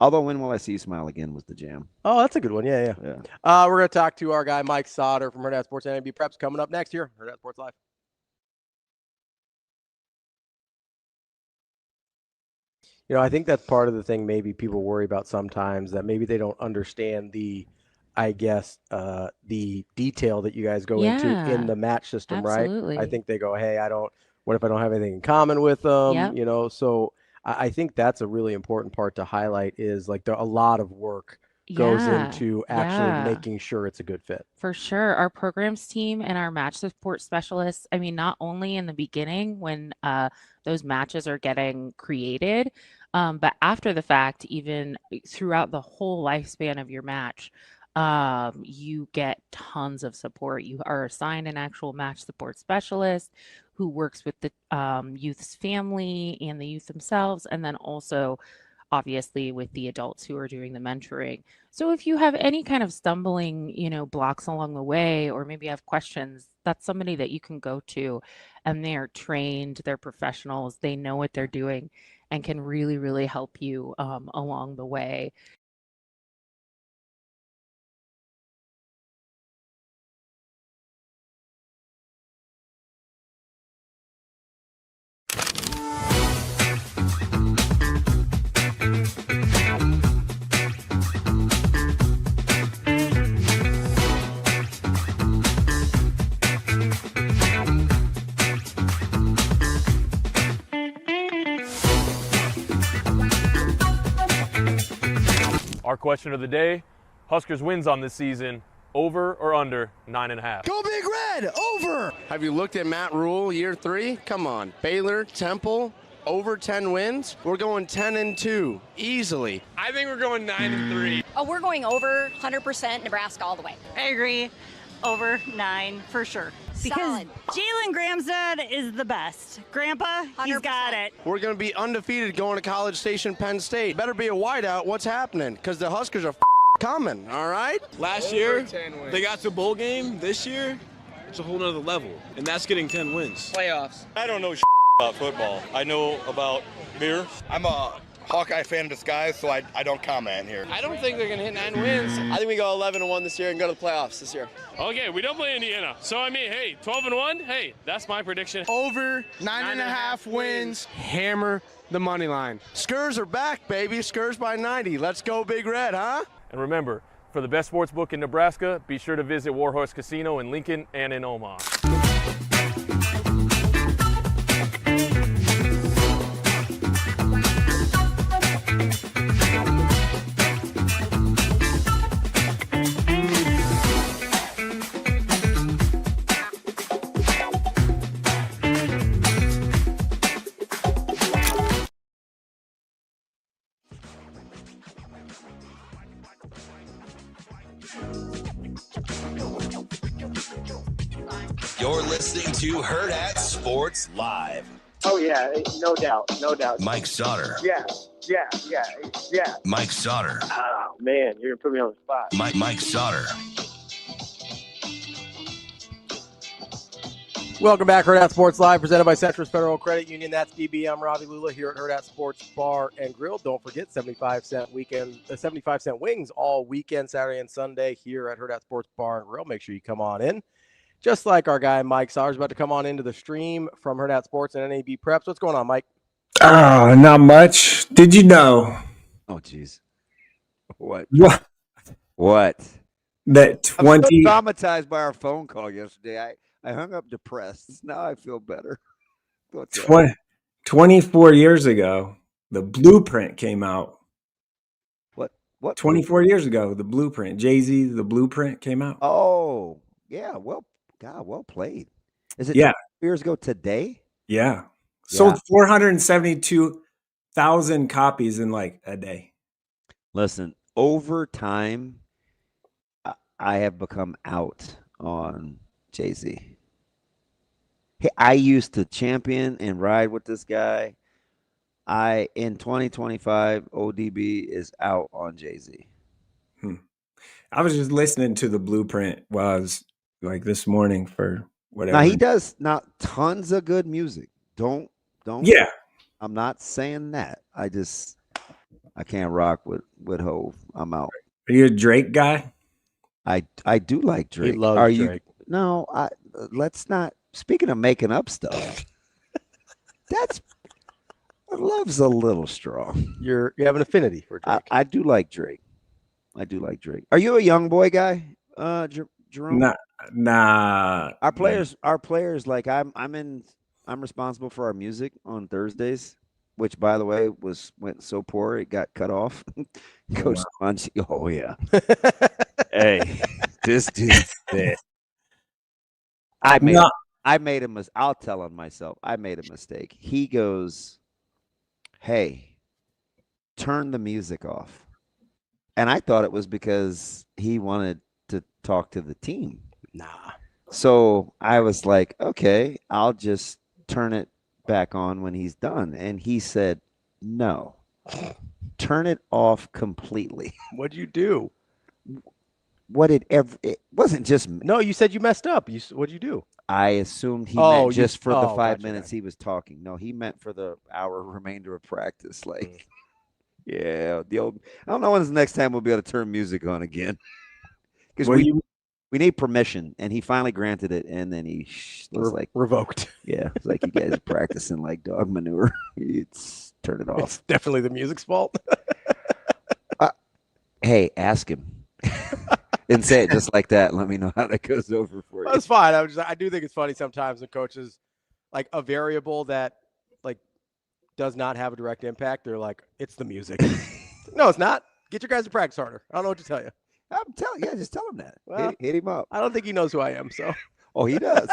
Although When Will I See You Smile Again was the jam. Oh, that's a good one. Yeah. We're going to talk to our guy, Mike Sautter from Hurrdat Sports NAB Preps coming up next here. Hurrdat Sports Live. You know, I think that's part of the thing maybe people worry about sometimes, that maybe they don't understand the detail that you guys go into in the match system, absolutely. Right? I think they go, hey, what if I don't have anything in common with them? Yep. You know, so I think that's a really important part to highlight is like a lot of work goes into actually making sure it's a good fit. For sure. Our programs team and our match support specialists, I mean, not only in the beginning when those matches are getting created, but after the fact, even throughout the whole lifespan of your match, you get tons of support. You are assigned an actual match support specialist who works with the youth's family and the youth themselves, and then also obviously with the adults who are doing the mentoring. So if you have any kind of stumbling, blocks along the way, or maybe have questions, that's somebody that you can go to, and they are trained, they're professionals, they know what they're doing, and can really, really help you along the way. Our question of the day, Huskers wins on this season, over or under 9.5? Go Big Red, over! Have you looked at Matt Rhule year 3? Come on. Baylor, Temple, over 10 wins. We're going 10-2 easily. I think we're going 9-3. Oh, we're going over 100% Nebraska all the way. I agree. Over 9 for sure. Because Solid. Jalen Graham's dad is the best. Grandpa, he's got it. We're going to be undefeated going to College Station, Penn State. Better be a whiteout. What's happening? Because the Huskers are coming, all right? Last year, they got to bowl game. This year, it's a whole nother level, and that's getting 10 wins. Playoffs. I don't know about football. I know about beer. I'm a Hawkeye fan in disguise, so I don't comment here. I don't think they're going to hit 9 wins. I think we go 11-1 this year and go to the playoffs this year. Okay, we don't play Indiana. So, I mean, hey, 12-1, hey, that's my prediction. Over 9.5 wins. Hammer the money line. Skurs are back, baby. Skurs by 90. Let's go Big Red, huh? And remember, for the best sports book in Nebraska, be sure to visit Warhorse Casino in Lincoln and in Omaha. You're listening to Hurrdat Sports Live. Oh, yeah, no doubt, no doubt. Mike Sautter. Yeah. Mike Sautter. Oh, man, you're going to put me on the spot. Mike Sautter. Welcome back, Hurrdat Sports Live, presented by Citrus Federal Credit Union. That's DB. I'm Ravi Lulla here at Hurrdat Sports Bar and Grill. Don't forget 75-cent weekend, 75-cent wings all weekend, Saturday and Sunday here at Hurrdat Sports Bar and Grill. Make sure you come on in. Just like our guy Mike Sautter is about to come on into the stream from Hurrdat Sports and NAB Preps. What's going on, Mike? Not much. Did you know? Oh, jeez. What? What? I'm That so 20. traumatized by our phone call yesterday. I hung up depressed. Now I feel better. What's up? 24 years ago, the blueprint came out. What? 24 years ago, the blueprint. Jay-Z, the blueprint came out. Oh, yeah. Well played. Is it 2 years ago today? Yeah. Sold 472,000 copies in like a day. Listen, over time, I have become out on Jay-Z. Hey, I used to champion and ride with this guy. In 2025, ODB is out on Jay-Z. I was just listening to the blueprint while I was like this morning for whatever. Now he does not tons of good music. Don't. Yeah. I'm not saying that. I can't rock with Hove. I'm out. Are you a Drake guy? I do like Drake. He loves Drake. No, let's not. Speaking of making up stuff, love's a little strong. You have an affinity for Drake. I do like Drake. Are you a young boy guy, Jerome? Nah. Our players like I'm responsible for our music on Thursdays, which by the way went so poor it got cut off. Coach Munch, oh yeah. Hey, this dude's dead. I made a mistake. I'll tell on myself. I made a mistake. He goes, "Hey, turn the music off," and I thought it was because he wanted to talk to the team. Nah. So I was like, "Okay, I'll just turn it back on when he's done." And he said, "No, turn it off completely." What'd you do? It wasn't just. No, you said you messed up. What'd you do? I assumed he meant just for the 5 gotcha. minutes he was talking. No, he meant for the hour remainder of practice. Like, yeah, I don't know when's the next time we'll be able to turn music on again. Because we need permission, and he finally granted it, and then he was like revoked. Yeah, it's like you guys are practicing like dog manure. It's turn it off. It's definitely the music's fault. Hey, ask him. And say it just like that. Let me know how that goes over for you. That's fine. I do think it's funny sometimes when coaches, like a variable that like does not have a direct impact, they're like, it's the music. No, it's not. Get your guys to practice harder. I don't know what to tell you. I'm telling you, just tell him that. Well, hit him up. I don't think he knows who I am, so. Oh, he does.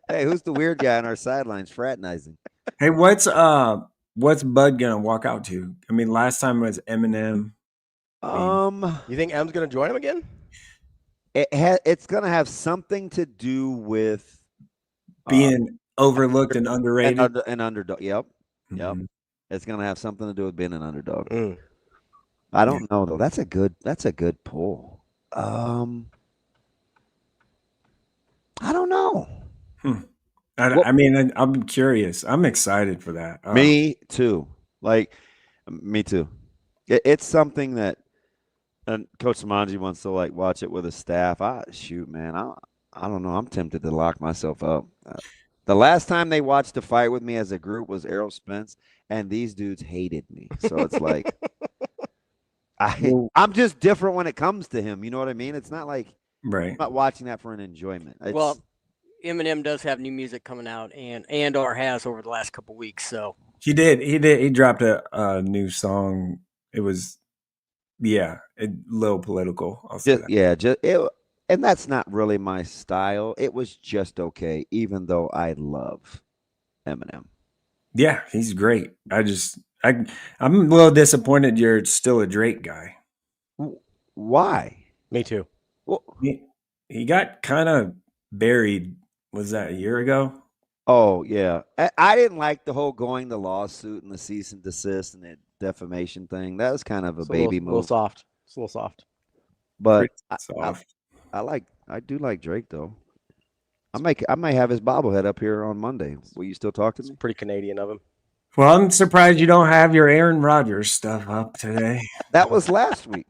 Hey, who's the weird guy on our sidelines fraternizing? Hey, what's Bud gonna walk out to? I mean, last time was Eminem. You think M's gonna join him again? It's gonna have something to do with being overlooked and underrated. An underdog. Yep. Mm-hmm. It's gonna have something to do with being an underdog. I don't know though. That's a good pull. I don't know. I mean, I'm curious. I'm excited for that. Me too. Me too. It's something that, and Coach Samanji wants to watch it with his staff. Shoot, man. I don't know. I'm tempted to lock myself up. The last time they watched a fight with me as a group was Errol Spence, and these dudes hated me. So it's like I'm just different when it comes to him. You know what I mean? It's not like I'm not watching that for an enjoyment. Well, Eminem does have new music coming out, and or has over the last couple weeks. So he did. He dropped a new song. It was, a little political. I'll say that. And that's not really my style. It was just okay, even though I love Eminem. Yeah, he's great. I'm a little disappointed you're still a Drake guy. Why? Me too. Well, he got kind of buried. Was that a year ago? Oh, yeah. I didn't like the whole going to lawsuit and the cease and desist and the defamation thing. That was kind of a baby move. A little soft. It's a little soft. But soft. I do like Drake though. I might have his bobblehead up here on Monday. Will you still talk to me? It's pretty Canadian of him. Well, I'm surprised you don't have your Aaron Rodgers stuff up today. That was last week.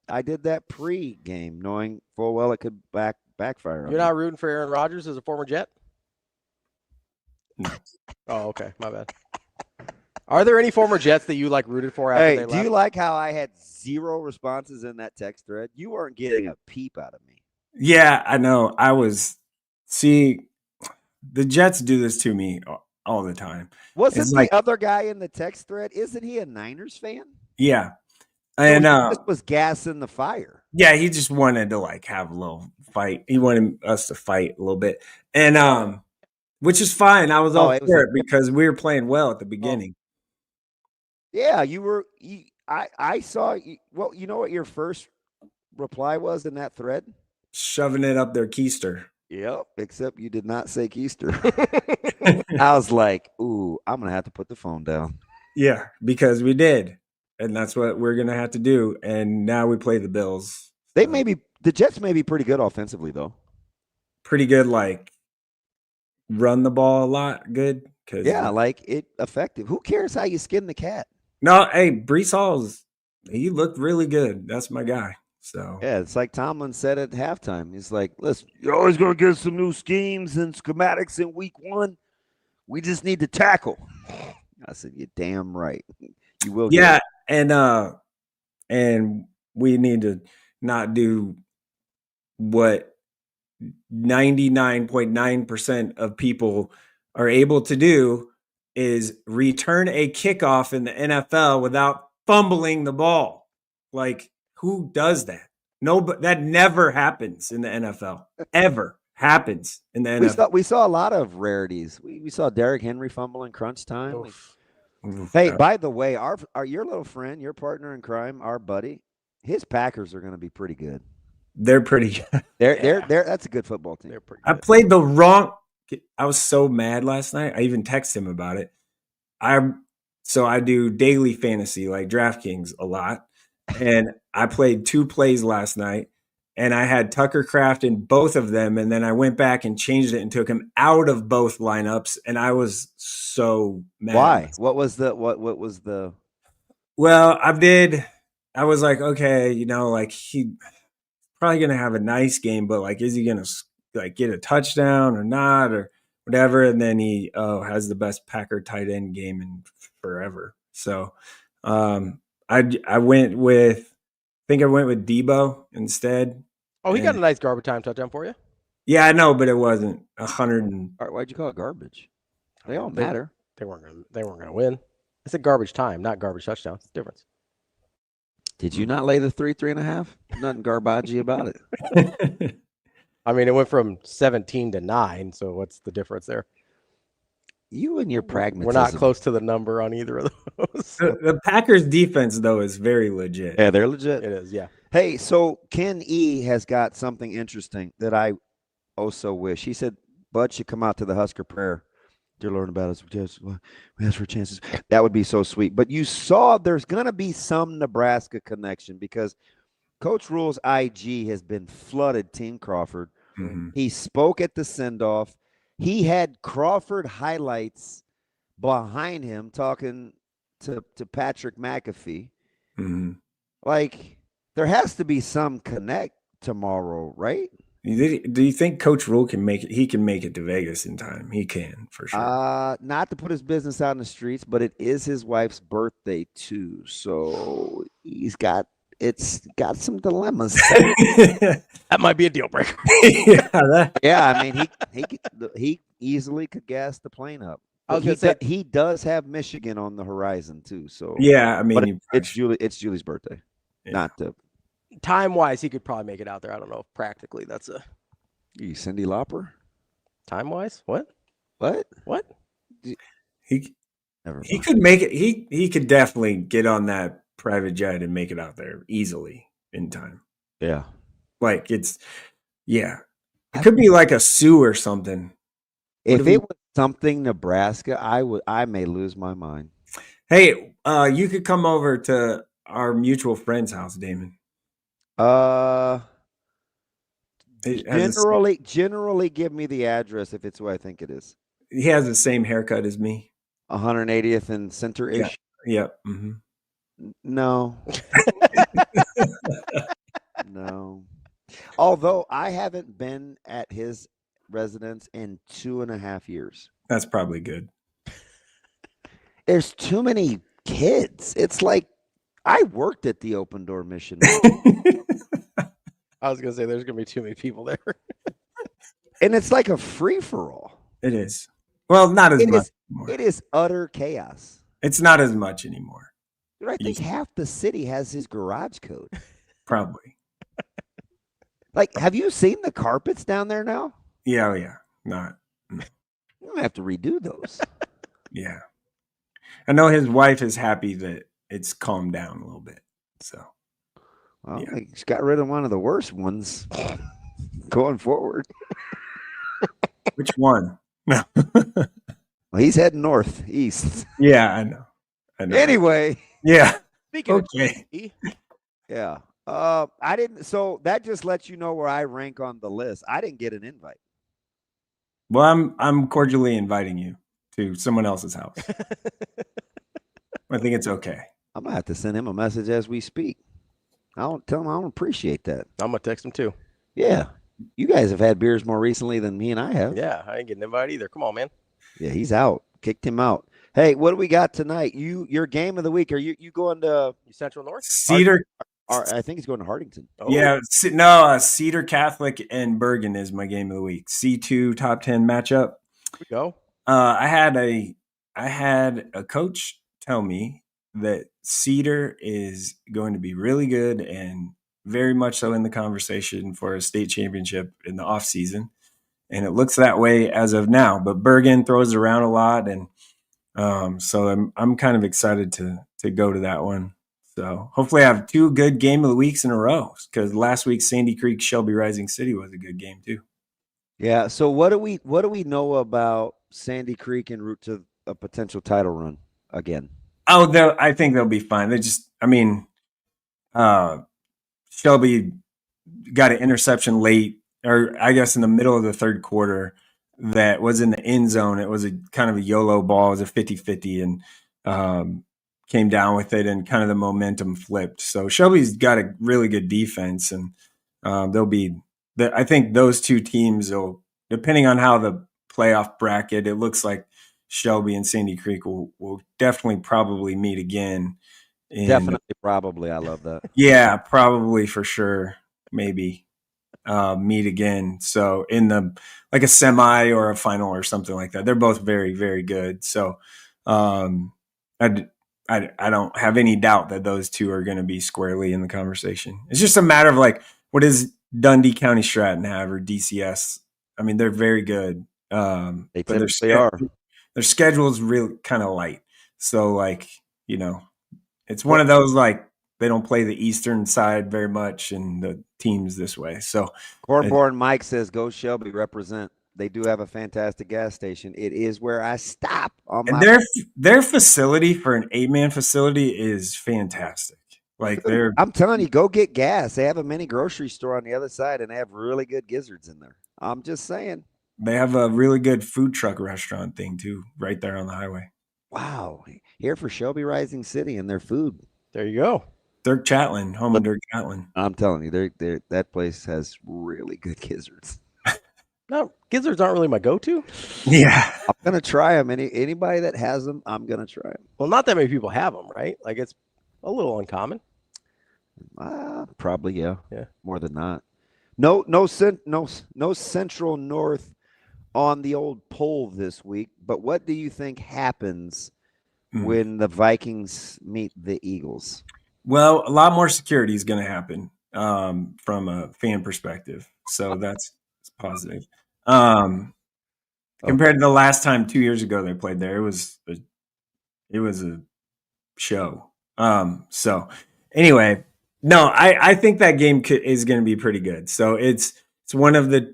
I did that pre-game, knowing full well it could backfire. You're not rooting for Aaron Rodgers as a former Jet? No. Oh, okay. My bad. Are there any former Jets that you rooted for after they left? Do you like how I had 0 responses in that text thread? You weren't getting a peep out of me. Yeah, I know. The Jets do this to me all the time. Wasn't the other guy in the text thread? Isn't he a Niners fan? Yeah. And he just was gassing the fire. Yeah, he just wanted to have a little fight. He wanted us to fight a little bit. And which is fine. I was all for it because we were playing well at the beginning. Yeah, you were. I saw. Well, you know what your first reply was in that thread? Shoving it up their keister. Yep. Except you did not say keister. I was like, "Ooh, I'm gonna have to put the phone down." Yeah, because we did, and that's what we're gonna have to do. And now we play the Bills. The Jets may be pretty good offensively, though. Pretty good, run the ball a lot. Good. It effective. Who cares how you skin the cat? No, hey, Breece Hall's he looked really good. That's my guy. So yeah, it's like Tomlin said at halftime. He's like, "Listen, you're always going to get some new schemes and schematics in week 1. We just need to tackle." I said, "You're damn right. You will." Yeah, and we need to not do what 99.9% of people are able to do is return a kickoff in the NFL without fumbling the ball. Who does that? No, but that never happens in the NFL. Ever happens in the NFL. We saw a lot of rarities. We saw Derrick Henry fumble in crunch time. Hey, by the way, your little friend, your partner in crime, our buddy, his Packers are going to be pretty good. They're pretty good. They're that's a good football team. They're pretty I good. played the wrong. I was so mad last night. I even texted him about it. So I do daily fantasy like DraftKings a lot, and I played 2 plays last night, and I had Tucker Kraft in both of them, and then I went back and changed it and took him out of both lineups, and I was so mad. Why? What was the? Well, I was like, okay, he probably gonna have a nice game, but is he gonna get a touchdown or not or whatever? And then he has the best Packer tight end game in forever. So I went with Debo instead. Oh, he got a nice garbage time touchdown for you. Yeah, I know, but it wasn't 100. Why'd you call it garbage? They all matter. They weren't gonna win. I said garbage time, not garbage touchdown. It's the difference. Did you not lay the 3.5? Nothing garbagey about it. I mean, it went from 17 to 9. So what's the difference there? You and your pragmatism. We're not close to the number on either of those. The Packers defense, though, is very legit. Yeah, they're legit. It is, yeah. Hey, so Ken E has got something interesting that I also wish. He said Bud should come out to the Husker prayer. Dear Lord, about us, we ask for chances. That would be so sweet. But you saw there's going to be some Nebraska connection because Coach Rhule's IG has been flooded, Team Crawford. Mm-hmm. He spoke at the send-off. He had Crawford highlights behind him talking to Patrick McAfee. Mm-hmm. Like, there has to be some connect tomorrow, right? Do you think Coach Rhule can make it? He can make it to Vegas in time. He can, for sure. Not to put his business out in the streets, but it is his wife's birthday too. So it's got some dilemmas. That might be a deal breaker. Yeah, I mean he easily could gas the plane up. I was gonna say he does have Michigan on the horizon too. So yeah, I mean but it's Julie's birthday, not the. Time-wise, he could probably make it out there. I don't know if practically that's a... You Cyndi Lauper? Time-wise? What? He could make it. He could definitely get on that private jet and make it out there easily in time. Yeah. Like it could be like a Sioux or something. If it was something Nebraska, I may lose my mind. Hey, you could come over to our mutual friend's house, Damon. Generally give me the address if it's who I think it is. He has the same haircut as me. 180th and Center-ish? Yeah. Mm-hmm. No. No. Although I haven't been at his residence in 2.5 years. That's probably good. There's too many kids. It's like I worked at the Open Door Mission. I was going to say there's going to be too many people there. And it's like a free-for-all. It is. Well, not as much anymore. It is utter chaos. It's not as much anymore. Dude, I think half the city has his garage code. Probably. Like, have you seen the carpets down there now? Yeah. Not. You don't have to redo those. Yeah. I know his wife is happy that it's calmed down a little bit. So. Well, he's got rid of one of the worst ones going forward. Which one? No. Well, he's heading northeast. Yeah, I know. Anyway. Yeah. Speaking okay. Yeah. I didn't. So that just lets you know where I rank on the list. I didn't get an invite. Well, I'm cordially inviting you to someone else's house. I think it's okay. I'm gonna have to send him a message as we speak. I'll tell him I don't appreciate that. I'm gonna text him too. Yeah. You guys have had beers more recently than me and I have. Yeah, I ain't getting invited either. Come on, man. Yeah, he's out. Kicked him out. Hey, what do we got tonight? Your game of the week. Are you going to Central North? Cedar? I think he's going to Hardington. Oh. Yeah, no, Cedar Catholic and Bergen is my game of the week. C2 top 10 matchup. Here we go. I had a coach tell me that Cedar is going to be really good and very much so in the conversation for a state championship in the off season. And it looks that way as of now, but Bergen throws it around a lot. And so I'm kind of excited to go to that one. So hopefully I have 2 good game of the weeks in a row because last week Sandy Creek Shelby Rising City was a good game too. Yeah. So what do we know about Sandy Creek en route to a potential title run again? Oh, I think they'll be fine. Shelby got an interception late, or I guess in the middle of the third quarter that was in the end zone. It was a kind of a YOLO ball. It was a 50-50 and came down with it and kind of the momentum flipped. So Shelby's got a really good defense and I think those 2 teams will, depending on how the playoff bracket, it looks like Shelby and Sandy Creek will definitely probably meet again. Definitely, probably. I love that. Yeah, probably for sure. Maybe meet again. So in like a semi or a final or something like that. They're both very, very good. So I don't have any doubt that those 2 are going to be squarely in the conversation. It's just a matter of like, what does Dundee County Stratton have or DCS? I mean, they're very good. They typically are. their schedule is really kind of light. So like, it's one of those like they don't play the eastern side very much and the teams this way. So Cornborn Mike says, "Go Shelby, represent." They do have a fantastic gas station. It is where I stop on and my. their facility for an 8-man facility is fantastic. Like I'm telling you, go get gas. They have a mini grocery store on the other side, and they have really good gizzards in there. I'm just saying. They have a really good food truck restaurant thing too, right there on the highway. Wow, here for Shelby Rising City and their food. There you go. Dirk Chatlin, home of Dirk Chatlin. I'm telling you, that place has really good gizzards. No, gizzards aren't really my go-to. Yeah, I'm gonna try them. Anybody that has them, I'm gonna try them. Well, not that many people have them, right? Like it's a little uncommon. Probably, yeah. Yeah. More than not. No Central North on the old poll this week. But what do you think happens when the Vikings meet the Eagles? Well, a lot more security is going to happen from a fan perspective. So that's positive. Compared to the last time 2 years ago they played there, it was a show. So anyway, no, I think that game is going to be pretty good. So it's one of it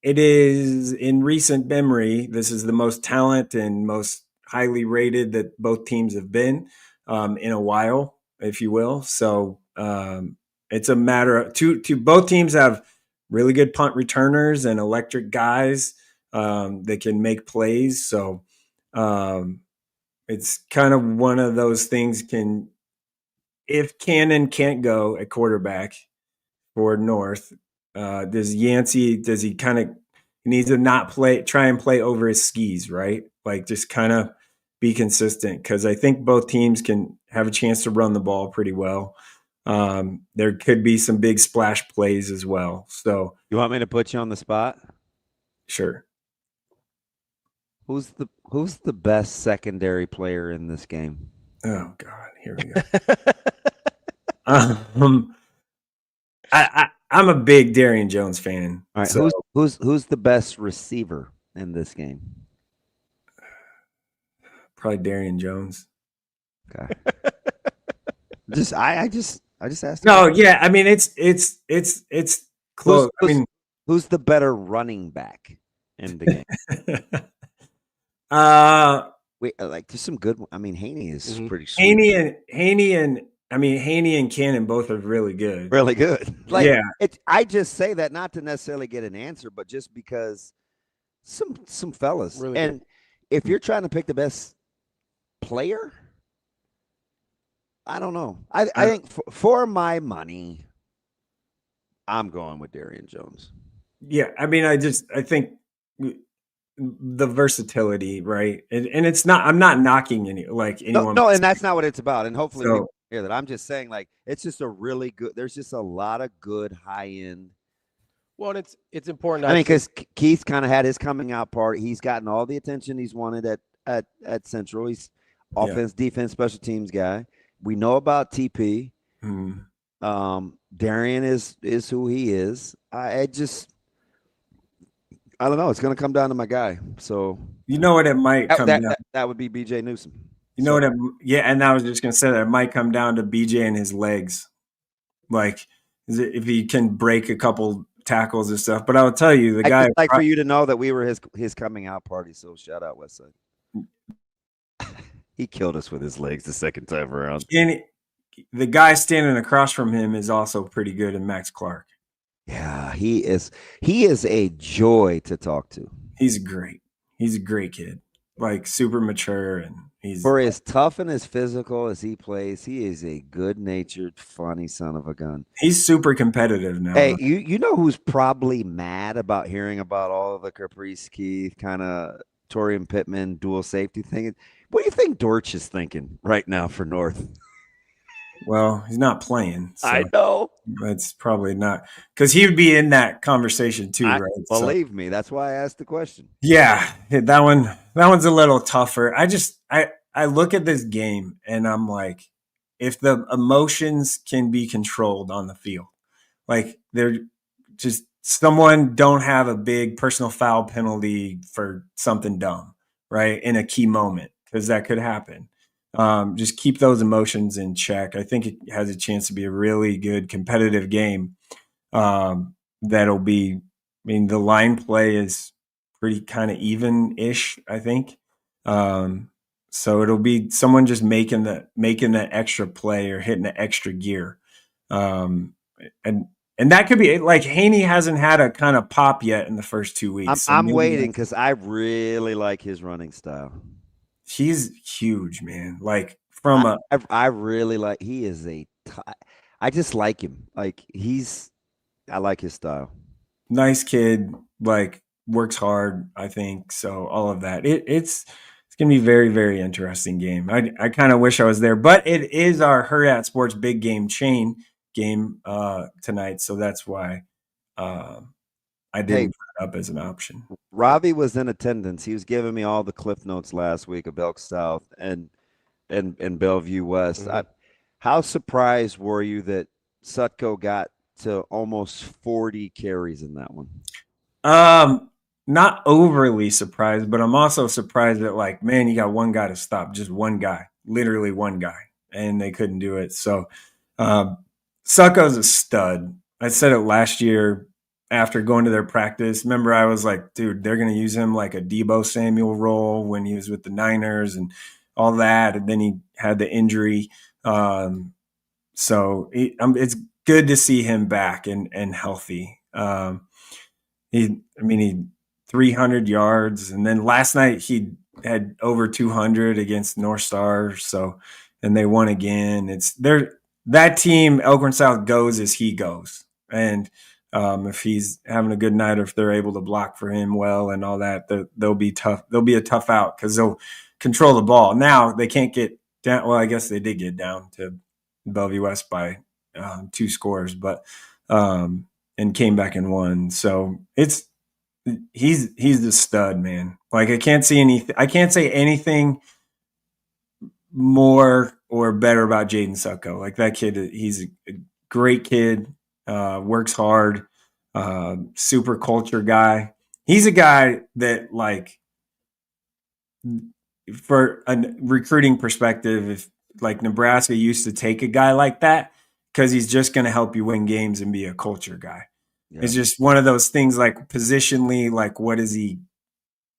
is in recent memory, this is the most talent and most highly rated that both teams have been in a while, if you will. So it's a matter of both teams have really good punt returners and electric guys that can make plays. So it's kind of one of those things if Cannon can't go at quarterback for North, does he needs to not try and play over his skis, right? Like just kind of be consistent because I think both teams can have a chance to run the ball pretty well. There could be some big splash plays as well. So you want me to put you on the spot? Sure. Who's the best secondary player in this game? Oh God, here we go. I'm a big Darian Jones fan. All right, so. who's the best receiver in this game? Probably Darian Jones. Okay. I just asked. No, yeah, I mean it's close. Who's the better running back in the game? Wait, like there's some good. I mean, Haney is pretty sweet. Haney and Cannon both are really good. Really good. Like, yeah. I just say that not to necessarily get an answer, but just because some fellas. Really and good. If you're trying to pick the best player, I don't know. I think for my money, I'm going with Darian Jones. Yeah, I mean, I think the versatility, right? And it's not. I'm not knocking anyone. No, and that's not what it's about. And hopefully, we hear that. I'm just saying, like, it's just a really good. There's just a lot of good high end. Well, and it's important. I mean, because Keith kind of had his coming out party. He's gotten all the attention he's wanted at Central. He's offense, defense, special teams guy. We know about TP. Darian is who he is. I don't know. It's going to come down to my guy. So you know what it might come down. That would be BJ Newsom. You know what? And I was just going to say that it might come down to BJ and his legs, like if he can break a couple tackles and stuff. But I will tell you, the guy like for you to know that we were his coming out party. So shout out Westside. He killed us with his legs the second time around. And the guy standing across from him is also pretty good, in Max Clark. Yeah, he is a joy to talk to. He's great. He's a great kid, like super mature, and for as tough and as physical as he plays, he is a good-natured, funny son of a gun. He's super competitive now. Hey, you know who's probably mad about hearing about all of the Caprice Keith kind of Torian Pittman dual safety thing? What do you think Dortch is thinking right now for North? Well, he's not playing. So I know. That's probably not because he would be in that conversation too, right? Believe me, that's why I asked the question. Yeah, that one's a little tougher. I look at this game and I'm like, if the emotions can be controlled on the field, like they're just someone don't have a big personal foul penalty for something dumb, right, in a key moment, because that could happen. Just keep those emotions in check. I think it has a chance to be a really good competitive game. That'll be, I mean, the line play is pretty kind of even-ish, I think. So it'll be someone just making that extra play or hitting the extra gear. And that could be like Haney hasn't had a kind of pop yet in the first 2 weeks. I'm waiting because I really like his running style. He's huge, man. Like I really like. He is I just like him. Like I like his style. Nice kid. Like works hard. I think so. All of that. It's gonna be a very, very interesting game. I kind of wish I was there, but it is our Hurrdat Sports Big Game Chain game tonight, so that's why I didn't put it up as an option. Ravi was in attendance. He was giving me all the cliff notes last week of Elk South and Bellevue West. Mm-hmm. How surprised were you that Sutko got to almost 40 carries in that one? Not overly surprised, but I'm also surprised that, like, man, you got one guy to stop, just one guy, literally one guy, and they couldn't do it. So Sutko's a stud. I said it last year after going to their practice. Remember, I was like, dude, they're going to use him like a Deebo Samuel role when he was with the Niners and all that. And then he had the injury. So it's good to see him back and healthy. He 300 yards. And then last night he had over 200 against North Star. So, and they won again. That team, Elkhorn South, goes as he goes. And if he's having a good night or if they're able to block for him well and all that, they'll be tough. They'll be a tough out because they'll control the ball. Now they can't get down. Well, I guess they did get down to Bellevue West by 2 scores, but and came back and won. So he's the stud, man. Like I can't say anything more or better about Jaden Sutko. Like that kid, he's a great kid, works hard, super culture guy. He's a guy that, like, for a recruiting perspective, if like Nebraska used to take a guy like that because he's just going to help you win games and be a culture guy. Yeah. It's just one of those things, like positionally, like what is he?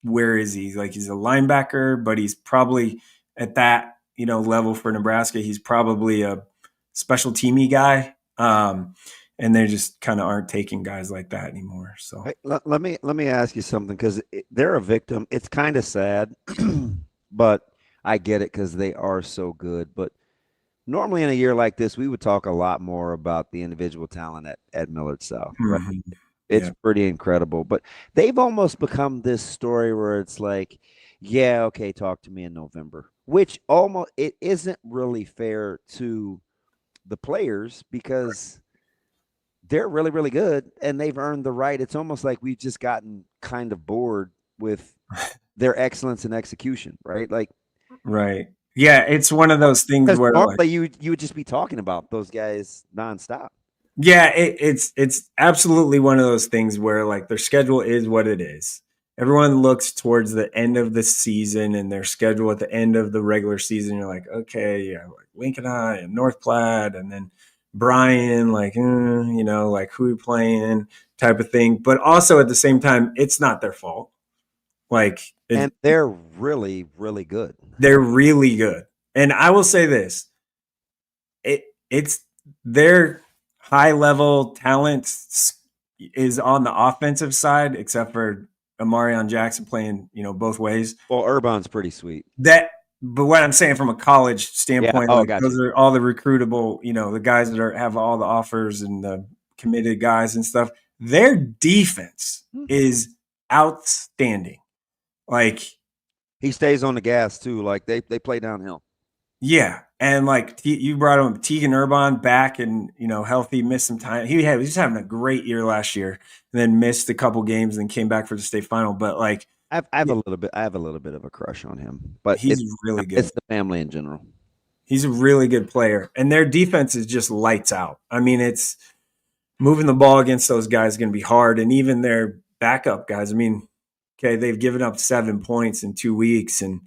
Where is he? Like he's a linebacker, but he's probably at that, level for Nebraska. He's probably a special teamy guy. And they just kind of aren't taking guys like that anymore. So hey, let me ask you something, because they're a victim. It's kind of sad, but I get it because they are so good. But normally in a year like this, we would talk a lot more about the individual talent at Millard South. Right? Mm-hmm. It's pretty incredible. But they've almost become this story where it's like, yeah, okay, talk to me in November, which almost it isn't really fair to the players because they're really, really good and they've earned the right. It's almost like we've just gotten kind of bored with their excellence in execution, right? Like, right. Yeah, it's one of those things where normally you would just be talking about those guys nonstop. Yeah, it's absolutely one of those things where, like, their schedule is what it is. Everyone looks towards the end of the season and their schedule at the end of the regular season. You're like, okay, yeah, like Lincoln High and North Platte, and then Bryan, like, like who we playing type of thing. But also at the same time, it's not their fault. Like, and they're really, really good. They're really good. And I will say this, it's their high level talent is on the offensive side, except for Amarion Jackson playing, both ways. Well, Urban's pretty sweet. But what I'm saying from a college standpoint, those are all the recruitable, the guys that have all the offers and the committed guys and stuff. Their defense is outstanding. Like, he stays on the gas too. Like they play downhill. Yeah, and like you brought him Tegan Urban back and healthy, missed some time. He was just having a great year last year, and then missed a couple games and came back for the state final. But like, I have a little bit of a crush on him, but he's really good. It's the family in general. He's a really good player, and their defense is just lights out. I mean, it's moving the ball against those guys is going to be hard, and even their backup guys. I mean, okay, they've given up 7 points in 2 weeks, and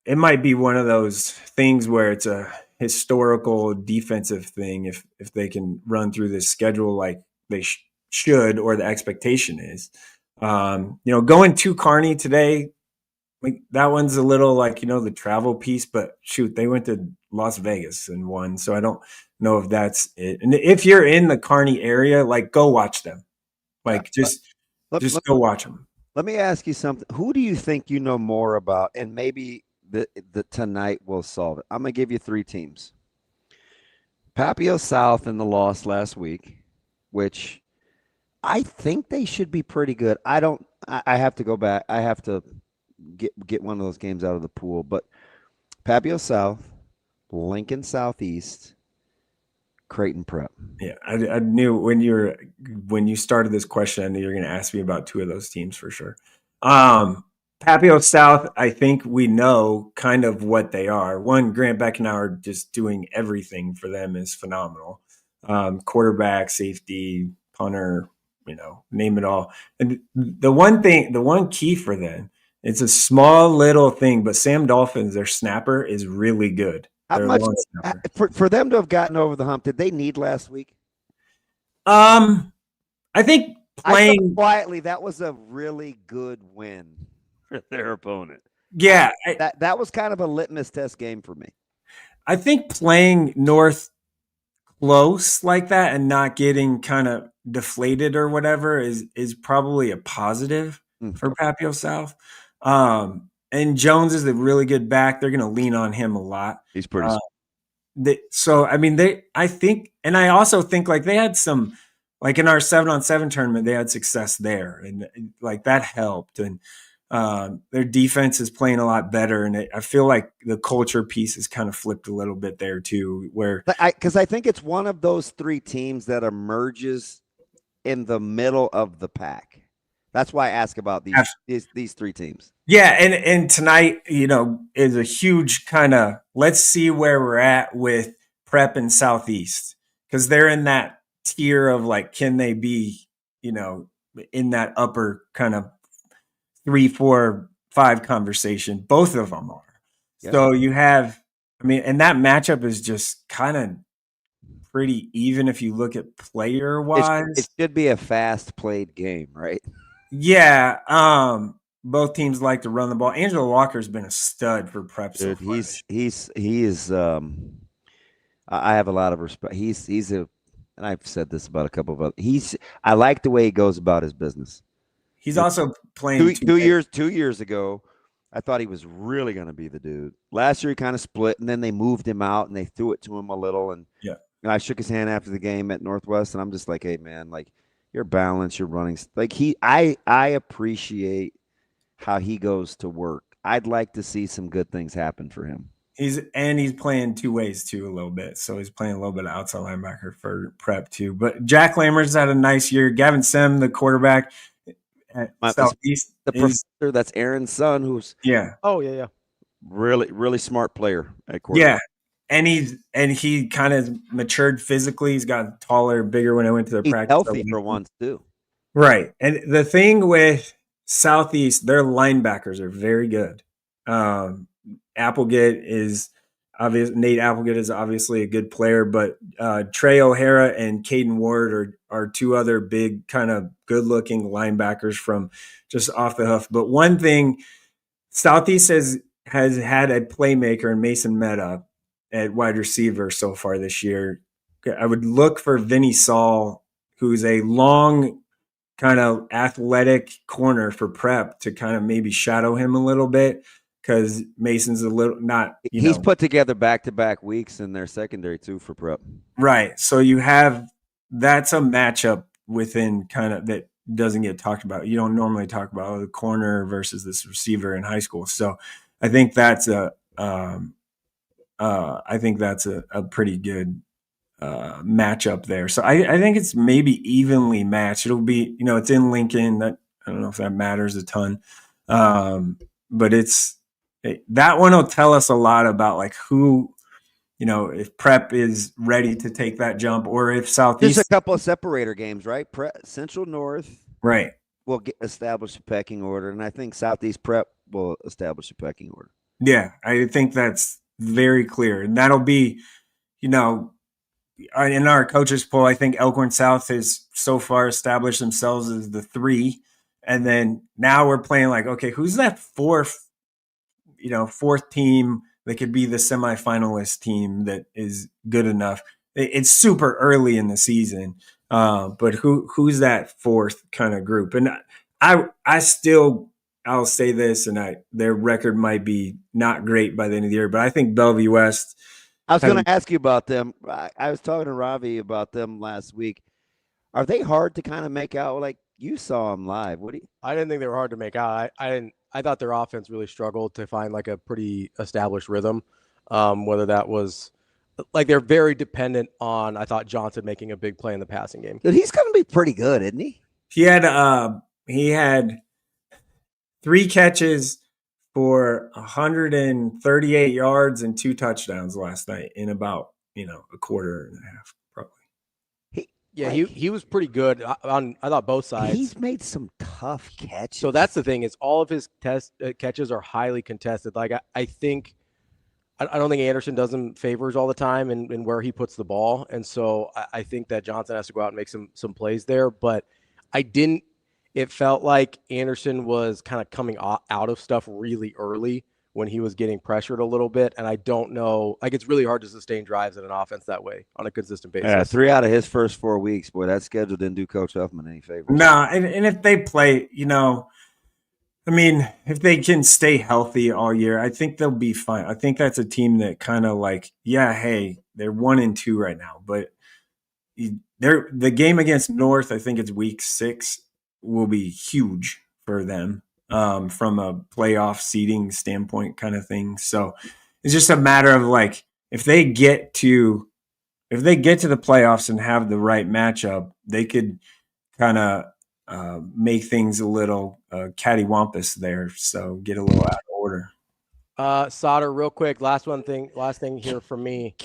it might be one of those things where it's a historical defensive thing if they can run through this schedule like they should, or the expectation is. Going to Kearney today, like that one's a little like, the travel piece, but shoot, they went to Las Vegas and won. So I don't know if that's it. And if you're in the Kearney area, like go watch them. Like just go watch them. Let me ask you something. Who do you think you know more about? And maybe the tonight will solve it. I'm going to give you 3 teams. Papio South in the loss last week, which I think they should be pretty good. I have to go back. I have to get one of those games out of the pool. But Papio South, Lincoln Southeast, Creighton Prep. Yeah, I knew when you started this question, I knew you were going to ask me about 2 of those teams for sure. Papio South, I think we know kind of what they are. One, Grant Beckenauer just doing everything for them is phenomenal. Quarterback, safety, punter, name it all. And the one key for them, it's a small little thing, but Sam Dolphins, their snapper, is really good. How much for them to have gotten over the hump? Did they need last week? I think playing quietly, that was a really good win for their opponent. Yeah, that was kind of a litmus test game for me. I think playing North close like that and not getting kind of deflated or whatever is probably a positive for Papio South. And Jones is a really good back. They're going to lean on him a lot. He's pretty. I think, and I also think like they had some, like in our 7-on-7 tournament, they had success there, and like that helped. And their defense is playing a lot better, and I feel like the culture piece is kind of flipped a little bit there too. Because I think it's one of those 3 teams that emerges in the middle of the pack. That's why I ask about these 3 teams. Yeah, and tonight, is a huge kind of let's see where we're at with Prep and Southeast, because they're in that tier of like, can they be, in that upper kind of 3, 4, 5 conversation? Both of them are. Yeah. So you have, and that matchup is just kind of pretty even if you look at player wise. It should be a fast played game, right? Yeah. Both teams like to run the ball. Angelo Walker's been a stud for Prep. Dude, he is. I have a lot of respect. He's and I've said this about a couple of other. I like the way he goes about his business. He's also playing 2 years ago. I thought he was really going to be the dude. Last year he kind of split, and then they moved him out and they threw it to him a little. And I shook his hand after the game at Northwest, and I'm just like, hey man, like you're balanced, you're running. Like I appreciate how he goes to work. I'd like to see some good things happen for him. He's playing 2 ways too a little bit. So he's playing a little bit of outside linebacker for Prep too. But Jack Lammers had a nice year. Gavin Sem, the quarterback at Southeast, professor, that's Aaron's son, who's really, really smart player at quarterback. Yeah. And he kind of matured physically. He's got taller, bigger when I went to their practice. Healthy for once too. Right. And the thing with Southeast, their linebackers are very good. Applegate is obvious. Nate Applegate is obviously a good player, but Trey O'Hara and Caden Ward are 2 other big kind of good-looking linebackers from just off the hoof. But one thing, Southeast has had a playmaker in Mason Meta at wide receiver so far this year. I would look for Vinny Saul, who's a long kind of athletic corner for Prep, to kind of maybe shadow him a little bit, because Mason's a little not. He's put together back-to-back weeks in their secondary too for Prep. Right. So that's a matchup within kind of that doesn't get talked about. You don't normally talk about the corner versus this receiver in high school. So I think that's a pretty good matchup there. So I think it's maybe evenly matched. It'll be, it's in Lincoln. That I don't know if that matters a ton. But that one will tell us a lot about like who, if Prep is ready to take that jump, or if Southeast. There's a couple of separator games, right? Central North. Right. will establish a pecking order, and I think Southeast Prep will establish a pecking order. Yeah, I think that's very clear. And that'll be, in our coaches poll, I think Elkhorn South has so far established themselves as the 3. And then now we're playing like, okay, who's that fourth team that could be the semifinalist team that is good enough? It's super early in the season, but who's that fourth kind of group? And I'll say this, and their record might be not great by the end of the year, but I think Bellevue West. I was going to ask you about them. I was talking to Ravi about them last week. Are they hard to kind of make out? Like, you saw them live. I didn't think they were hard to make out. I thought their offense really struggled to find like a pretty established rhythm. Whether that was like they're very dependent on, I thought, Johnson making a big play in the passing game. But he's going to be pretty good, isn't he? He had 3 catches for 138 yards and 2 touchdowns last night in about, a quarter and a half, probably. He was pretty good on I thought both sides. He's made some tough catches. So that's the thing, is all of his catches are highly contested. Like I don't think Anderson does him favors all the time in where he puts the ball. And so I think that Johnson has to go out and make some plays there. But it felt like Anderson was kind of coming out of stuff really early when he was getting pressured a little bit. And I don't know, like, it's really hard to sustain drives in an offense that way on a consistent basis. Yeah, 3 out of his first 4 weeks, boy, that schedule didn't do Coach Huffman any favors. No, and if they play, if they can stay healthy all year, I think they'll be fine. I think that's a team that kind of like, hey, they're 1-2 right now, but the game against North, I think it's week 6, will be huge for them from a playoff seeding standpoint kind of thing. So it's just a matter of like, if they get to the playoffs and have the right matchup, they could kind of make things a little cattywampus there. So get a little out of order. Sautter, real quick, last thing here from me.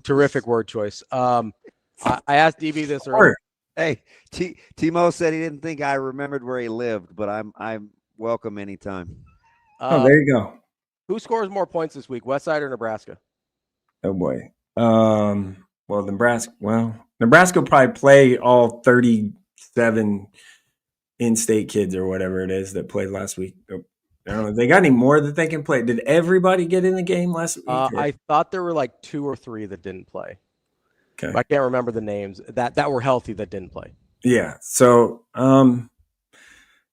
Terrific word choice. I asked DB this earlier. Hey, Timo said he didn't think I remembered where he lived, but I'm welcome anytime. There you go. Who scores more points this week, Westside or Nebraska? Oh boy. Nebraska will probably play all 37 in-state kids or whatever it is that played last week. I don't know. They got any more that they can play? Did everybody get in the game last week? I thought there were like 2 or 3 that didn't play. Okay. I can't remember the names that were healthy that didn't play. Yeah. So,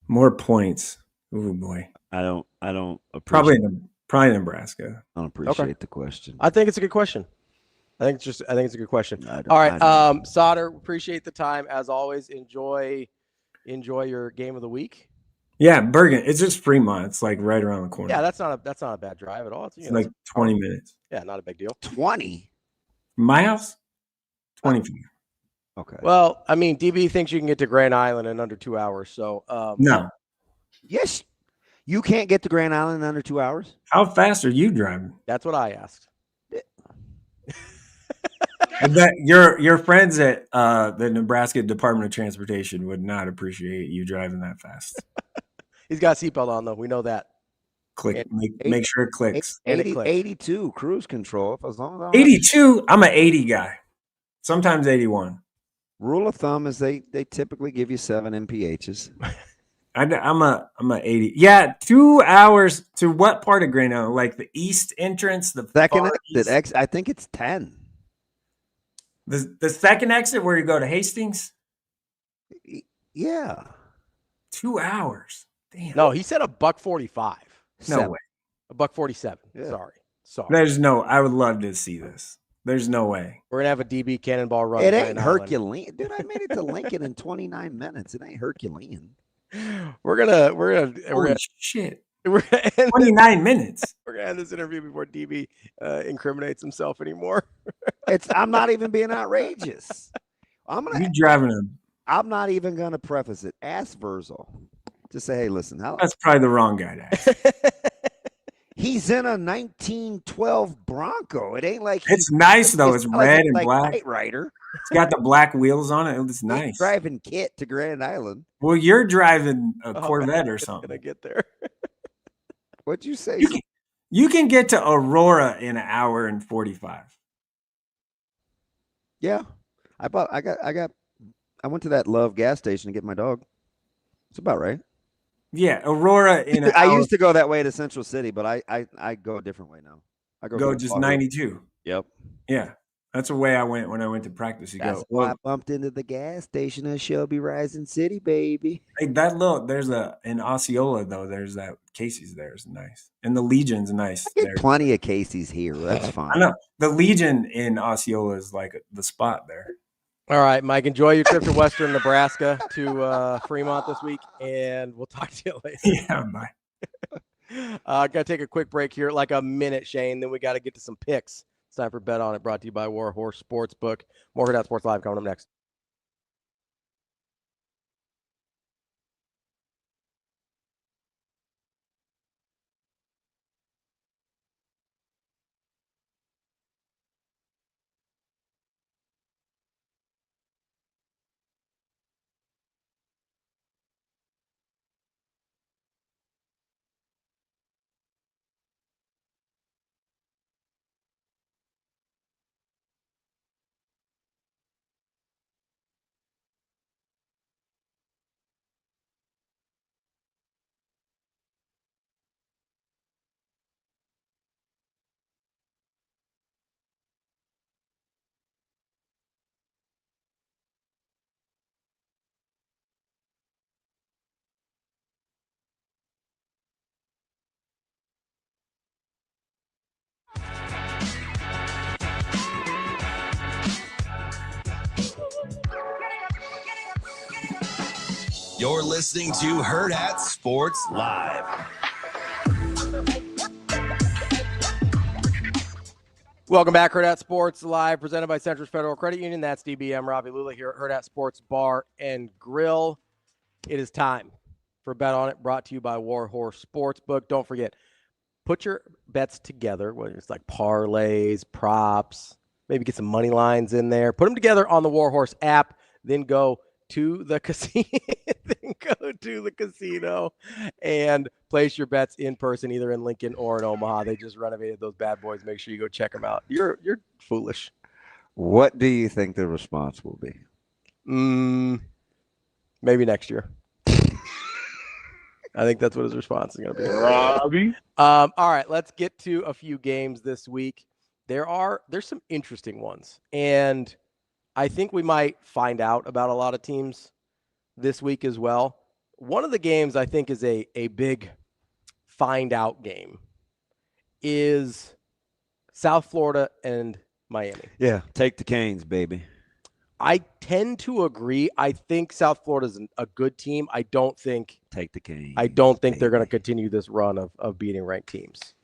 more points. Oh boy. I don't appreciate. Probably Nebraska. I don't appreciate the question. I think it's a good question. I think it's a good question. All right. Sautter, appreciate the time as always. Enjoy your game of the week. Yeah, Bergen. It's just Fremont. It's like right around the corner. Yeah, that's not a bad drive at all. It's like 20 minutes. Yeah, not a big deal. 20. My house? 25. Okay. Well, DB thinks you can get to Grand Island in under 2 hours. So no. Yes, you can't get to Grand Island in under 2 hours. How fast are you driving? That's what I asked. And that your friends at the Nebraska Department of Transportation would not appreciate you driving that fast. He's got a seatbelt on though. We know that. Click. Make sure it clicks. 82 cruise control. As long as 82. I'm an 80 guy. Sometimes 81. Rule of thumb is they typically give you 7 MPHs. I'm a 80. Yeah, 2 hours to what part of Grand Island? Like the east entrance, the second exit. I think it's 10. The second exit where you go to Hastings? Yeah. 2 hours. Damn. No, he said $1.45. No way. $1.47. Yeah. Sorry. I would love to see this. There's no way. We're gonna have a DB cannonball run. It ain't Herculean. Dude, I made it to Lincoln in 29 minutes. It ain't Herculean. We're gonna shit. 29 minutes. We're gonna end this interview before DB incriminates himself anymore. I'm not even being outrageous. You driving him. I'm not even gonna preface it. Ask VRZAL. Just say, hey, listen. That's probably the wrong guy to ask. He's in a 1912 Bronco. It ain't like it's nice though. It's red and black. Knight Rider. It's got the black wheels on it. It's nice. He's driving Kit to Grand Island. Well, you're driving a Corvette or something. Gonna get there. What'd you say? You can get to Aurora in an hour and 45. Yeah, I went to that Love gas station to get my dog. It's about right. Yeah, Aurora in an I hour. used to go that way to Central City, but I go a different way now. I go just 92. Yep. Yeah, that's the way I went when I went to practice. That's why I bumped into the gas station at Shelby Rising City, baby. Hey, there's in Osceola though. There's that Casey's there is nice, and the Legion's nice. I get plenty of Casey's here. That's fine. I know the Legion in Osceola is like the spot there. All right, Mike, enjoy your trip to Western Nebraska to Fremont this week, and we'll talk to you later. Yeah, bye. Got to take a quick break here, like a minute, Shane. Then we got to get to some picks. It's time for Bet On It, brought to you by Warhorse Sportsbook. More Hurrdat Sports Live coming up next. You're listening to Hurrdat Sports Live. Welcome back, Hurrdat Sports Live, presented by Central Federal Credit Union. That's DBM Ravi Lulla here at Hurrdat Sports Bar and Grill. It is time for Bet On It, brought to you by Warhorse Sportsbook. Don't forget, put your bets together, whether it's like parlays, props, maybe get some money lines in there. Put them together on the Warhorse app, then go to the casino, and place your bets in person, either in Lincoln or in Omaha. They just renovated those bad boys. Make sure you go check them out. You're foolish. What do you think the response will be? Maybe next year. I think that's what his response is going to be. Ravi. All right, let's get to a few games this week. There's some interesting ones, and I think we might find out about a lot of teams this week as well. One of the games I think is a big find out game is South Florida and Miami. Yeah, take the Canes, baby. I tend to agree. I think South Florida is a good team. I don't think take the Canes. I don't think they're going to continue this run of beating ranked teams.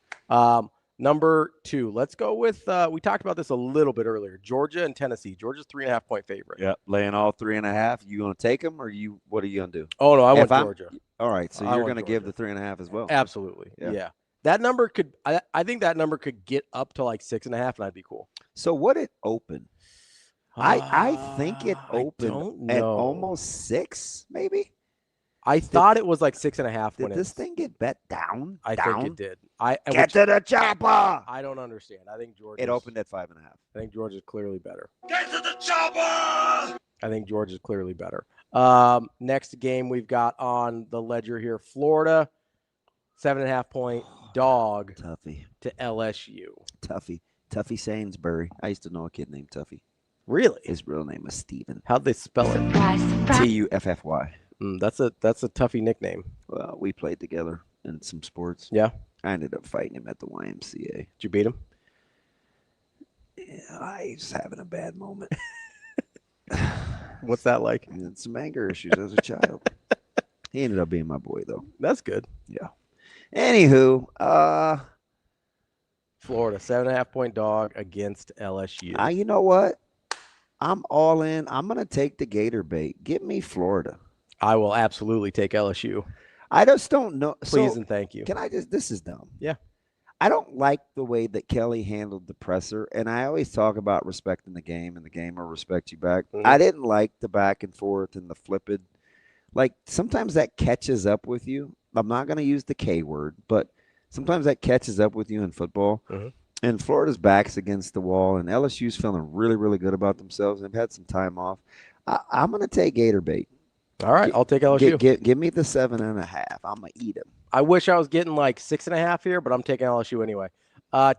Number 2, let's go with, we talked about this a little bit earlier, Georgia and Tennessee. Georgia's 3.5-point favorite. Yeah, laying all 3.5. You going to take them, or what are you going to do? Oh, no, I want Georgia. All right, so you're going to give the 3.5 as well. Absolutely, yeah. That number could, I think that number could get up to like 6.5, and that'd be cool. So what it opened? I think it opened at almost 6, maybe. I thought it was like 6.5. Did this thing get bet down? I think it did. Get to the chopper. I don't understand. I think Georgia. It opened at 5.5. I think Georgia's clearly better. Get to the chopper. I think Georgia's clearly better. Next game we've got on the ledger here: Florida, 7.5-point dog. Tuffy to LSU. Tuffy Sainsbury. I used to know a kid named Tuffy. Really? His real name was Steven. How'd they spell it? Tuffy. That's a Tuffy nickname. Well, we played together in some sports. Yeah. I ended up fighting him at the YMCA. Did you beat him? Yeah, I was having a bad moment. What's that like? I had some anger issues as a child. He ended up being my boy, though. That's good. Yeah. Anywho, Florida, 7.5-point dog against LSU. You know what? I'm all in. I'm going to take the Gator bait. Give me Florida. I will absolutely take LSU. I just don't know. Please and thank you. Can I just, this is dumb. Yeah. I don't like the way that Kelly handled the presser, and I always talk about respecting the game and the game will respect you back. I didn't like the back and forth and the flipping. Like, sometimes that catches up with you. I'm not going to use the K word, but sometimes that catches up with you in football. And Florida's back's against the wall, and LSU's feeling really, really good about themselves. They've had some time off. I'm going to take Gator bait. All right, I'll take LSU. Give me the 7.5. I'm going to eat them. I wish I was getting like 6.5 here, but I'm taking LSU anyway.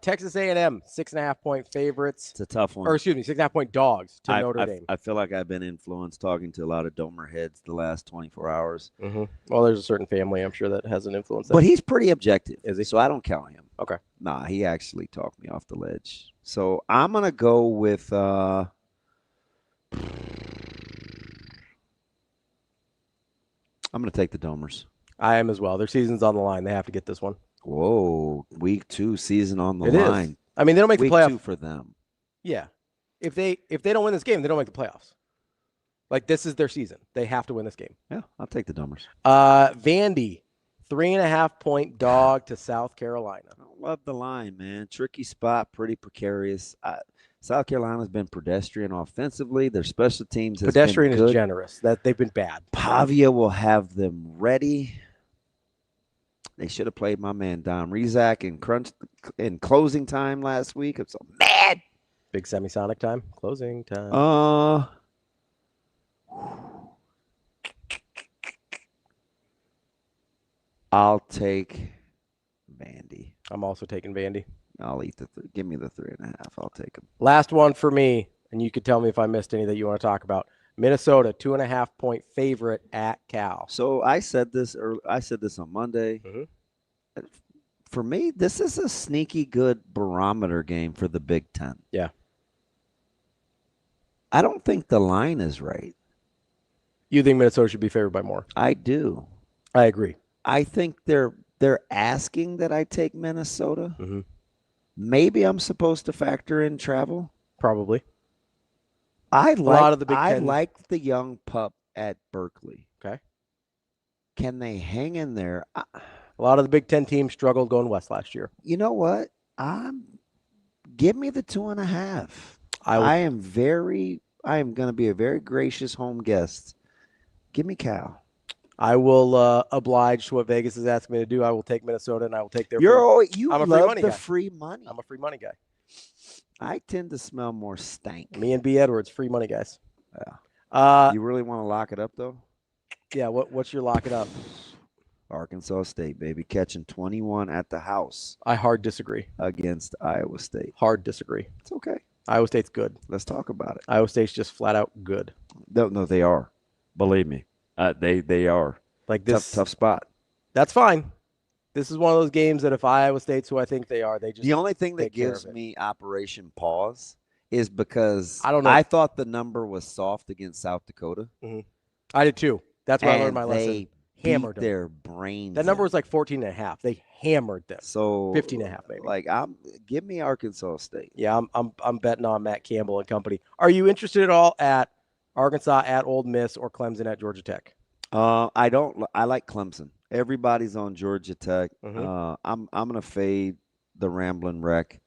Texas A&M, 6.5-point favorites. It's a tough one. Or excuse me, 6.5-point dogs to Notre Dame. I feel like I've been influenced talking to a lot of Domer heads the last 24 hours. Well, there's a certain family, I'm sure, that has an influence. But he's pretty objective. Is he? So I don't count him. Okay. Nah, he actually talked me off the ledge. So I'm going to go with I'm going to take the Domers. I am as well. Their season's on the line. They have to get this one. Whoa, week 2 season on the line. Is. I mean, they don't make the playoffs. Week 2 for them. Yeah. If they don't win this game, they don't make the playoffs. Like, this is their season. They have to win this game. Yeah, I'll take the Domers. Vandy, 3.5-point dog to South Carolina. I love the line, man. Tricky spot, pretty precarious. South Carolina's been pedestrian offensively. Their special teams has pedestrian been good. is generous. That they've been bad. Pavia will have them ready. They should have played my man Dom Rizak in closing time last week. I'm so mad. Big semisonic time. Closing time. I'll take Vandy. I'm also taking Vandy. I'll eat give me the 3.5. I'll take them. Last one for me, and you could tell me if I missed any that you want to talk about. Minnesota, 2.5-point favorite at Cal. So I said this on Monday. For me, this is a sneaky good barometer game for the Big Ten. Yeah. I don't think the line is right. You think Minnesota should be favored by more? I do. I agree. I think they're asking that I take Minnesota. Maybe I'm supposed to factor in travel. Probably. I lot of the Big Ten. like the young pup at Berkeley. Okay. Can they hang in there? A lot of the Big Ten teams struggled going west last year. You know what? Give me the 2.5. I am going to be a very gracious home guest. Give me Cal. I will oblige to what Vegas is asking me to do. I will take Minnesota, and I will take their. I'm a love free money. I'm a free money guy. I tend to smell more stank. Me and B. Edwards, free money guys. Yeah. You really want to lock it up, though? Yeah. What's your lock it up? Arkansas State, baby, catching 21 at the house. I hard disagree. Against Iowa State. Hard disagree. It's okay. Iowa State's good. Let's talk about it. Iowa State's just flat out good. No, they are. Believe me. They are. Like this tough spot. That's fine. This is one of those games that if Iowa State's who I think they are, they just the only thing that gives me Operation Pause is because I thought the number was soft against South Dakota. I did too. That's why I learned my lesson. They hammered their brains. That number was like 14.5. They hammered them. So 15.5 maybe. Like give me Arkansas State. Yeah, I'm betting on Matt Campbell and company. Are you interested at all at Arkansas at Ole Miss or Clemson at Georgia Tech? I don't. I like Clemson. Everybody's on Georgia Tech. I'm gonna fade the Ramblin' Wreck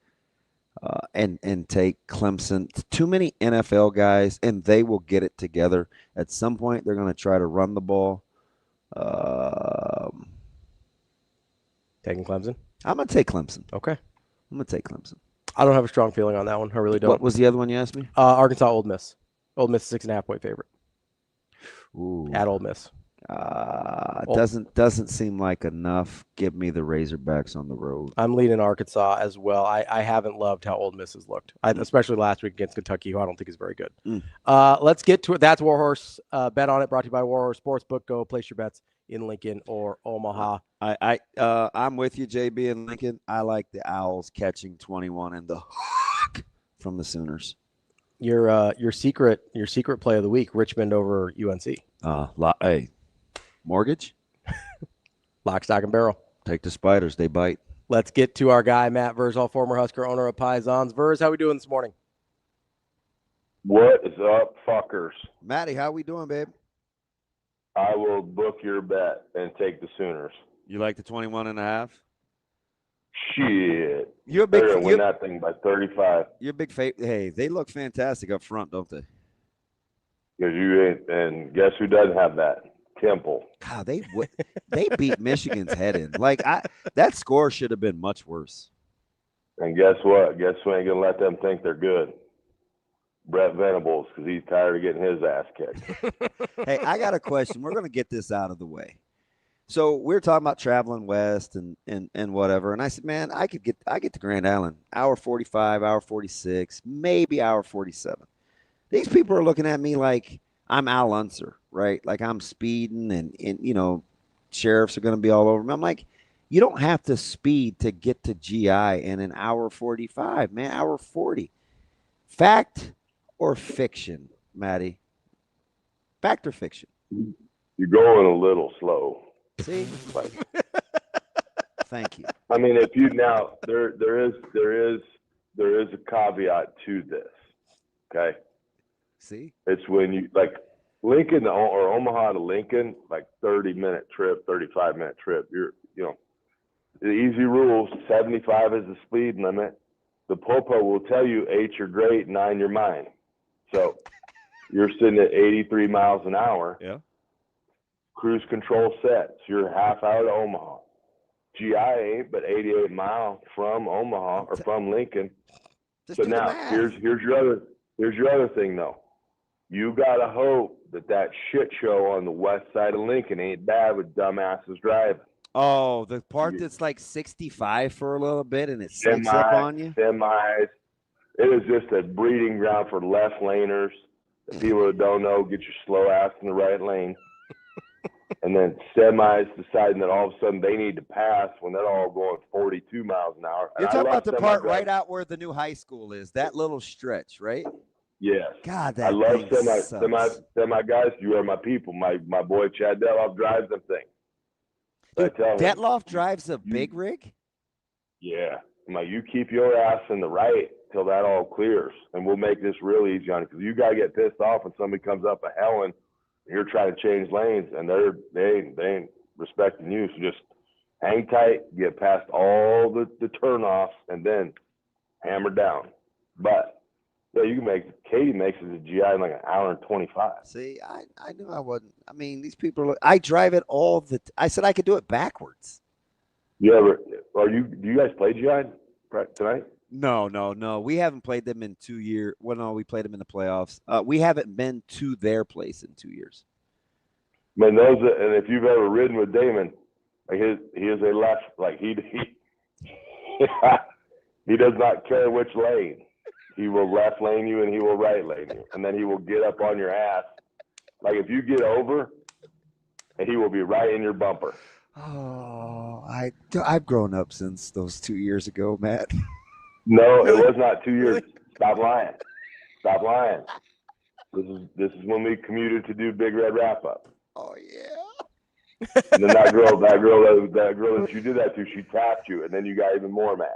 and take Clemson. Too many NFL guys, and they will get it together. At some point, they're gonna try to run the ball. Taking Clemson. I'm gonna take Clemson. Okay. I'm gonna take Clemson. I don't have a strong feeling on that one. I really don't. What was the other one you asked me? Arkansas, Ole Miss. Ole Miss 6.5-point favorite. Ooh. At Ole Miss. Doesn't seem like enough. Give me the Razorbacks on the road. I'm leaning Arkansas as well. I haven't loved how Ole Miss has looked, especially last week against Kentucky, who I don't think is very good. Let's get to it. That's Warhorse. Bet on it. Brought to you by Warhorse Sportsbook. Go place your bets in Lincoln or Omaha. I'm with you, JB and Lincoln. I like the Owls catching 21 and the hook from the Sooners. Your secret play of the week: Richmond over UNC. Hey, mortgage, lock, stock, and barrel. Take the Spiders; they bite. Let's get to our guy Matt VRZAL, former Husker, owner of Pisons. Verz, how we doing this morning? What is up, fuckers? Matty, how we doing, babe? I will book your bet and take the Sooners. You like the 21.5? Shit. You're a big. They're gonna win that thing by 35. You're a big Hey, they look fantastic up front, don't they? Because and guess who doesn't have that? Temple. God, they beat Michigan's head in. Like that score should have been much worse. And guess what? Guess who ain't gonna let them think they're good? Brett Venables, because he's tired of getting his ass kicked. Hey, I got a question. We're gonna get this out of the way. So we're talking about traveling west and whatever. And I said, man, I get to Grand Island, hour 45, hour 46, maybe hour 47. These people are looking at me like I'm Al Unser, right? Like I'm speeding and sheriffs are going to be all over me. I'm like, you don't have to speed to get to GI in an hour 45, man, hour 40. Fact or fiction, Maddie? Fact or fiction? You're going a little slow. See? Thank you. I mean, if you now there is a caveat to this. Okay. See? It's when you like Lincoln or Omaha to Lincoln, like 30-minute trip, 35-minute trip. The easy rules, 75 is the speed limit. The popo will tell you 8 you're great, 9 you're mine. So you're sitting at 83 miles an hour. Yeah. Cruise control sets. You're half hour to Omaha. GI ain't but 88 miles from Omaha or from Lincoln. So now here's your other thing though. You gotta hope that shit show on the west side of Lincoln ain't bad with dumbasses driving. Oh, the part that's like 65 for a little bit and it sneaks up on you? Semis. It is just a breeding ground for left laners. The people that don't know, get your slow ass in the right lane. And then semis deciding that all of a sudden they need to pass when they're all going 42 miles an hour. You're talking about the part right out where the new high school is, that little stretch, right? Yes. God, I love semi guys. You are my people. My boy Chad Detloff drives them things. Dude, Detloff drives a big rig? Yeah. I'm like, you keep your ass in the right till that all clears, and we'll make this real easy on you. Because you got to get pissed off when somebody comes up a Helen, and you're trying to change lanes, and they ain't respecting you. So just hang tight, get past all the turnoffs, and then hammer down. But yeah, you can Katie makes it to GI in like an hour and 25. See, I knew I wasn't. I mean, these people I drive it I said I could do it backwards. Do you guys play GI tonight? No. We haven't played them in 2 years. Well, no, we played them in the playoffs. We haven't been to their place in 2 years. Man, and if you've ever ridden with Damon, like he is a left, like he does not care which lane. He will left lane you and he will right lane you, and then he will get up on your ass. Like if you get over, and he will be right in your bumper. Oh, I've grown up since those 2 years ago, Matt. No, it was not 2 years. Stop lying. This is when we commuted to do Big Red Wrap Up. Oh yeah. And then that girl that you did that to, she tapped you, and then you got even more mad.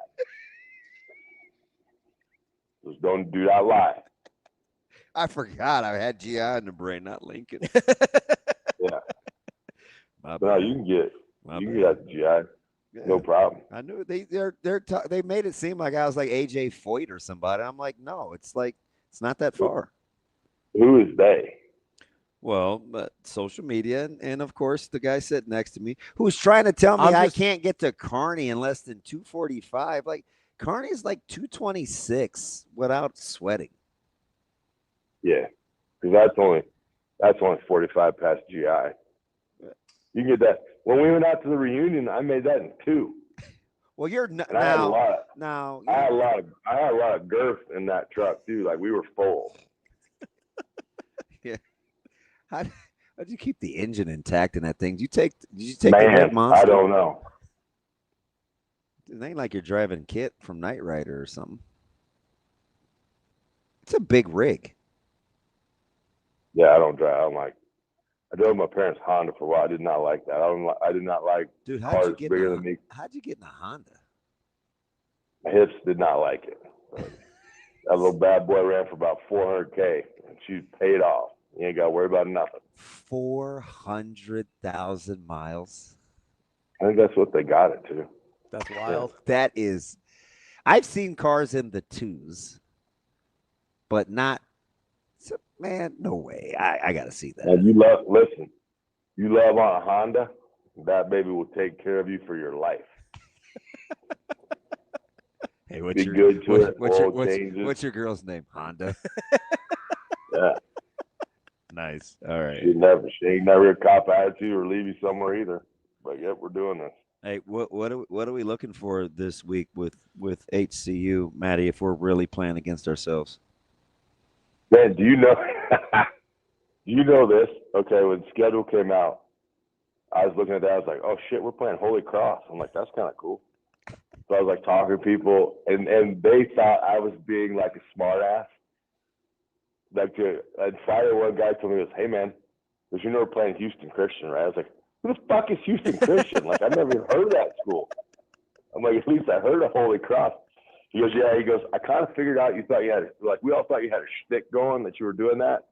Just don't do not lie. I forgot I had GI in the brain, not Lincoln. Yeah. No, you can get that GI. Yeah. No problem. I knew they made it seem like I was like AJ Foyt or somebody. I'm like, no, it's not that far. Who is they? Well, social media, and of course the guy sitting next to me who's trying to tell me I can't get to Kearney in less than 2:45. Like Kearney's like 2:26 without sweating. Yeah, because that's only 45 past GI. You can get that. When we went out to the reunion, I made that in 2. Well, I had a lot of girth in that truck too. Like we were full. Yeah. How'd you keep the engine intact in that thing? Did you take the Red Monster? I don't know. It ain't like you're driving Kit from Knight Rider or something. It's a big rig. Yeah, I don't drive. I drove my parents' Honda for a while. I did not like that. I did not like cars bigger than me. How'd you get in a Honda? My hips did not like it. That little bad boy ran for about 400K, and she paid off. You ain't got to worry about nothing. 400,000 miles. I think that's what they got it to. That's wild. That is, I've seen cars in the 2s, but not. Man, no way. I got to see that. And you love on a Honda, that baby will take care of you for your life. Hey, what's Be your good to it. What's your girl's name? Honda. Yeah. Nice. All right. She ain't never a cop attitude or leave you somewhere either. But yep, we're doing this. Hey, what are we looking for this week with HCU, Matty? If we're really playing against ourselves. Man, do you know? You know this? Okay, when the schedule came out, I was looking at that. I was like, "Oh shit, we're playing Holy Cross." I'm like, "That's kind of cool." So I was like talking to people, and they thought I was being like a smart ass. Like, and Friday, one guy told me, "He goes, hey man, because you know we're playing Houston Christian, right?" I was like, "Who the fuck is Houston Christian?" Like, I've never even heard of that school. I'm like, "At least I heard of Holy Cross." He goes, "Yeah." He goes, "I kind of figured out you thought you had, like, we all thought you had a shtick going, that you were doing that,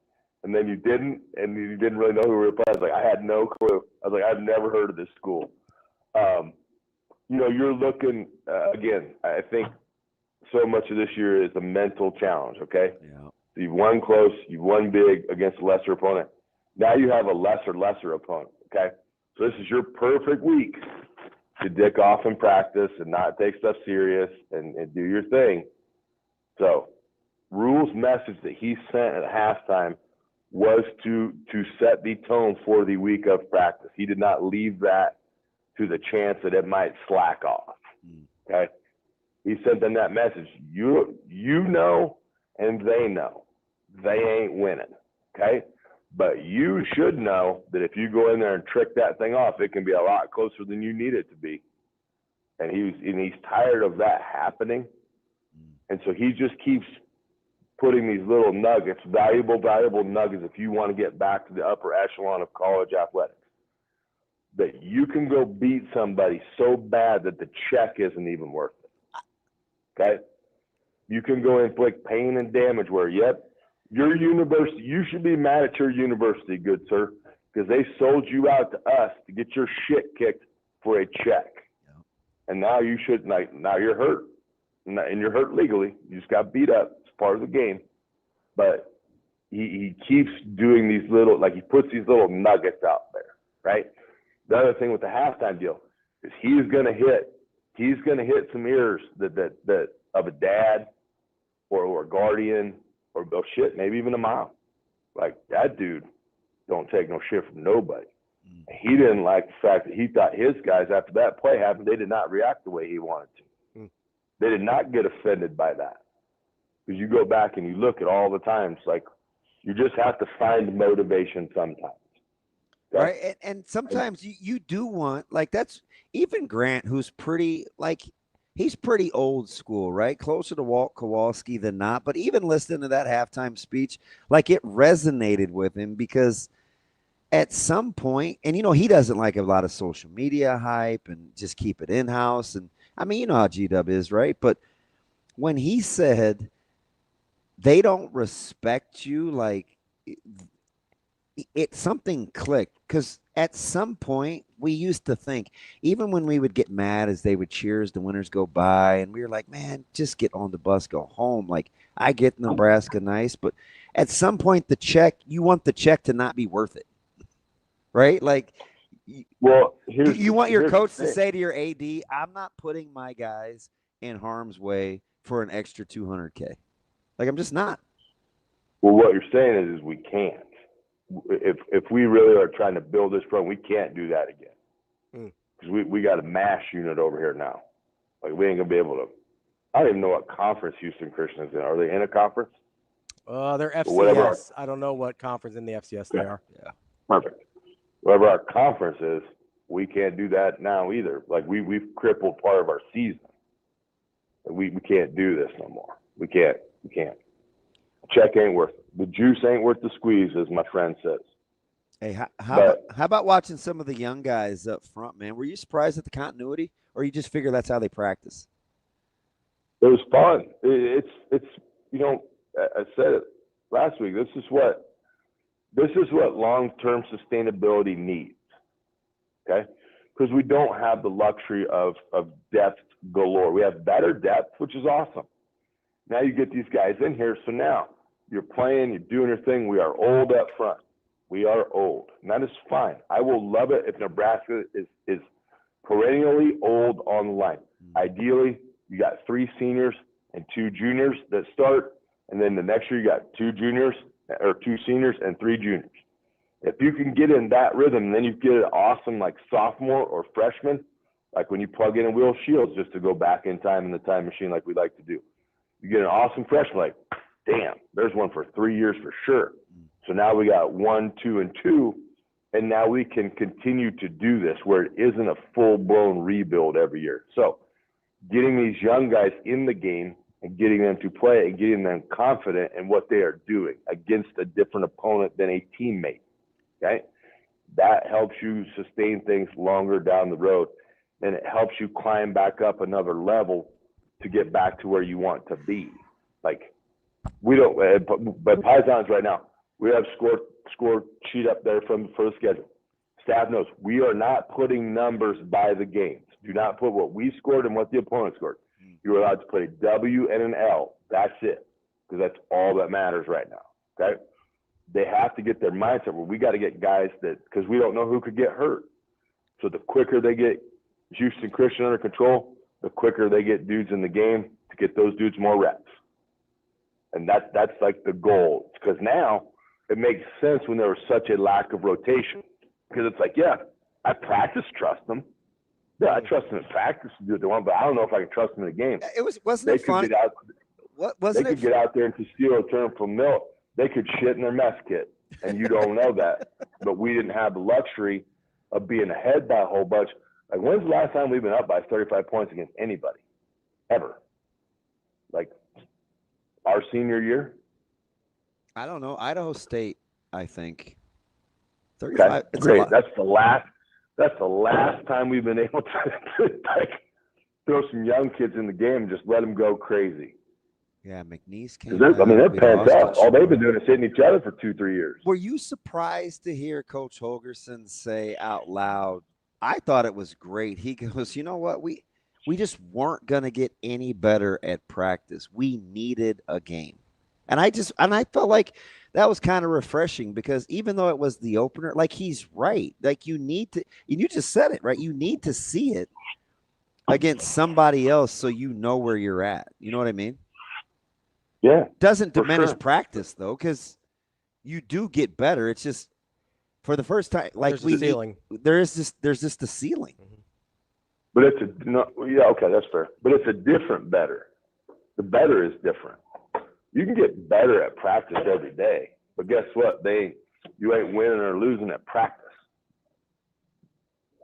and then you didn't, and you didn't really know who we were playing." I was like, "I had no clue." I was like, "I've never heard of this school." You know, you're looking, again, I think so much of this year is a mental challenge, okay? Yeah. So you've won close, you've won big against a lesser opponent. Now you have a lesser opponent, okay? So this is your perfect week to dick off in practice and not take stuff serious and do your thing. So Rhule's message that he sent at halftime was to set the tone for the week of practice. He did not leave that to the chance that it might slack off, okay? He sent them that message. You know and they know they ain't winning, okay? But you should know that if you go in there and trick that thing off, it can be a lot closer than you need it to be. And he's tired of that happening. And so he just keeps putting these little nuggets, valuable nuggets, if you want to get back to the upper echelon of college athletics, that you can go beat somebody so bad that the check isn't even worth it, okay? You can go inflict pain and damage where, yep, your university, you should be mad at your university, good sir, because they sold you out to us to get your shit kicked for a check. Yeah. And now you should, like, now you're hurt, and you're hurt legally. You just got beat up. It's part of the game. But he keeps doing these little, like, he puts these little nuggets out there, right? The other thing with the halftime deal is he's gonna hit some ears that of a dad or a guardian or, oh shit, maybe even a mom. Like, that dude don't take no shit from nobody. He didn't like the fact that he thought his guys, after that play happened, they did not react the way he wanted to. They did not get offended by that. Because you go back and you look at all the times, like, you just have to find motivation sometimes. Okay? Right. And sometimes you do want, like, that's even Grant, who's pretty, like, he's pretty old school, right? Closer to Walt Kowalski than not. But even listening to that halftime speech, like, it resonated with him because at some point, and, you know, he doesn't like a lot of social media hype and just keep it in-house. And, I mean, you know how G-Dub is, right? But when he said they don't respect you, like, it something clicked, because at some point we used to think, even when we would get mad as they would cheer as the winners go by, and we were like, man, just get on the bus, go home. Like, I get Nebraska nice, but at some point you want the check to not be worth it, right? Like, well, you want your coach to say to your AD, I'm not putting my guys in harm's way for an extra $200K. Like, I'm just not. Well, what you're saying is we can't. If we really are trying to build this program, we can't do that again. Because we got a MASH unit over here now. Like, we ain't going to be able to. I don't even know what conference Houston Christian is in. Are they in a conference? They're FCS. I don't know what conference in the FCS they are. Yeah. Perfect. Whatever our conference is, we can't do that now either. Like, we've crippled part of our season. We can't do this no more. We can't. Check ain't worth it. The juice ain't worth the squeeze, as my friend says. Hey, how about watching some of the young guys up front, man? Were you surprised at the continuity, or you just figure that's how they practice? It was fun. It's you know, I said it last week. This is what long-term sustainability needs. Okay, because we don't have the luxury of depth galore. We have better depth, which is awesome. Now you get these guys in here, so now you're playing, you're doing your thing. We are old up front. We are old, and that is fine. I will love it if Nebraska is perennially old on the line. Ideally, you got 3 seniors and 2 juniors that start, and then the next year you got 2 seniors and 3 juniors. If you can get in that rhythm, then you get an awesome like sophomore or freshman, like when you plug in a Will Shields, just to go back in time in the time machine like we like to do. You get an awesome freshman, like, damn, there's one for 3 years for sure. So now we got 1, 2, and 2, and now we can continue to do this where it isn't a full-blown rebuild every year. So getting these young guys in the game and getting them to play and getting them confident in what they are doing against a different opponent than a teammate, okay? That helps you sustain things longer down the road, and it helps you climb back up another level to get back to where you want to be. Like, we don't, but Pisons right now, we have score sheet up there for the schedule. Staff knows we are not putting numbers by the games. Do not put what we scored and what the opponent scored. You're allowed to put a W and an L. That's it, because that's all that matters right now. Okay? They have to get their mindset where we got to get guys that, because we don't know who could get hurt. So the quicker they get Houston Christian under control, the quicker they get dudes in the game to get those dudes more reps. And that's like the goal. Because now it makes sense when there was such a lack of rotation. Because it's like, yeah, I practice trust them. Yeah, I trust them in practice to do what they want, but I don't know if I can trust them in a game. Wasn't it funny? They could get out there and steal a term from Milt. They could shit in their mess kit, and you don't know that. But we didn't have the luxury of being ahead by a whole bunch. Like, when's the last time we've been up by 35 points against anybody? Ever. Like, our senior year? I don't know. Idaho State, I think. 35. Okay, great. That's the last time we've been able to like, throw some young kids in the game and just let them go crazy. Yeah, McNeese came. They're pants up. All they've been doing is hitting each other for 2-3 years. Were you surprised to hear Coach Holgerson say out loud, I thought it was great. He goes, you know what? We just weren't going to get any better at practice. We needed a game. And I felt like that was kind of refreshing, because even though it was the opener, like, he's right. Like, you need to, and you just said it, right? You need to see it against somebody else so you know where you're at. You know what I mean? Yeah. Doesn't diminish practice, though, because you do get better. It's just for the first time, like, there's just the ceiling. But okay, that's fair. But it's a different better. The better is different. You can get better at practice every day, but guess what? You ain't winning or losing at practice.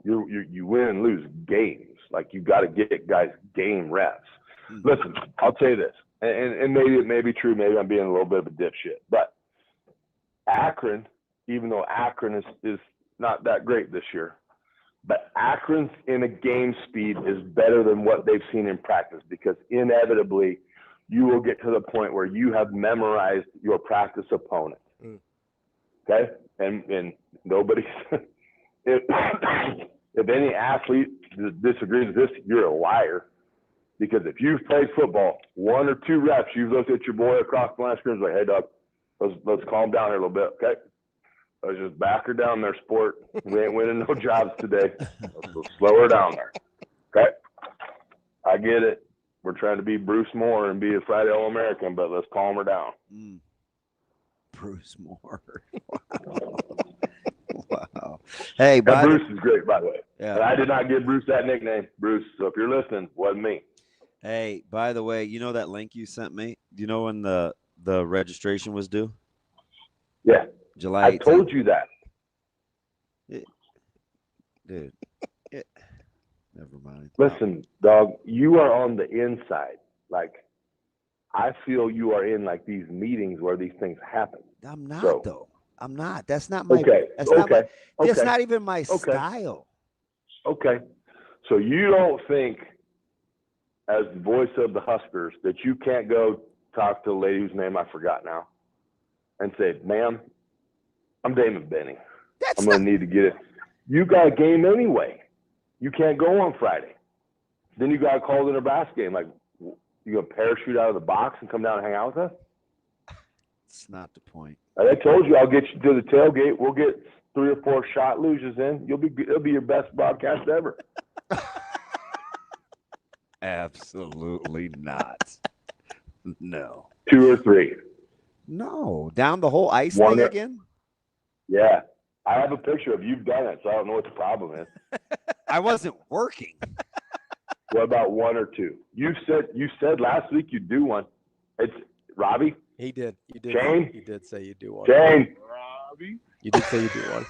You win and lose games. Like, you got to get guys game reps. Listen, I'll tell you this, and maybe it may be true. Maybe I'm being a little bit of a dipshit, but Akron, even though Akron is not that great this year, but Akron's in a game speed is better than what they've seen in practice, because inevitably you will get to the point where you have memorized your practice opponent. Okay? And nobody, if any athlete disagrees with this, you're a liar. Because if you've played football 1 or 2 reps, you've looked at your boy across the line of scrimmage like, hey, Doug, let's calm down here a little bit, okay? Let's just back her down there, sport. We ain't winning no jobs today. Let's slow her down there, okay? I get it. We're trying to be Bruce Moore and be a Friday All-American, but let's calm her down. Bruce Moore. Wow. Hey, Bruce is great, by the way. Yeah. But I did not give Bruce that nickname, Bruce. So if you're listening, wasn't me. Hey, by the way, you know that link you sent me? Do you know when the registration was due? Yeah. July 18th. I told you that. Dude. Never mind. Listen, dog, you are on the inside. Like, I feel you are in, like, these meetings where these things happen. I'm not, though. I'm not. That's not my That's not even my style. Okay. So you don't think, as the voice of the Huskers, that you can't go talk to the lady whose name I forgot now and say, ma'am, I'm Damon Benning. I'm going to need to get it. You got a game anyway. You can't go on Friday. Then you got to call the Nebraska game. Like, you going to parachute out of the box and come down and hang out with us? It's not the point. Like I told you, I'll get you to the tailgate. We'll get 3 or 4 shot losers in. It'll be your best broadcast ever. Absolutely not. No. 2 or 3. No. Down the whole ice One thing again? Yeah. I have a picture of you've done it, so I don't know what the problem is. I wasn't working. What about 1 or 2? You said last week you'd do one. It's Ravi. He did. You did. Shane? You did say you'd do one. Shane. Ravi. You did say you'd do one.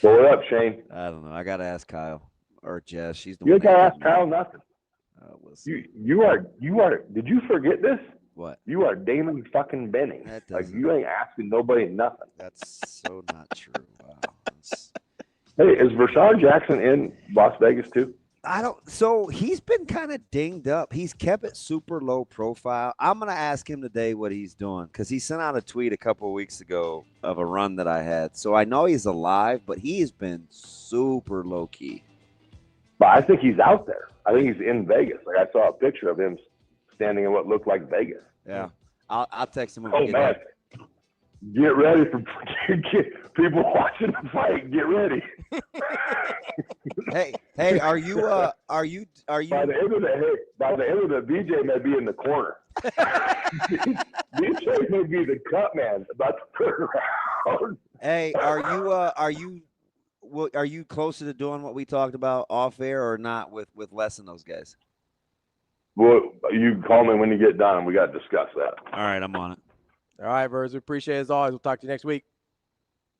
So what up, Shane? I don't know. I got to ask Kyle or Jess. She's the You one. ain't got to ask Kyle nothing. We'll You are. Did you forget this? What? You are Damon fucking Benning. Like, you ain't asking nobody nothing. That's so not true. Wow. Hey, is Vershawn Jackson in Las Vegas too? So he's been kind of dinged up. He's kept it super low profile. I'm going to ask him today what he's doing because he sent out a tweet a couple of weeks ago of a run that I had. So I know he's alive, but he has been super low key. But I think he's out there. I think he's in Vegas. Like, I saw a picture of him standing in what looked like Vegas. Yeah. I'll text him. Oh, man. Get ready for people watching the fight. Get ready. Hey, are you By the end of the BJ may be in the corner. BJ may be the cut man about the third round. Hey, are you closer to doing what we talked about off air or not with Les and those guys? Well, you call me when you get done. We got to discuss that. All right, I'm on it. All right, Verz. We appreciate it as always. We'll talk to you next week.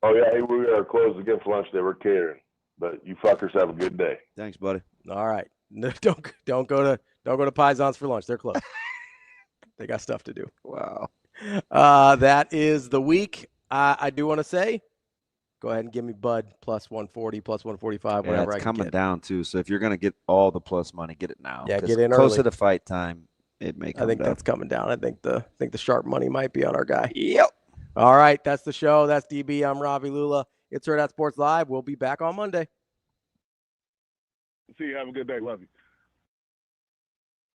Oh yeah, hey, we are closed again for lunch today. We're catering, but you fuckers have a good day. Thanks, buddy. All right. No, don't go to Pisons for lunch. They're closed. They got stuff to do. Wow. That is the week. I do want to say, go ahead and give me Bud plus 140, plus 145, whatever I it's can coming get. down too. So if you're gonna get all the plus money, get it now. Yeah, 'Cause get in closer early. to fight time. It may come I think down. that's coming down. I think the sharp money might be on our guy. Yep. All right, that's the show. That's DB. I'm Ravi Lulla. It's Hurrdat Sports Live. We'll be back on Monday. See you. Have a good day. Love you.